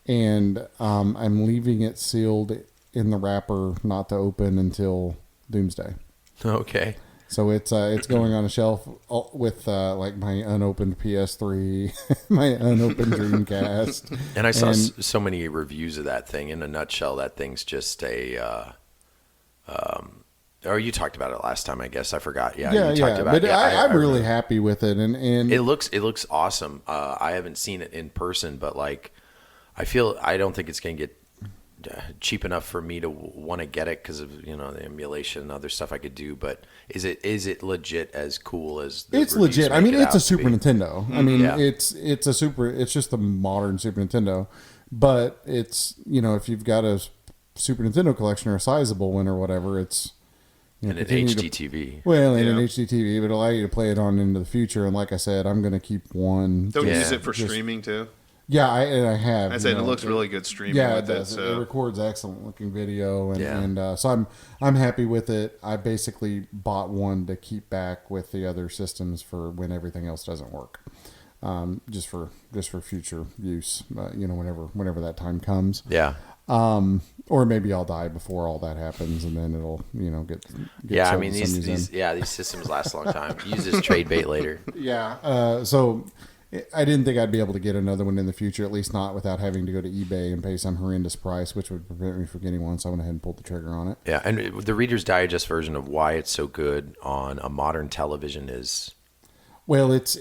And I'm leaving it sealed in the wrapper, not to open until Doomsday. Okay. So it's going on a shelf with like my unopened PS3, my unopened Dreamcast. And I saw so many reviews of that thing. In a nutshell, that thing's just a. You talked about it last time, I guess. I forgot. Yeah. You talked about but it. I'm really happy with it, and it looks awesome. I haven't seen it in person, but like. I don't think it's going to get cheap enough for me to want to get it because of the emulation and other stuff I could do. But is it legit as cool as it's legit? I mean, it's a Super Nintendo. I mean, it's just a modern Super Nintendo. But it's if you've got a Super Nintendo collection or a sizable one or whatever, it's and an HD TV. Well, and an HD TV, but allow you to play it on into the future. And like I said, I'm going to keep one. Don't use it for streaming too. Yeah, I have. I said it looks really good streaming. Yeah, with it does. So. It records excellent looking video, and so I'm happy with it. I basically bought one to keep back with the other systems for when everything else doesn't work, just for future use. Whenever that time comes. Yeah. Or maybe I'll die before all that happens, and then it'll get yeah. I mean these systems last a long time. Use this trade bait later. Yeah. So. I didn't think I'd be able to get another one in the future, at least not without having to go to eBay and pay some horrendous price, which would prevent me from getting one. So I went ahead and pulled the trigger on it. Yeah, and the Reader's Digest version of why it's so good on a modern television is... Well, it's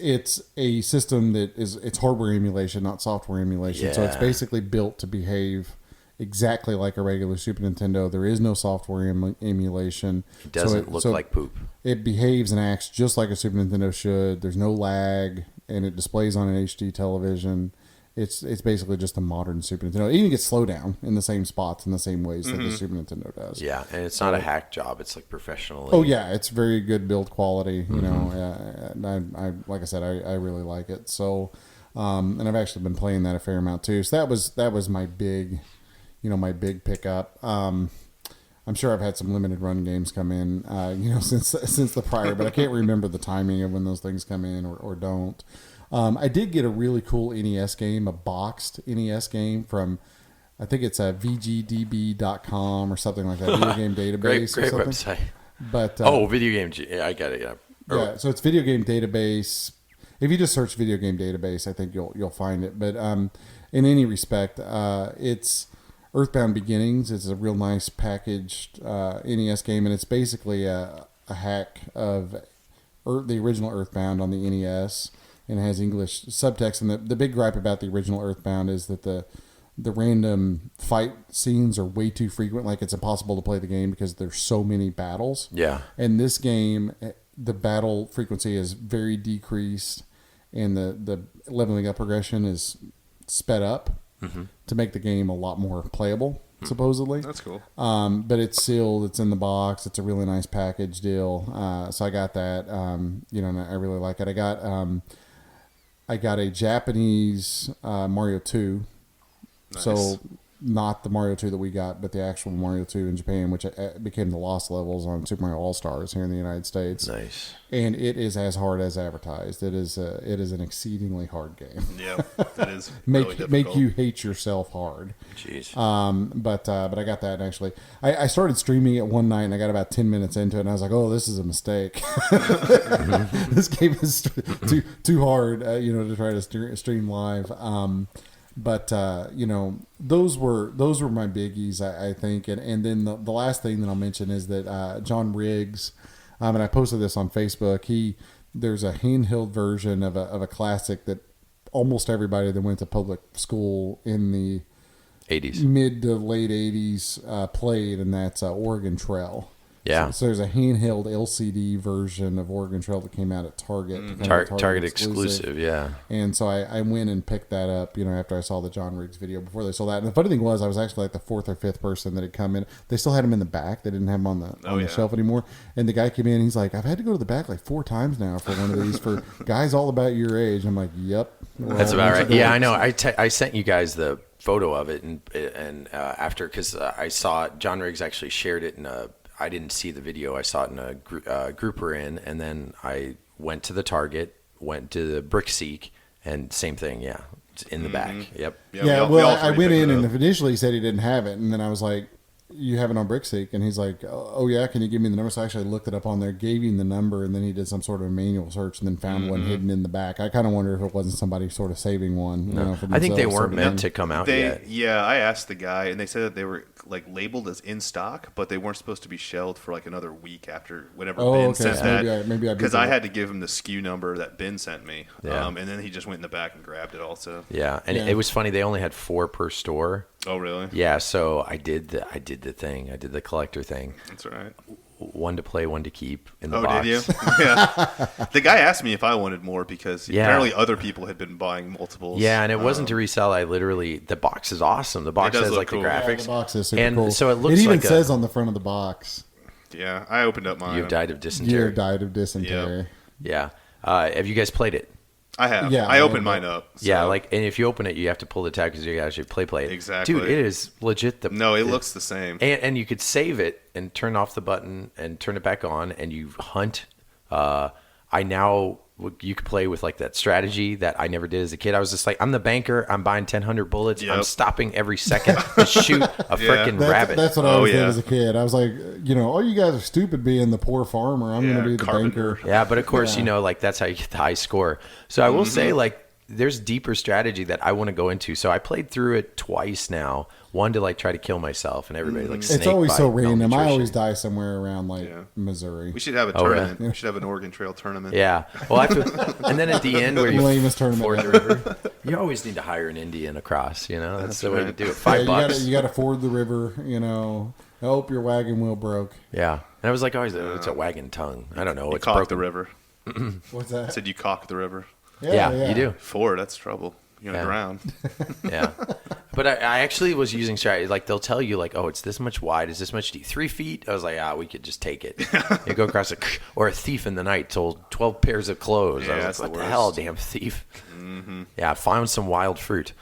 a system that it's hardware emulation, not software emulation. Yeah. So it's basically built to behave exactly like a regular Super Nintendo. There is no software emulation. It doesn't look like poop. It behaves and acts just like a Super Nintendo should. There's no lag. And it displays on an HD television. It's basically just a modern Super Nintendo. It even gets slowdown in the same spots in the the same ways that the Super Nintendo does. Yeah, and it's not a hack job. It's like professional. Oh yeah, it's very good build quality. I like I said, I really like it. So, and I've actually been playing that a fair amount too. So that was my big, my big pickup. I'm sure I've had some limited run games come in, since the prior, but I can't remember the timing of when those things come in or don't. I did get a really cool NES game, a boxed NES game from, I think it's VGDB.com or something like that, video game database. Great website. But video game. Yeah, I get it. Yeah. Yeah. So it's video game database. If you just search video game database, I think you'll find it. But in any respect, it's Earthbound Beginnings. It's a real nice packaged NES game, and it's basically a hack of the original Earthbound on the NES, and it has English subtext. And the big gripe about the original Earthbound is that the random fight scenes are way too frequent. Like, it's impossible to play the game because there's so many battles. Yeah. And this game, the battle frequency is very decreased, and the leveling up progression is sped up. Mm-hmm. To make the game a lot more playable, supposedly. That's cool. But it's sealed. It's in the box. It's a really nice package deal. So I got that. And I really like it. I got a Japanese Mario 2. Nice. So not the Mario 2 that we got, but the actual Mario 2 in Japan, which became the Lost Levels on Super Mario All-Stars here in the United States. Nice. And it is as hard as advertised. It is an exceedingly hard game. Yeah, that is make you hate yourself hard. Jeez. But I got that actually. I started streaming it one night and I got about 10 minutes into it and I was like, oh, this is a mistake. This game is too hard, to try to stream live. But those were my biggies, I think. And then the last thing that I'll mention is that John Riggs, and I posted this on Facebook. There's a handheld version of a classic that almost everybody that went to public school in the 80s, mid to late 80s played, and that's Oregon Trail. Yeah. So there's a handheld LCD version of Oregon Trail that came out at Target. Target exclusive, yeah. And so I went and picked that up, after I saw the John Riggs video before they sold that. And the funny thing was, I was actually like the fourth or fifth person that had come in. They still had them in the back. They didn't have them on the shelf anymore. And the guy came in, he's like, I've had to go to the back like 4 times now for one of these for guys all about your age. I'm like, yep. That's about right. Yeah, I know. I sent you guys the photo of it, and after, because I saw John Riggs actually shared it in I didn't see the video. I saw it in a group we're in, and then I went to the Target, went to the Brickseek, and same thing. Yeah, it's in the back. Yep. Yeah. I went in, and initially he said he didn't have it, and then I was like, "You have it on Brickseek?" And he's like, "Oh yeah, can you give me the number?" So I actually looked it up on there, gave him the number, and then he did some sort of manual search, and then found one hidden in the back. I kind of wonder if it wasn't somebody sort of saving one. For I think they weren't sort of meant to come out yet. Yeah, I asked the guy, and they said that they were like labeled as in stock, but they weren't supposed to be shelved for like another week after whenever Ben sent so that. maybe I because I had to give him the SKU number that Ben sent me, Yeah. and then he just went in the back and grabbed it also. Yeah, and it was funny. They only had 4 per store. Oh, really? Yeah, so I did the thing. I did the collector thing. That's all right. One to play, one to keep in the Oh, box. did you? Yeah. The guy asked me if I wanted more because apparently other people had been buying multiples. Yeah, and it wasn't to resell. The box is awesome. The box has like cool. the graphics. Yeah, the box is super and cool. So it looks. It even like says on the front of the box, Yeah, I opened up mine. "You've died of dysentery." "You died of dysentery." Yeah. Have you guys played it? I have. Yeah, I opened mine up. So. Yeah, and if you open it, you have to pull the tab because you actually play it. Exactly. Dude, it is legit. It looks the same. And you could save it and turn off the button and turn it back on, and you hunt. You could play with like that strategy that I never did as a kid. I was just like, I'm the banker. I'm buying 1,000 bullets. Yep. I'm stopping every second to shoot a freaking rabbit. That's what I was doing as a kid. I was like, oh, you guys are stupid being the poor farmer. I'm going to be the banker. Yeah, but of course, like that's how you get the high score. So I will say, like, there's deeper strategy that I want to go into. So I played through it twice now. One to like try to kill myself, and everybody like snake it's always bite, so random. I malnutrition. always die somewhere around like Missouri. We should have a tournament. We should have an Oregon Trail tournament. Yeah. Well, and then at the end where you lamest tournament ford the river, you always need to hire an Indian across. That's the way to do it. $5. You got to ford the river. I hope your wagon wheel broke. Yeah. And I was like, it's a wagon tongue. I don't know. You It's cock broken. the river. What's that? I said you cock the river. Yeah, you do. Ford, that's trouble. You're going to drown. Yeah. But I actually was using strategy. Like, they'll tell you, like, oh, it's this much wide. It's this much deep. 3 feet? I was like, we could just take it. You go across it. Or a thief in the night told 12 pairs of clothes. I was like, what the hell, damn thief? Mm-hmm. Yeah, found some wild fruit.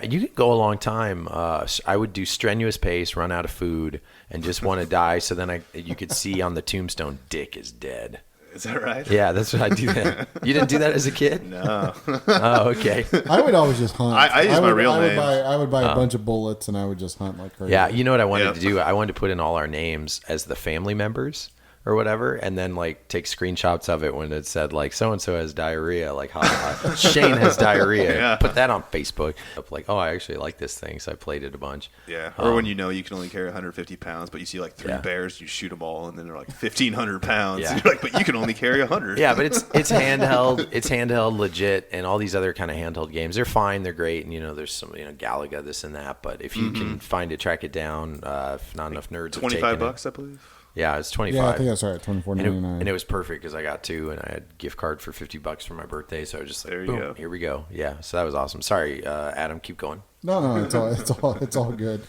You could go a long time. I would do strenuous pace, run out of food, and just want to die. So then you could see on the tombstone, Dick is dead. Is that right? Yeah, that's what I do then. You didn't do that as a kid? No. Oh, okay. I would always just hunt. I use my real name. I would buy a bunch of bullets, and I would just hunt like crazy. Yeah, you know what I wanted to do? I wanted to put in all our names as the family members or whatever, and then like take screenshots of it when it said like so and so has diarrhea, like Shane has diarrhea. Yeah. Put that on Facebook. Like, I actually like this thing, so I played it a bunch. Yeah. Or when you can only carry 150 pounds, but you see like 3 bears, you shoot them all, and then they're like 1,500 pounds. Yeah. And you're like, but you can only carry 100. Yeah, but it's handheld. It's handheld, legit, and all these other kind of handheld games. They're fine. They're great, and there's some Galaga, this and that. But if you can find it, track it down. If not enough nerds, $25, I believe. Yeah, it's 25. Yeah, I think that's right. $24.99. And it was perfect because I got 2, and I had a gift card for $50 for my birthday. So I was just like, There you boom, go. here we go. Yeah, so that was awesome. Sorry, Adam, keep going. No, it's all good.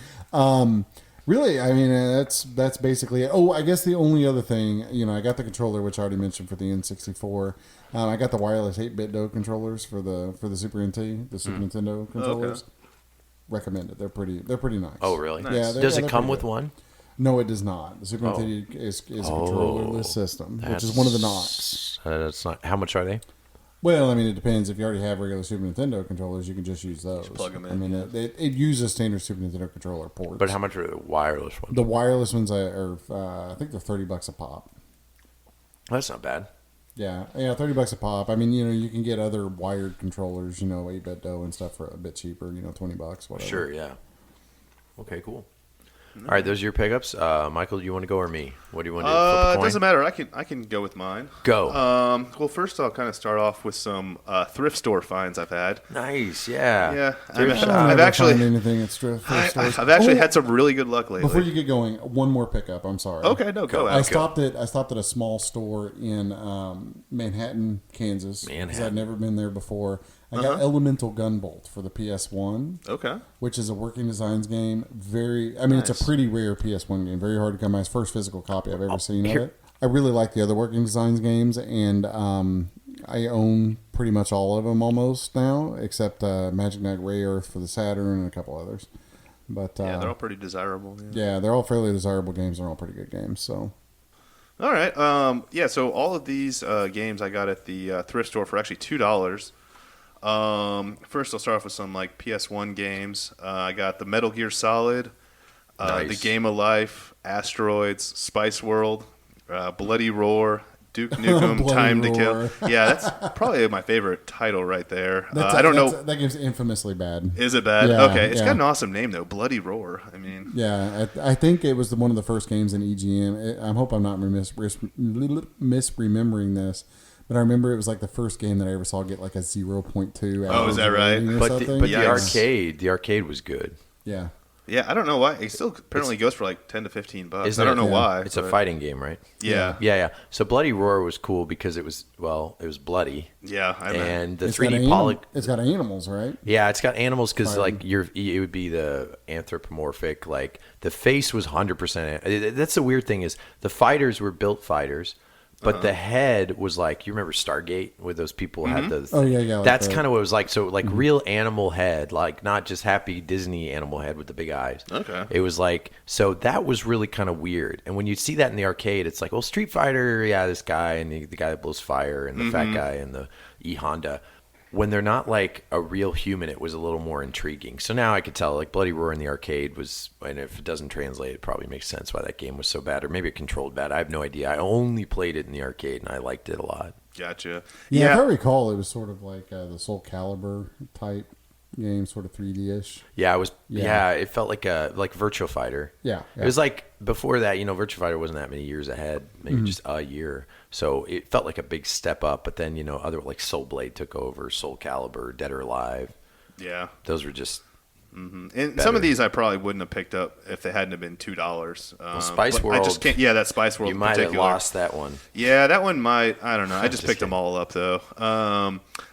Really, I mean, that's basically it. Oh, I guess the only other thing, I got the controller, which I already mentioned for the N64. I got the wireless 8-bit DO controllers for the Super NT, the Super Nintendo controllers. Okay. Recommended. They're pretty nice. Oh, really? Nice. Yeah, Does they're it come pretty with good. one? No, it does not. The Super Nintendo is a controllerless system, which is one of the knocks. That's not. How much are they? Well, I mean, it depends. If you already have regular Super Nintendo controllers, you can just use those. Just plug them in. I mean, it uses standard Super Nintendo controller ports. But how much are the wireless ones? The wireless ones are I think they're $30 a pop. That's not bad. Yeah, $30 a pop. I mean, you can get other wired controllers, 8-bit dough and stuff for a bit cheaper, $20, whatever. Sure, yeah. Okay, cool. All right, those are your pickups. Michael, do you want to go or me? What do you want to do? Flip a It coin? doesn't matter. I can go with mine. Go. Well, first I'll kind of start off with some thrift store finds I've had. Nice, yeah. Yeah, Thrift I don't shop. ever actually- find anything at thrift stores. I've actually Oh, had some really good luck lately. Before you get going, one more pickup. I'm sorry. Okay, no, go I ahead. stopped at a small store in Manhattan, Kansas. 'Cause Manhattan. I'd never been there before. I got Elemental Gunbolt for the PS1, Okay. which is a working designs game. It's a pretty rare PS1 game. Very hard to come by. It's the first physical copy I've ever seen of it. I really like the other working designs games, and I own pretty much all of them almost now, except Magic Knight Ray Earth for the Saturn and a couple others. But Yeah, they're all pretty desirable. yeah, they're all fairly desirable games. They're all pretty good games. So All right. So all of these games I got at the thrift store for actually $2. First, I'll start off with some like PS1 games. I got the Metal Gear Solid, Nice. the Game of Life, Asteroids, Spice World, Bloody Roar, Duke Nukem, Bloody Time to Roar. Kill. Yeah, that's probably my favorite title right there. I don't know. That game's infamously bad. Is it bad? Yeah, Okay, it's yeah. got an awesome name though, Bloody Roar. I mean, Yeah, I think it was one of the first games in EGM. I hope I'm not misremembering this, but I remember it was like the first game that I ever saw get like a 0.2. Oh, is that right? rating or But something. the Yikes. the arcade was good. Yeah. yeah, I don't know why. It still apparently goes for like $10 to $15. Isn't I don't it? know Yeah. why. It's a but- fighting game, right? Yeah, Yeah. So Bloody Roar was cool because it was bloody, yeah. I mean, and the It's got 3D poly. It's got animals, right? Yeah, it's got animals because Fighting. like it would be the anthropomorphic. Like the face was 100%. That's the weird thing is the fighters were built fighters, but the head was like, you remember Stargate where those people had the. Oh, yeah, like That's the- kind of what it was like. So like real animal head, like not just happy Disney animal head with the big eyes. Okay. It was like so that was really kind of weird. And when you see that in the arcade, it's like, well, Street Fighter, yeah, this guy and the guy that blows fire and the fat guy and the E Honda. When they're not like a real human, it was a little more intriguing. So now I could tell, like Bloody Roar in the arcade was, and if it doesn't translate, it probably makes sense why that game was so bad, or maybe it controlled bad. I have no idea. I only played it in the arcade, and I liked it a lot. gotcha. Yeah, if I recall, it was sort of like the Soul Calibur type game, sort of 3D-ish. Yeah, it was. Yeah. Yeah, it felt like Virtua Fighter. Yeah, It was like before that. Virtua Fighter wasn't that many years ahead, maybe just a year. So it felt like a big step up. But then other like Soul Blade took over, Soul Calibur, Dead or Alive. Yeah. Those were just. And Better. some of these I probably wouldn't have picked up if they hadn't have been $2. Spice but I World, just can't. Yeah, that Spice World. You in might have particular. lost that one. Yeah, that one might. I don't know. I just Just picked them kidding. all up though.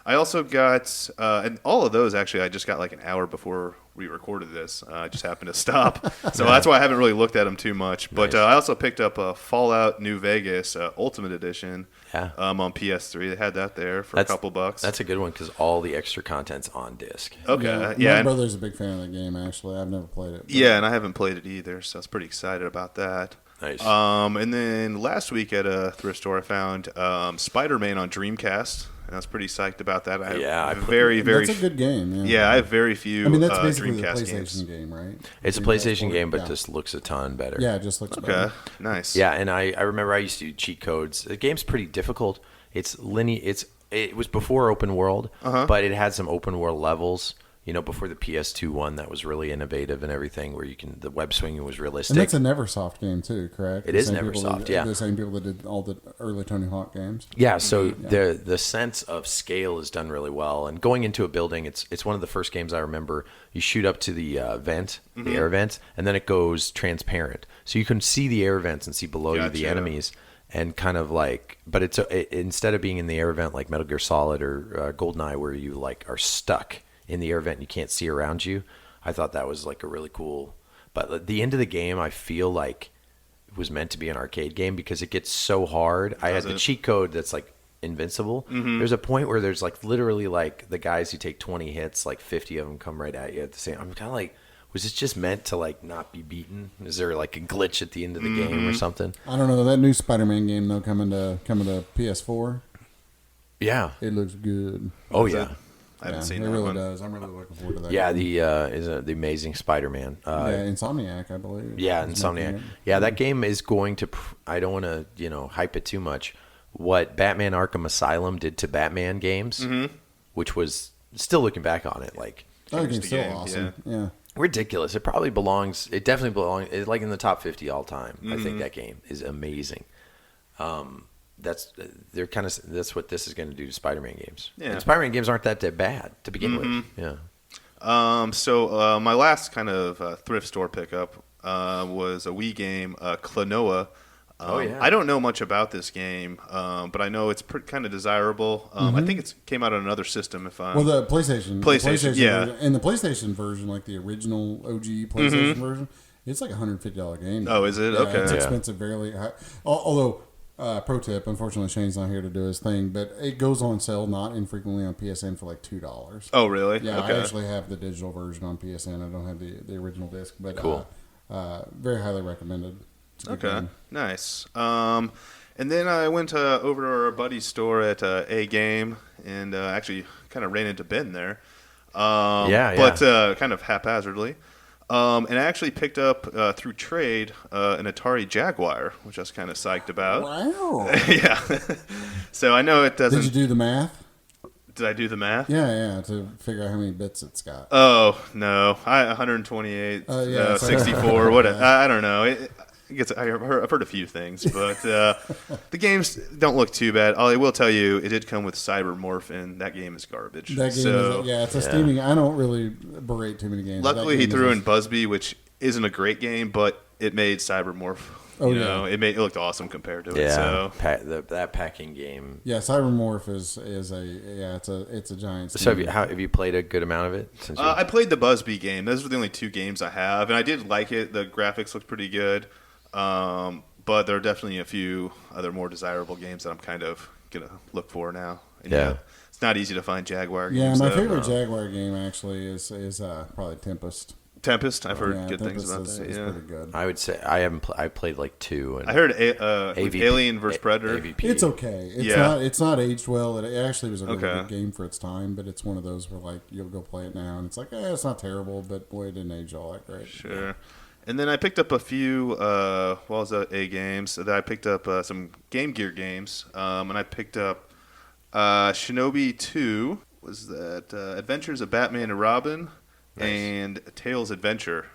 I also got, and all of those actually, I just got like an hour before we recorded this. I just happened to stop, so that's why I haven't really looked at them too much. But Nice. I also picked up a Fallout New Vegas Ultimate Edition. Yeah. On PS3, they had that there for That's- a couple bucks. That's a good one because all the extra content's on disc. okay. My and- brother's a big fan of that game. Actually, I've never played it. but- Yeah, and I haven't played it either, so I was pretty excited about that. Nice. And then last week at a thrift store, I found Spider-Man on Dreamcast, and I was pretty psyched about that. I have Yeah, I put- very That's a good game. Yeah. Yeah, I have very few. I mean, that's basically the Dreamcast PlayStation games. game, right? It's a Dreamcast PlayStation port. game, but yeah. just looks a ton better. Yeah, it just looks Okay, better. nice. Yeah, and I remember I used to do cheat codes. The game's pretty difficult. It's linear. It was before open world, but it had some open world levels. Before the PS2 one, that was really innovative and everything, where the web swinging was realistic. And that's a NeverSoft game too, correct? It The is same people Neversoft, that- yeah. The same people that did all the early Tony Hawk games. Yeah, so the sense of scale is done really well. And going into a building, it's one of the first games I remember. You shoot up to the vent, the air vents, and then it goes transparent, so you can see the air vents and see below you the Gotcha. enemies. And kind of like, but instead of being in the air vent like Metal Gear Solid or GoldenEye, where you like are stuck in the air vent and you can't see around you, I thought that was like a really cool. But at the end of the game, I feel like it was meant to be an arcade game because it gets so hard. I had the cheat code that's like invincible. There's a point where there's like literally like the guys who take 20 hits, like 50 of them come right at you at the same. I'm kind of like, was this just meant to like not be beaten? Is there like a glitch at the end of the game or something? I don't know that new Spider-Man game though coming to PS4. Yeah. It looks good. Oh Is it? yeah. I haven't Yeah, seen it that really one. does. I'm really looking forward to that. Yeah, game. the Amazing Spider-Man. Yeah, Insomniac, I believe. Yeah, is making Insomniac. it. Yeah, that game is going to. I don't want to hype it too much, what Batman Arkham Asylum did to Batman games, which was still looking back on it like That game's still game, awesome. Yeah. ridiculous. It probably belongs. It definitely belongs. It's like in the top 50 all time. I think that game is amazing. That's what this is going to do to Spider-Man games. Yeah. And Spider-Man games aren't that bad to begin with. Yeah. So my last kind of thrift store pickup was a Wii game, Klonoa. I don't know much about this game, but I know it's kind of desirable. I think it came out on another system. The PlayStation yeah, version, and the PlayStation version, like the original OG PlayStation version, it's like $150 game. Oh, is it? Yeah, Okay. It's expensive, fairly high. Although, pro tip, unfortunately Shane's not here to do his thing, but it goes on sale not infrequently on PSN for like $2. Oh, really? Yeah, okay. I actually have the digital version on PSN. I don't have the original disc, but Cool. Very highly recommended. It's a good Okay, game. nice. And then I went over to our buddy's store at A Game and actually kind of ran into Ben there. But kind of haphazardly. And I actually picked up through trade an Atari Jaguar, which I was kind of psyched about. Wow. Yeah. So I know it doesn't. Did you do the math? Did I do the math? Yeah, to figure out how many bits it's got. Oh no, 128, yeah, 64. What? I don't know. I've heard a few things, but the games don't look too bad. I will tell you, it did come with Cybermorph, and that game is garbage. That game it's a steaming. I don't really berate too many games. Luckily, he threw in Busby, which isn't a great game, but it made Cybermorph. It looked awesome compared to it. Yeah. So That packing game. Yeah, Cybermorph is it's a giant. So have you played a good amount of it? Since I played the Busby game. Those were the only two games I have, and I did like it. The graphics looked pretty good. But there are definitely a few other more desirable games that I'm kind of gonna look for now. And it's not easy to find Jaguar games. Yeah, my favorite Jaguar game actually is probably Tempest. Tempest, I've heard good Tempest things about is that. pretty good. I would say I haven't. I played like 2. And I heard Alien vs Predator. AVP. It's okay. It's not aged well. It actually was a really good game for its time, but it's one of those where like you'll go play it now and it's like, it's not terrible, but boy, it didn't age all that great. Sure. And then I picked up a few, A games. That I picked up some Game Gear games, and I picked up Shinobi 2. Was that Adventures of Batman and Robin, and Tails Adventure,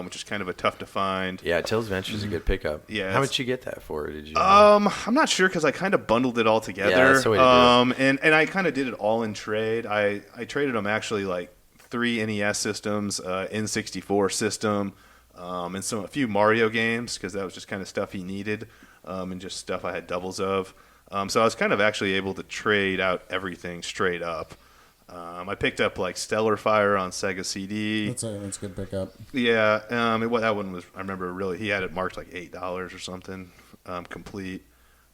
which is kind of a tough to find. Yeah, Tails Adventure is a good pickup. Yeah. How much you get that for? Did you? I'm not sure because I kind of bundled it all together. Yeah, that's the way to do it. And I kind of did it all in trade. I traded them actually like 3 NES systems, N64 system. And a few Mario games because that was just kind of stuff he needed, and just stuff I had doubles of. So I was kind of actually able to trade out everything straight up. I picked up like Stellar Fire on Sega CD. That's a good pickup. Yeah, that one was. I remember really he had it marked like $8 or something, complete.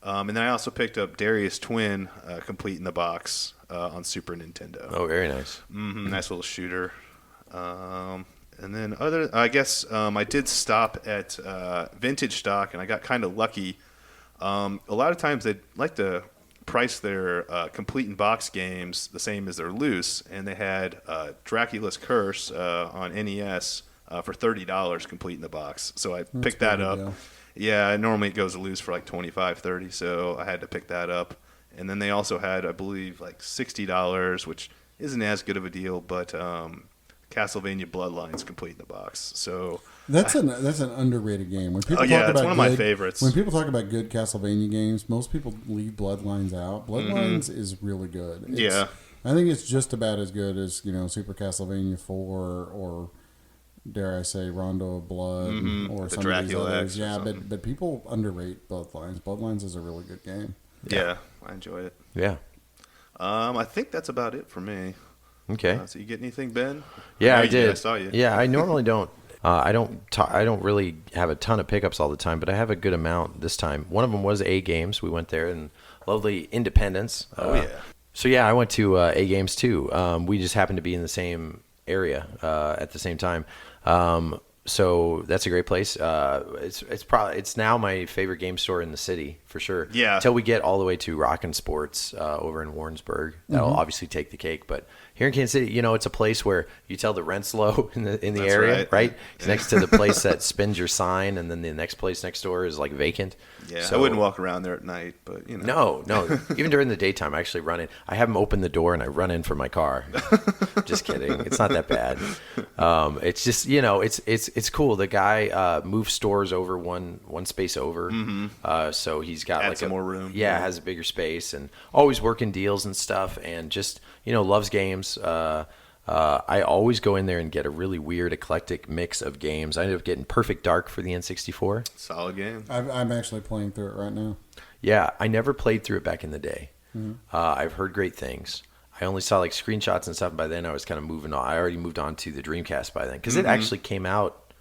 And then I also picked up Darius Twin, complete in the box on Super Nintendo. Oh, very nice. Nice little shooter. And then I guess I did stop at Vintage Stock, and I got kind of lucky. A lot of times they like to price their complete in box games the same as their loose, and they had Dracula's Curse on NES for $30 complete in the box. So I picked that up. Deal. Yeah, normally it goes loose for like $25, $30, so I had to pick that up. And then they also had, I believe, like $60, which isn't as good of a deal, but Castlevania Bloodlines complete in the box. So that's an underrated game. When people talk it's about one of my favorites. When people talk about good Castlevania games, most people leave Bloodlines out. Bloodlines is really good. I think it's just about as good as Super Castlevania 4 or dare I say Rondo of Blood or the some Dracula of these X others. Yeah, but people underrate Bloodlines. Bloodlines is a really good game. Yeah, I enjoy it. Yeah. I think that's about it for me. Okay. So you get anything, Ben? Yeah, I did. I saw you. Yeah, I normally don't. I don't really have a ton of pickups all the time, but I have a good amount this time. One of them was A Games. We went there and lovely Independence. Yeah. So yeah, I went to A Games too. We just happened to be in the same area at the same time. So that's a great place. It's now my favorite game store in the city for sure. Yeah. Until we get all the way to Rockin' Sports over in Warrensburg, that'll obviously take the cake. But here in Kansas City, it's a place where you tell the rent's low in the That's area, right? It's Yeah. next to the place that spins your sign, and then the next place next door is like vacant. Yeah, So, I wouldn't walk around there at night, but No. Even during the daytime, I actually run in. I have them open the door and I run in from my car. Just kidding. It's not that bad. It's just it's cool. The guy moved stores over one space over, so he's got Add some more room. Yeah, has a bigger space and always working deals and stuff, and just loves games. I always go in there and get a really weird, eclectic mix of games. I ended up getting Perfect Dark for the N64. Solid game. I'm actually playing through it right now. Yeah, I never played through it back in the day. I've heard great things. I only saw like screenshots and stuff. And by then, I was kind of moving on. I already moved on to the Dreamcast by then because it actually came out.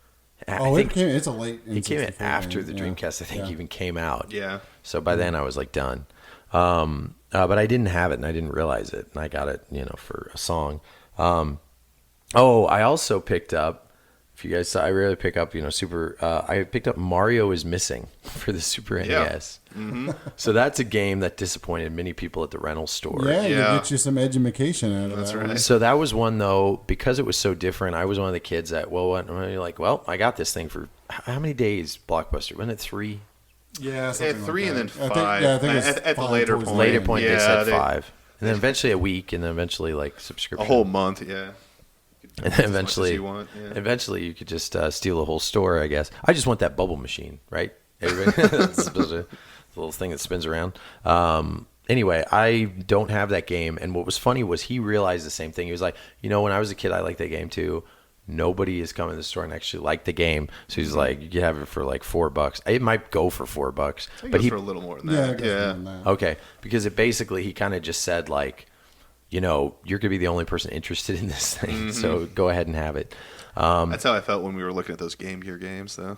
It's a late. It came in N64 after game. the Dreamcast. I think even came out. Yeah. So by then, I was like done. But I didn't have it, and I didn't realize it, and I got it, for a song. I also picked up. If you guys saw, I rarely pick up, I picked up Mario is Missing for the Super NES. So that's a game that disappointed many people at the rental store. Yeah, you Yeah. get you some education out of That's that. right. So that was one, though, because it was so different. I was one of the kids that, I got this thing for how many days, Blockbuster? Wasn't it 3? Yeah, They something had 3 like and then that. 5. I think it's at the 5 later towards the point. Later point, they said Yeah, 5. And then eventually a week, and then eventually, subscription. A whole month, yeah. And then As much as eventually, you want, yeah. eventually you could just steal the whole store, I guess. I just want that bubble machine, right? Everybody, it's the little thing that spins around. Anyway, I don't have that game. And what was funny was he realized the same thing. He was like, when I was a kid, I liked that game too. Nobody is coming to the store and actually like the game. So he's like, you can have it for like $4. It might go for $4, It but goes for a little more than Yeah, that. it goes more than that. okay, because he kind of just said like, you're going to be the only person interested in this thing, so go ahead and have it. That's how I felt when we were looking at those Game Gear games, though.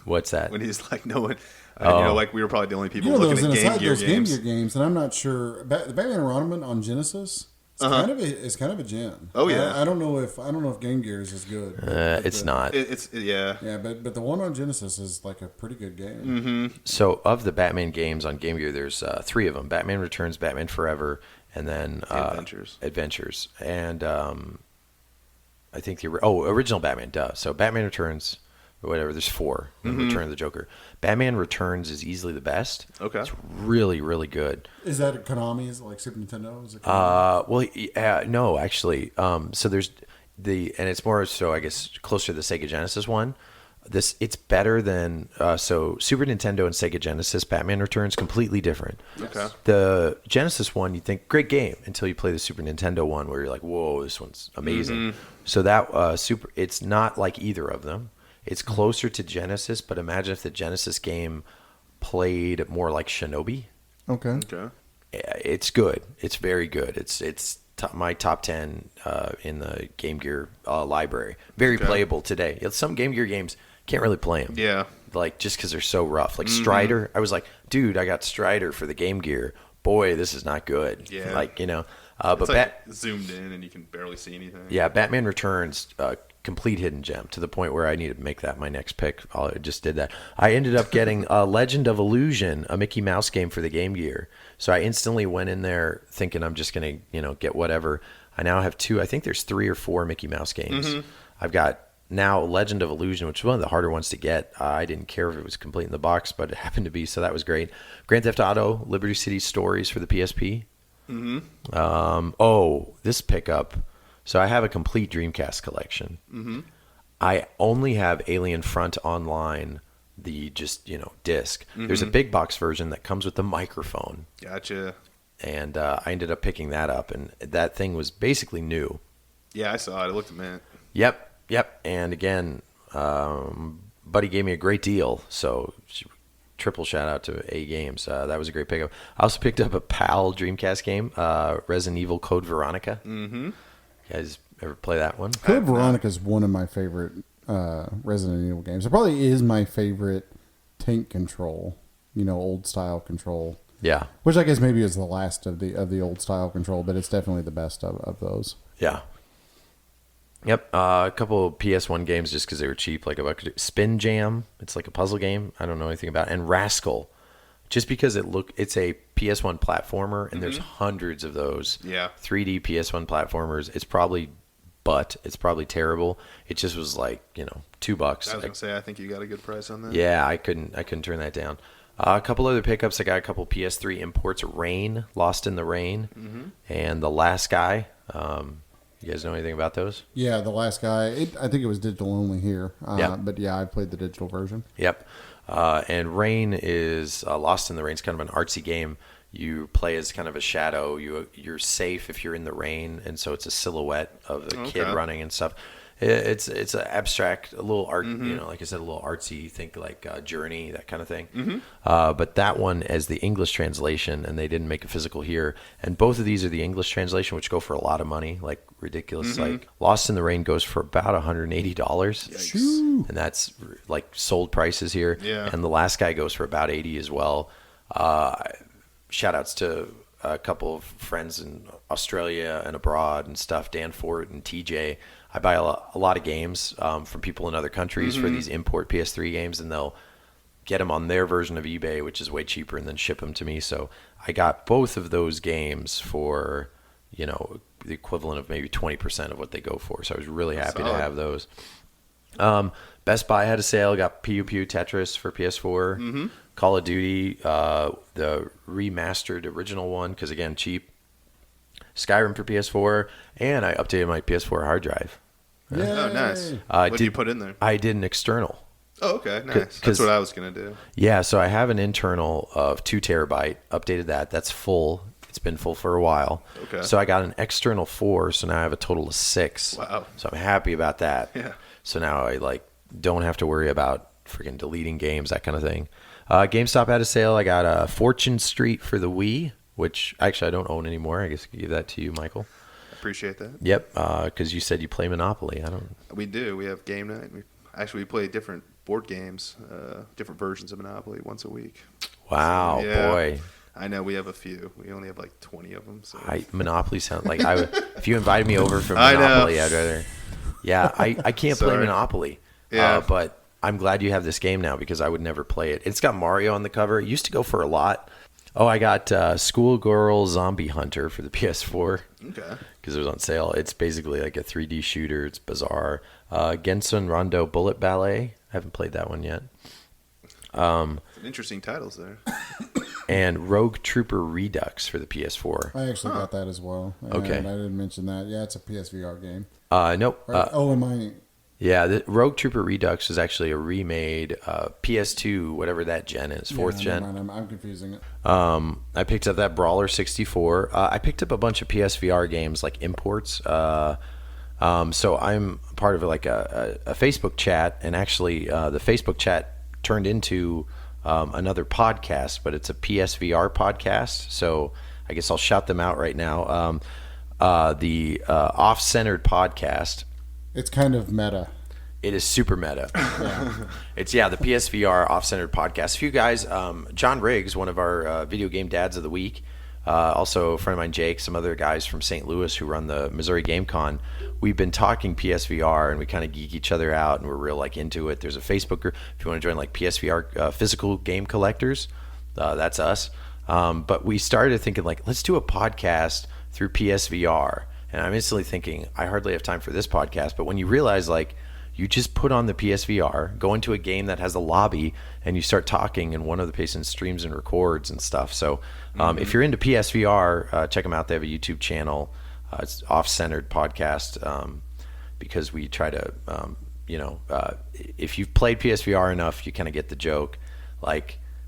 What's that? When he's like, no one, Oh. we were probably the only people Those looking at Game aside, Gear those Game games. Gear games, and I'm not sure. The Batman and Robin on Genesis. It's kind of a gem. Oh, yeah. I don't know if Game Gear is as good. It's not. Yeah. Yeah, but the one on Genesis is like a pretty good game. So of the Batman games on Game Gear, there's 3 of them: Batman Returns, Batman Forever, and then Adventures. And I think original Batman. Duh. So Batman Returns, or whatever. There's 4. And Return of the Joker. Batman Returns is easily the best. Okay. It's really, really good. Is that a Konami? Is it like Super Nintendo? Is it Konami? No, actually. So there's and it's more so, I guess, closer to the Sega Genesis one. It's better than so Super Nintendo and Sega Genesis Batman Returns, completely different. Okay. The Genesis one, you think great game until you play the Super Nintendo one, where you're like, whoa, this one's amazing. So that it's not like either of them. It's closer to Genesis, but imagine if the Genesis game played more like Shinobi. Okay. Okay. It's good. It's very good. It's my top 10 in the Game Gear library. Very playable today. Some Game Gear games can't really play them. Yeah. Like just because they're so rough. Like Strider, I was like, dude, I got Strider for the Game Gear. Boy, this is not good. Yeah. Like It's but like zoomed in and you can barely see anything. yeah, Batman Returns, complete hidden gem to the point where I need to make that my next pick. I just did that. I ended up getting Legend of Illusion, a Mickey Mouse game for the Game Gear. So I instantly went in there thinking I'm just going to, get whatever. I now have 2. I think there's 3 or 4 Mickey Mouse games. I've got now Legend of Illusion, which is one of the harder ones to get. I didn't care if it was complete in the box, but it happened to be, so that was great. Grand Theft Auto, Liberty City Stories for the PSP. This pickup. So I have a complete Dreamcast collection. I only have Alien Front Online, the disc. There's a big box version that comes with the microphone. Gotcha. And I ended up picking that up, and that thing was basically new. Yeah, I saw it. It looked mint. Yep. And again, buddy gave me a great deal, so triple shout out to A Games. That was a great pickup. I also picked up a PAL Dreamcast game, Resident Evil Code Veronica. You guys ever play that one? Code Veronica is one of my favorite Resident Evil games. It probably is my favorite tank control, old style control. Yeah. Which I guess maybe is the last of the old style control, but it's definitely the best of those. Yeah. Yep. A couple of PS1 games just because they were cheap, like Spin Jam. It's like a puzzle game. I don't know anything about it. And Rascal, just because it's a PS1 platformer, and there's hundreds of those. Yeah. 3D PS1 platformers. It's probably terrible. It just was like, $2. I was gonna say, I think you got a good price on that. Yeah, I couldn't turn that down. A couple other pickups. I got a couple PS3 imports. Rain, Lost in the Rain, and The Last Guy. You guys know anything about those? Yeah, The Last Guy. I think it was digital only here. Yeah. But yeah, I played the digital version. Yep. And Rain is Lost in the Rain. It's kind of an artsy game. You play as kind of a shadow. You're safe if you're in the rain, and so it's a silhouette of the kid running and stuff. It's an abstract, a little art, like I said, a little artsy. Think like Journey, that kind of thing. But that one as the English translation, and they didn't make a physical here. And both of these are the English translation, which go for a lot of money, like ridiculous. Like Lost in the Rain goes for about $180, and that's like sold prices here. Yeah. And The Last Guy goes for about $80 as well. Shout outs to a couple of friends in Australia and abroad and stuff, Dan Fort and TJ. I buy a lot of games from people in other countries for these import PS3 games, and they'll get them on their version of eBay, which is way cheaper, and then ship them to me. So I got both of those games for, the equivalent of maybe 20% of what they go for. So I was really happy to have those. Best Buy had a sale, got Puyo Puyo Tetris for PS4, Call of Duty, the remastered original one, because again, cheap. Skyrim for PS4, and I updated my PS4 hard drive. Yay. Oh, nice. What did you put in there? I did an external. Oh, okay, nice. That's what I was going to do. Yeah, so I have an internal of 2 terabyte, updated that. That's full. It's been full for a while. Okay. So I got an external 4, so now I have a total of 6. Wow. So I'm happy about that. Yeah. So now I don't have to worry about freaking deleting games, that kind of thing. GameStop had a sale. I got Fortune Street for the Wii, which actually I don't own anymore. I guess I could give that to you, Michael. Appreciate that. Yep, because you said you play Monopoly. I don't. We do. We have game night. We play different board games, different versions of Monopoly once a week. Wow, So, yeah. boy. I know we have a few. We only have like 20 of them. So. Monopoly sounds like if you invited me over for I know. Monopoly, I'd rather. Yeah, I can't play Sorry. Monopoly. Yeah. But I'm glad you have this game now because I would never play it. It's got Mario on the cover. It used to go for a lot. Oh, I got Schoolgirl Zombie Hunter for the PS4. Okay. Because it was on sale. It's basically like a 3D shooter. It's bizarre. Gensun Rondo Bullet Ballet. I haven't played that one yet. Interesting titles there. And Rogue Trooper Redux for the PS4. I actually got that as well. Okay. And I didn't mention that. Yeah, it's a PSVR game. Nope. Right? Am I? Yeah, the Rogue Trooper Redux is actually a remade PS2, whatever that gen is, 4th gen. Never mind, I'm confusing it. I picked up that Brawler 64. I picked up a bunch of PSVR games like imports. So I'm part of like a Facebook chat, and actually the Facebook chat turned into another podcast, but it's a PSVR podcast. So I guess I'll shout them out right now. The Off-Centered Podcast. It's kind of meta. It is super meta. Yeah. It's the PSVR Off-Centered Podcast. A few guys, John Riggs, one of our video game dads of the week, also a friend of mine, Jake, some other guys from St. Louis who run the Missouri Game Con. We've been talking PSVR, and we kind of geek each other out, and we're real into it. There's a Facebook group if you want to join PSVR physical game collectors. That's us. But we started thinking let's do a podcast through PSVR. And I'm instantly thinking, I hardly have time for this podcast. But when you realize, you just put on the PSVR, go into a game that has a lobby, and you start talking, and one of the patients streams and records and stuff. So if you're into PSVR, check them out. They have a YouTube channel. It's Off-Centered Podcast because we try to, if you've played PSVR enough, you kind of get the joke.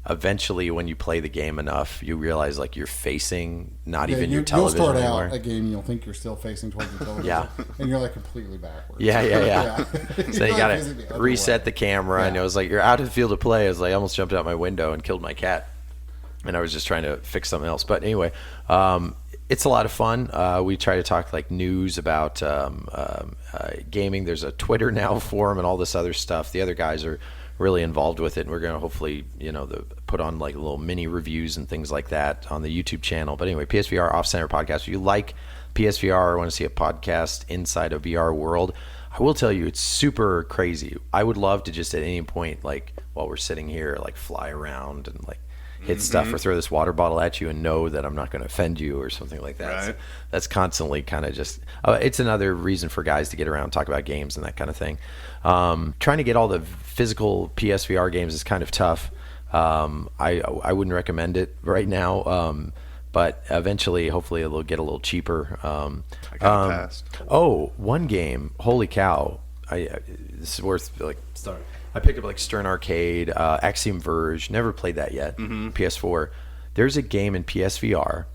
Eventually, when you play the game enough, you realize you're facing not even your television You'll start anymore. out a game and you'll think you're still facing towards the television. Yeah. And you're completely backwards. Yeah. So you got physically to other reset way. the camera, and it was you're out of the field of play. I was I almost jumped out my window and killed my cat, and I was just trying to fix something else. But anyway, it's a lot of fun. We try to talk news about gaming. There's a Twitter now forum and all this other stuff. The other guys are really involved with it, and we're going to hopefully put on little mini reviews and things like that on the YouTube channel. But anyway, PSVR Off-Center Podcast. If you like PSVR or want to see a podcast inside a VR world, I will tell you it's super crazy. I would love to just at any point while we're sitting here fly around and hit stuff or throw this water bottle at you and know that I'm not going to offend you or something like that. Right. So that's constantly kind of just it's another reason for guys to get around and talk about games and that kind of thing. Trying to get all the physical PSVR games is kind of tough. I wouldn't recommend it right now. But eventually, hopefully, it'll get a little cheaper. I got passed. Oh, one game! Holy cow! This is worth like. Sorry, I picked up like Stern Arcade, Axiom Verge. Never played that yet. PS4. There's a game in PSVR,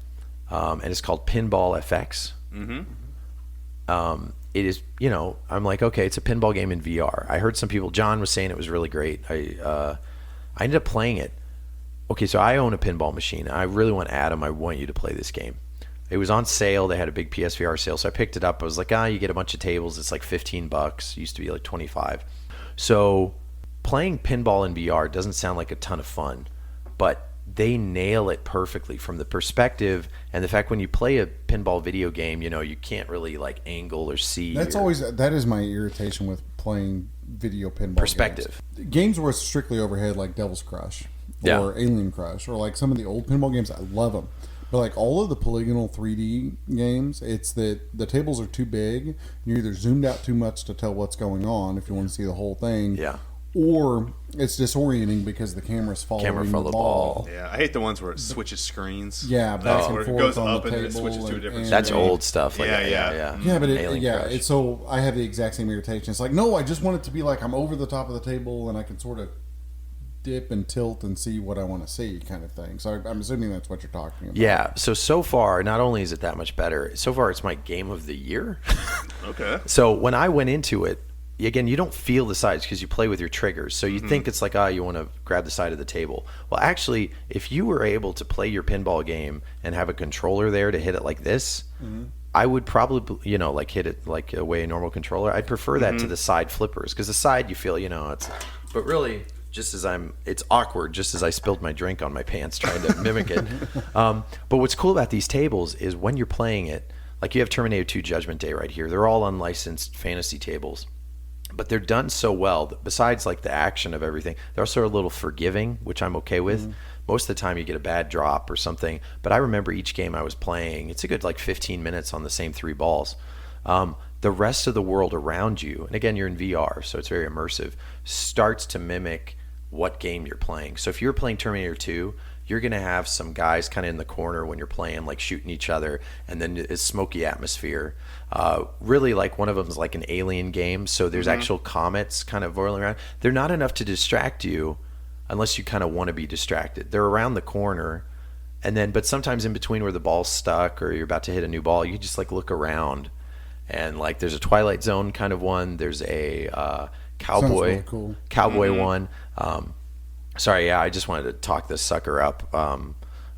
and it's called Pinball FX. It is, I'm like, okay, it's a pinball game in VR. I heard some people. John was saying it was really great. I ended up playing it. Okay, so I own a pinball machine. I really want Adam. I want you to play this game. It was on sale. They had a big PSVR sale, so I picked it up. I was like, you get a bunch of tables. It's like $15. It used to be like $25. So playing pinball in VR doesn't sound like a ton of fun, but they nail it perfectly from the perspective and the fact when you play a pinball video game, you can't really like angle or see. That is my irritation with playing video pinball perspective. Games where it's strictly overhead, like Devil's Crush or Alien Crush, or like some of the old pinball games. I love them. But like all of the polygonal 3D games, it's that the tables are too big. You're either zoomed out too much to tell what's going on if you want to see the whole thing. Yeah. Or it's disorienting because the camera's following the ball. Yeah, I hate the ones where it switches screens. Yeah, back and where forth it goes on up the and table it switches to a different. That's screen. old stuff. Like Yeah. Yeah, but Alien Crush. so I have the exact same irritation. It's like, no, I just want it to be like I'm over the top of the table and I can sort of dip and tilt and see what I want to see, kind of thing. So I'm assuming that's what you're talking about. Yeah. So far, not only is it that much better, so far it's my game of the year. Okay. So when I went into it, again, you don't feel the sides because you play with your triggers. So you think it's like, you want to grab the side of the table. Well, actually, if you were able to play your pinball game and have a controller there to hit it like this, I would probably, like hit it like a way a normal controller. I'd prefer that to the side flippers because the side you feel, it's, but really just as it's awkward just as I spilled my drink on my pants trying to mimic it. But what's cool about these tables is when you're playing it, like you have Terminator 2 Judgment Day right here. They're all unlicensed fantasy tables. But they're done so well that besides like the action of everything, they're also a little forgiving, which I'm okay with. Most of the time you get a bad drop or something, but I remember each game I was playing, it's a good like 15 minutes on the same 3 balls. The rest of the world around you, and again, you're in VR, so it's very immersive, starts to mimic what game you're playing. So if you're playing Terminator 2, you're going to have some guys kind of in the corner when you're playing, like shooting each other, and then it's smoky atmosphere. Really, like one of them is like an alien game, so there's actual comets kind of whirling around. They're not enough to distract you unless you kind of want to be distracted. They're around the corner, but sometimes in between where the ball's stuck or you're about to hit a new ball, you just like look around, and like there's a Twilight Zone kind of one. There's a cowboy really cool. one. Sorry, I just wanted to talk this sucker up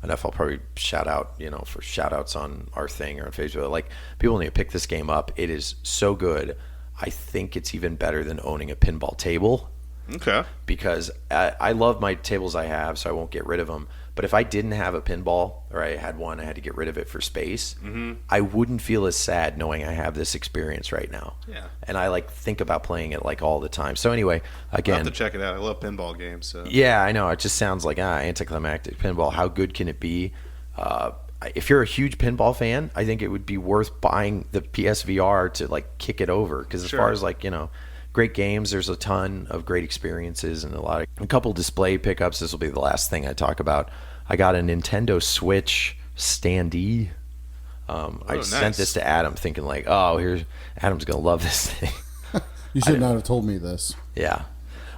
enough. I'll probably shout out, for shout outs on our thing or on Facebook. Like, people need to pick this game up. It is so good. I think it's even better than owning a pinball table. Okay. Because I love my tables I have, so I won't get rid of them. But if I didn't have a pinball, or I had one, I had to get rid of it for space, I wouldn't feel as sad knowing I have this experience right now. Yeah. And I think about playing it like all the time. So anyway, again, I'll have to check it out. I love pinball games. So. Yeah, I know. It just sounds like anticlimactic pinball. How good can it be? If you're a huge pinball fan, I think it would be worth buying the PSVR to like kick it over. Because as far as like, great games, there's a ton of great experiences and a couple display pickups. This will be the last thing I talk about. I got a Nintendo Switch standee. I sent this to Adam thinking like, here's Adam's gonna love this thing. You should not have told me this. Yeah.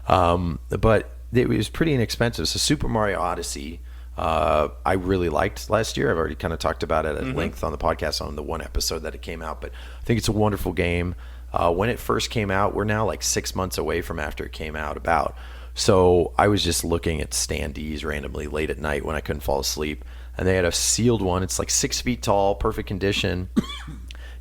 But it was pretty inexpensive. So Super Mario Odyssey, I really liked last year. I've already kind of talked about it at length on the podcast on the one episode that it came out, but I think it's a wonderful game. When it first came out, we're now like 6 months away from after it came out about. So I was just looking at standees randomly late at night when I couldn't fall asleep. And they had a sealed one. It's like 6 feet tall, perfect condition.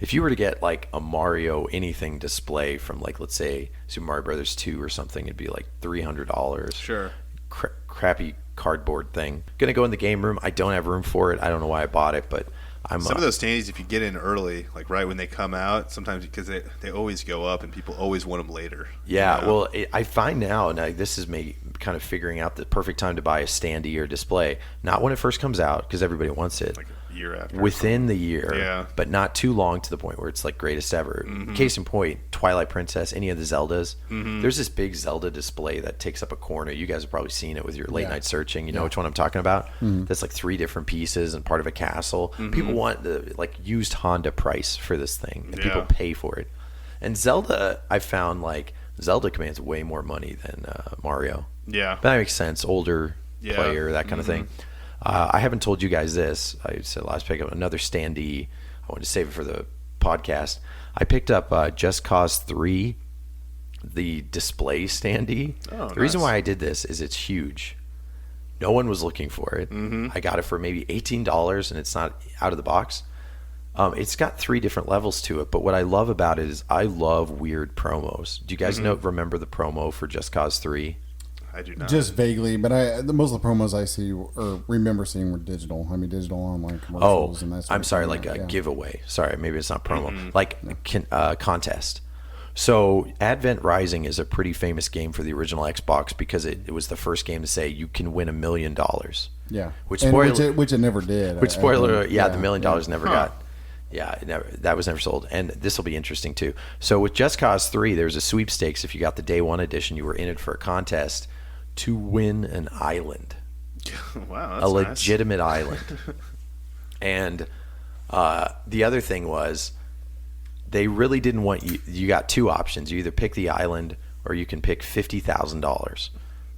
If you were to get like a Mario anything display from like, let's say Super Mario Brothers 2 or something, it'd be like $300. Sure. Crappy cardboard thing. Gonna go in the game room. I don't have room for it. I don't know why I bought it, but Some of those standees, if you get in early, like right when they come out, sometimes because they always go up and people always want them later. Yeah, you know? well, I find now this is me kind of figuring out the perfect time to buy a standee or display. Not when it first comes out, because everybody wants it. Like a year after. Within the year, Yeah. but not too long to the point where it's like greatest ever. Case in point, Twilight Princess, any of the Zeldas. There's this big Zelda display that takes up a corner. You guys have probably seen it with your late night searching. You know which one I'm talking about? That's like 3 different pieces and part of a castle. People want the like used Honda price for this thing, and people pay for it. And Zelda, I found like Zelda commands way more money than Mario. Yeah. That makes sense. Older player, that kind of thing. I haven't told you guys this. I said last pick up another standee. I wanted to save it for the podcast. I picked up Just Cause 3, the display standee. Oh, the reason why I did this is it's huge. No one was looking for it. I got it for maybe $18, and it's not out of the box. It's got 3 different levels to it, but what I love about it is I love weird promos. Do you guys remember the promo for Just Cause 3? I do not. Just vaguely, but most of the promos I see or remember seeing were digital. I mean, digital online commercials and that sort I'm of sorry, thing. like a giveaway. Sorry, maybe it's not promo. Like contest. So Advent Rising is a pretty famous game for the original Xbox because it was the first game to say you can win $1 million. Yeah, Which And spoiler, which it never did. Which spoiler, the $1 million yeah. never got. Yeah, that was never sold. And this will be interesting too. So with Just Cause 3, there was a sweepstakes. If you got the day one edition, you were in it for a contest to win an island. Wow, that's a nice. legitimate island. And the other thing was they really didn't want you got 2 options. You either pick the island or you can pick $50,000.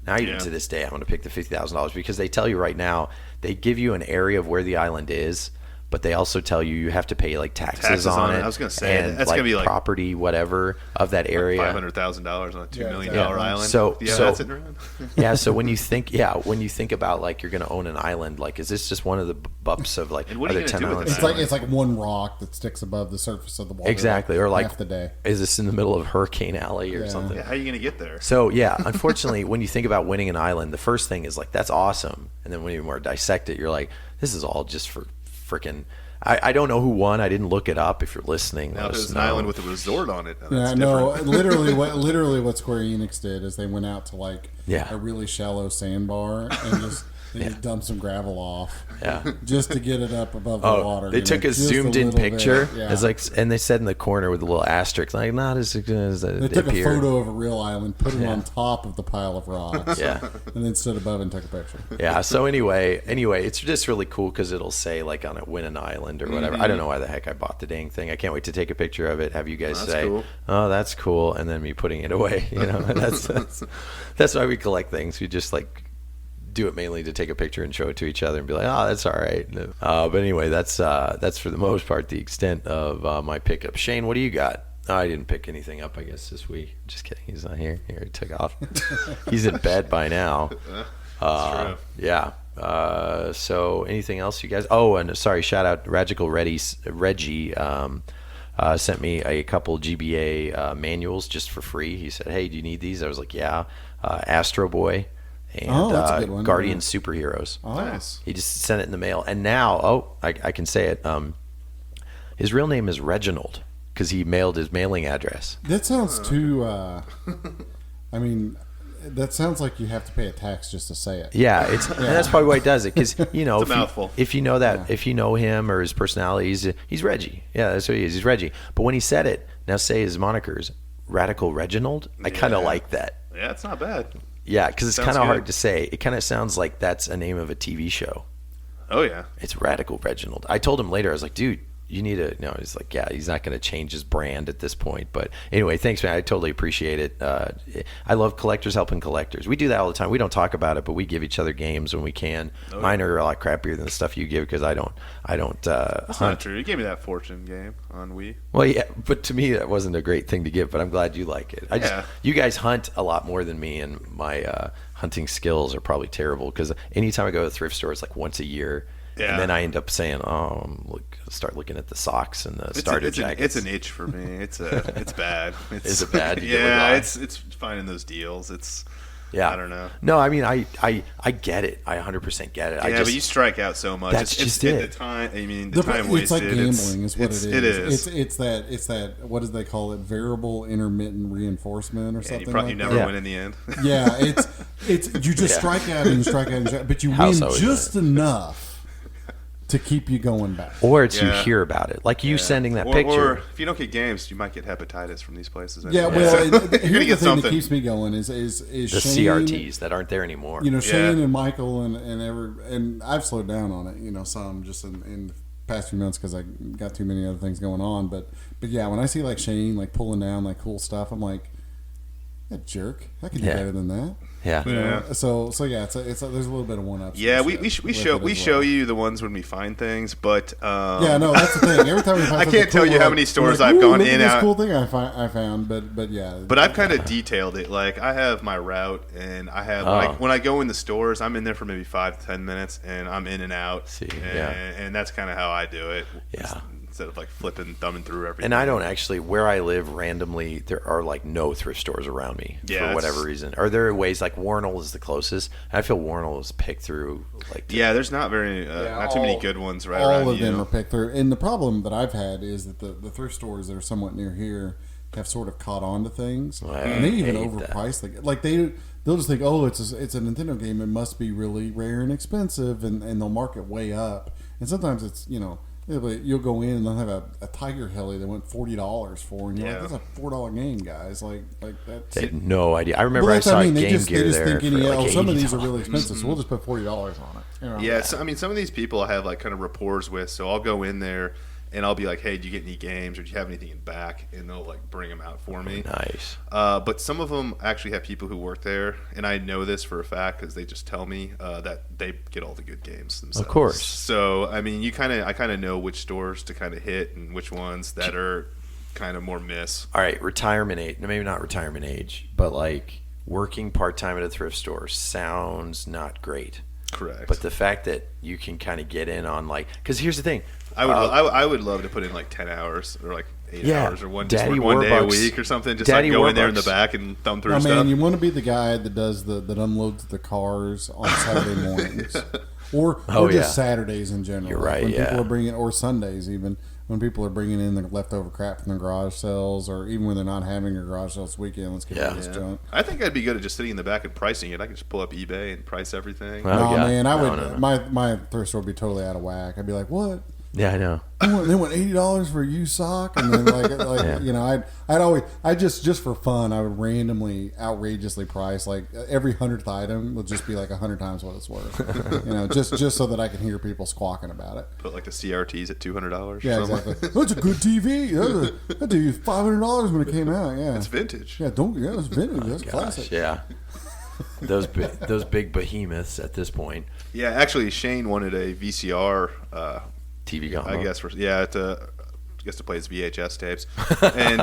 Now even to this day I'm going to pick the $50,000 because they tell you right now they give you an area of where the island is, but they also tell you have to pay like taxes on it. I was going to say and that's going to be like property, whatever of that area. $500,000 on a $2 million yeah. island. So that's sitting around. yeah. So when you think about like you're going to own an island, like is this just one of the bups of like And what are you other gonna 10 do with islands? this It's like one rock that sticks above the surface of the water. Exactly, or like half the day. is this in the middle of Hurricane Alley or Yeah. something? Yeah, how are you going to get there? So yeah, unfortunately, when you think about winning an island, the first thing is like that's awesome, and then when you more dissect it, you're like, this is all just for freaking. I don't know who won. I didn't look it up. If you're listening, Now let if us it's an know. island with a resort on it, now Yeah, that's no, different. literally what Square Enix did is they went out to like Yeah. a really shallow sandbar and just just dumped some gravel off. Yeah. Just to get it up above the water. They you took know, a just zoomed-in little bit. picture. Yeah. It's like, and they said in the corner with a little asterisk, like not as good as They it took a appeared. photo of a real island, put it Yeah. on top of the pile of rocks, Yeah. and then stood above and took a picture. Yeah. So anyway, it's just really cool because it'll say like on it, win an island or whatever. I don't know why the heck I bought the dang thing. I can't wait to take a picture of it. Have you guys That's say, cool. "Oh, that's cool," and then me putting it away. You know, that's why we collect things. We just like do it mainly to take a picture and show it to each other and be like, "Oh, that's all right." But anyway, that's for the most part the extent of my pickup. Shane, what do you got? I didn't pick anything up, I guess, this week. Just kidding. He's not here. He took off. He's in bed by now. That's true. Yeah. So anything else you guys? Oh, and sorry, shout out Radical Reggie sent me a couple GBA manuals just for free. He said, "Hey, do you need these?" I was like, "Yeah." Astro Boy and that's a good one. Guardian Superheroes. Oh. Nice. He just sent it in the mail, and now, I can say it. His real name is Reginald because he mailed his mailing address. That sounds too. I mean, that sounds like you have to pay a tax just to say it. Yeah, and that's probably why he does it because you know It's a mouthful. if you know that if you know him or his personality, he's Reggie. Yeah, that's who he is. He's Reggie. But when he said it, now say his monikers, Radical Reginald. I kind of Yeah. like that. Yeah, it's not bad. Yeah, because it's Sounds kind of good. hard to say. It kind of sounds like that's a name of a TV show. Oh yeah. It's Radical Reginald. I told him later, I was like, dude, you need to. No, he's like, yeah, he's not going to change his brand at this point. But anyway, thanks, man. I totally appreciate it. I love collectors helping collectors. We do that all the time. We don't talk about it, but we give each other games when we can. Mine are a lot crappier than the stuff you give because I don't. That's hunt. not true. You gave me that Fortune game on Wii. Well, yeah, but to me that wasn't a great thing to give. But I'm glad you like it. Yeah. You guys hunt a lot more than me, and my hunting skills are probably terrible because anytime I go to the thrift store, it's like once a year. Yeah. And then I end up saying, start looking at the socks and the starter jackets. It's an itch for me. It's bad. Is it bad? You get Yeah, rid of it's finding those deals. It's Yeah. I don't know. No, I mean, I get it. I 100% get it. Yeah, but you strike out so much. That's just it. The time. I mean, the time wasted. It's like gambling, is what it is. It is. It's that. What do they call it? Variable intermittent reinforcement or something. You never win in the end. Yeah, it's you just strike out and you strike out, and strike, but you House win always just enough to keep you going back. Or it's you hear about it, like you sending that picture. Or if you don't get games, you might get hepatitis from these places. Yeah, anyway. well, You're here's gonna the get thing something. that keeps me going is The Shane, CRTs that aren't there anymore. You know, Shane and Michael and I've slowed down on it. You know, some just in the past few months because I got too many other things going on. But yeah, when I see like Shane like pulling down like cool stuff, I'm like, that jerk. I can do better than that. Yeah. You know? So yeah, it's there's a little bit of one up. Yeah, we show you the ones when we find things, but yeah, no, that's the thing. Every time we find I can't tell you how many stores I've gone in and out. Cool thing I found, but yeah. But I've kind of detailed it. Like I have my route, and I have when I go in the stores, I'm in there for maybe 5 to 10 minutes, and I'm in and out. And that's kind of how I do it. Yeah. Instead of like thumbing through everything. And I don't actually, where I live randomly, there are like no thrift stores around me for whatever reason. Are there ways like Warnell is the closest? I feel Warnell is picked through like. There's not not too many good ones right around All of them are picked through. And the problem that I've had is that the thrift stores that are somewhat near here have sort of caught on to things. And they even overprice the like they'll just think, oh, it's a Nintendo game, it must be really rare and expensive, and they'll mark it way up. And sometimes it's, you'll go in and they'll have a Tiger Heli that went $40 for, and you're like, that's a $4 game, guys. Like that's. They had no idea. I remember I saw Game Gear there. They just think, some of these are really expensive, so we'll just put $40 on it. So, I mean, some of these people I have like kind of rapport with, so I'll go in there and I'll be like, hey, do you get any games, or do you have anything in back? And they'll like bring them out for me. Nice. But some of them actually have people who work there, and I know this for a fact because they just tell me that they get all the good games themselves. Of course. So I mean, I kind of know which stores to kind of hit and which ones that are kind of more miss. All right, retirement age. Maybe not retirement age, but like working part time at a thrift store sounds not great. Correct. But the fact that you can kind of get in on like, because here's the thing. I would love to put in like 10 hours or like 8 hours or one day a week or something. Just like go in there in the back and thumb through stuff. Man, you want to be the guy that does that unloads the cars on Saturday mornings, or just Saturdays in general. You're right. When people are bringing, or Sundays even, when people are bringing in their leftover crap from their garage sales, or even when they're not having their garage sales this weekend. Let's get rid of this junk. I think I'd be good at just sitting in the back and pricing it. I could just pull up eBay and price everything. Man, I would. My thrift store would be totally out of whack. I'd be like, what? Yeah, I know. They want $80 for a used sock, and then I'd always just for fun I would randomly outrageously price like every 100th item would just be like 100 times what it's worth, just so that I can hear people squawking about it. Put like the CRTs at $200. Yeah, exactly. That's a good TV. I do you $500 when it came out. Yeah, it's vintage. Yeah, it's vintage. That's classic. Yeah. Those big behemoths at this point. Yeah, actually, Shane wanted a VCR. TV combo. I guess to play his VHS tapes, and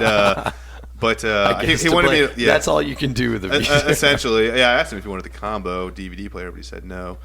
he wanted me. Yeah, that's all you can do with the VHS. Essentially, I asked him if he wanted the combo DVD player, but he said no.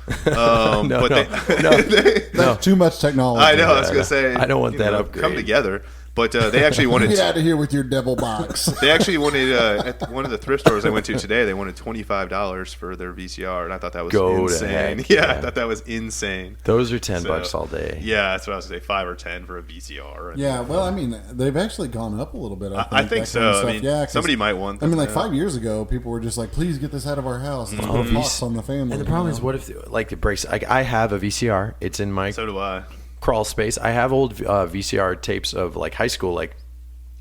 That's too much technology. I know. I was gonna say I don't want that upgrade. Come together. But they actually wanted get out of here with your devil box. They actually wanted at one of the thrift stores I went to today. They wanted $25 for their VCR, and I thought that was insane. Yeah, I thought that was insane. Those are $10 all day. Yeah, that's what I was gonna say. 5 or 10 for a VCR. Yeah, well, I mean, they've actually gone up a little bit. I think so. I mean, somebody might want them. I mean, like 5 years ago, people were just like, "Please get this out of our house. It's put a cost on the family." And the problem is, what if like it breaks? I have a VCR. It's in my so do I. Crawl space. I have old VCR tapes of like high school, like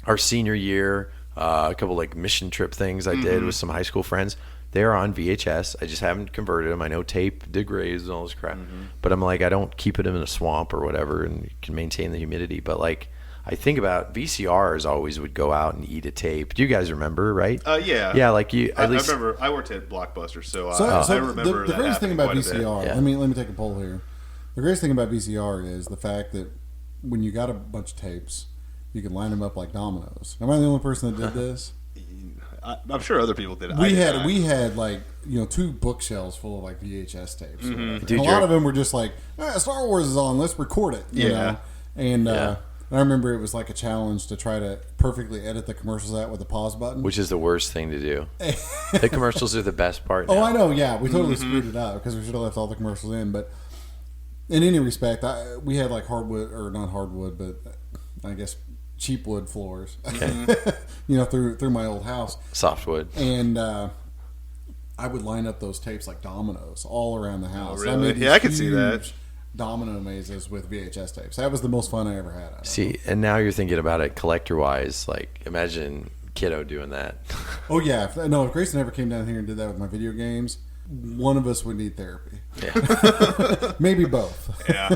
our senior year, a couple like mission trip things I did with some high school friends. They're on VHS. I just haven't converted them. I know tape degrades and all this crap, but I'm like, I don't keep it in a swamp or whatever, and you can maintain the humidity. But like, I think about VCRs always would go out and eat a tape. Do you guys remember, right? Yeah. Yeah, like you. I remember. I worked at Blockbuster, so I remember the greatest thing about VCR. Yeah. Let me take a poll here. The greatest thing about VCR is the fact that when you got a bunch of tapes, you can line them up like dominoes. Am I the only person that did this? I'm sure other people did it. We had like 2 bookshelves full of like VHS tapes. Dude, a lot of them were just like, Star Wars is on, let's record it. You know? And And I remember it was like a challenge to try to perfectly edit the commercials out with the pause button. Which is the worst thing to do. The commercials are the best part now. Oh, I know. Yeah, we totally screwed it up because we should have left all the commercials in. But in any respect, we had like hardwood, or not hardwood, but I guess cheap wood floors. Okay. Through my old house. Softwood. And I would line up those tapes like dominoes all around the house. Oh, really? I could see that. Domino mazes with VHS tapes. That was the most fun I ever had. See, and now you're thinking about it collector-wise. Like, imagine kiddo doing that. Oh, yeah. If Grayson ever came down here and did that with my video games, one of us would need therapy. Yeah. Maybe both. Yeah.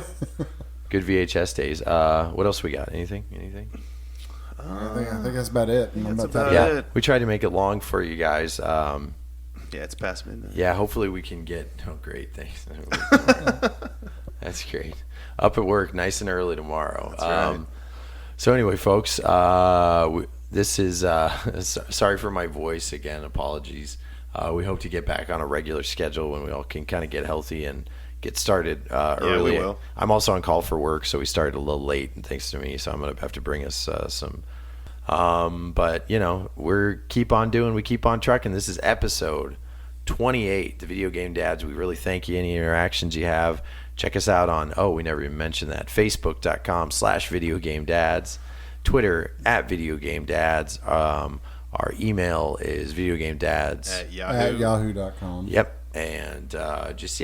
Good VHS days. What else we got? Anything? I think that's about it. That's about Yeah, it. we tried to make it long for you guys. Yeah, it's past midnight. Yeah, hopefully we can get. Oh, great, thanks. That's great. Up at work, nice and early tomorrow. That's right. So anyway, folks, this is sorry for my voice again. Apologies. We hope to get back on a regular schedule when we all can kind of get healthy and get started early. we will. I'm also on call for work, so we started a little late, and thanks to me, so I'm gonna have to bring us some. But we keep on trucking. This is episode 28, the Video Game Dads. We really thank you. Any interactions you have, check us out on, we never even mentioned that, facebook.com/videogamedads, Twitter @videogamedads. Our email is videogamedads At Yahoo. At yahoo.com. Yep. And shout us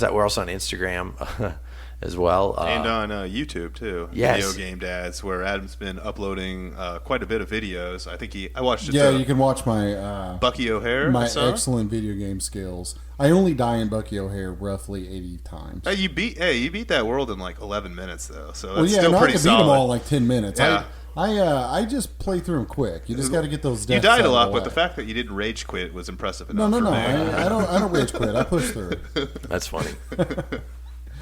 out. We're also on Instagram as well. And on YouTube too. Yes. Video Game Dads, where Adam's been uploading quite a bit of videos. I think I watched it. Yeah, you can watch my Bucky O'Hare. my I saw. excellent video game skills. I only die in Bucky O'Hare roughly 80 times. Hey, you beat that world in like 11 minutes though, so that's Well, yeah, still no, I pretty can beat solid. them all in like 10 minutes. Yeah. I just play through them quick. You just got to get those You deaths died out a of lot, the but way. the fact that you didn't rage quit was impressive No, enough. no. for me. I don't rage quit. I push through it. That's funny.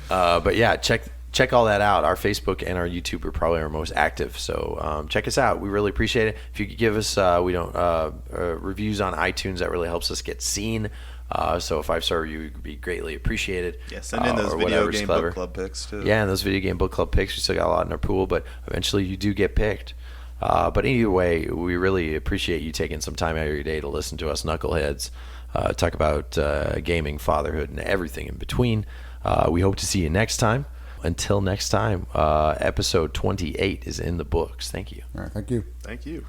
But yeah, check all that out. Our Facebook and our YouTube are probably our most active, so check us out. We really appreciate it. If you could give us reviews on iTunes, that really helps us get seen. So a 5-star review would be greatly appreciated. Yeah, send in those or video whatever's game clever. book club picks too. Yeah, and those video game book club picks. We still got a lot in our pool, but eventually you do get picked. But either way, we really appreciate you taking some time out of your day to listen to us knuckleheads talk about gaming, fatherhood, and everything in between. We hope to see you next time. Until next time, episode 28 is in the books. Thank you. All right, thank you. Thank you.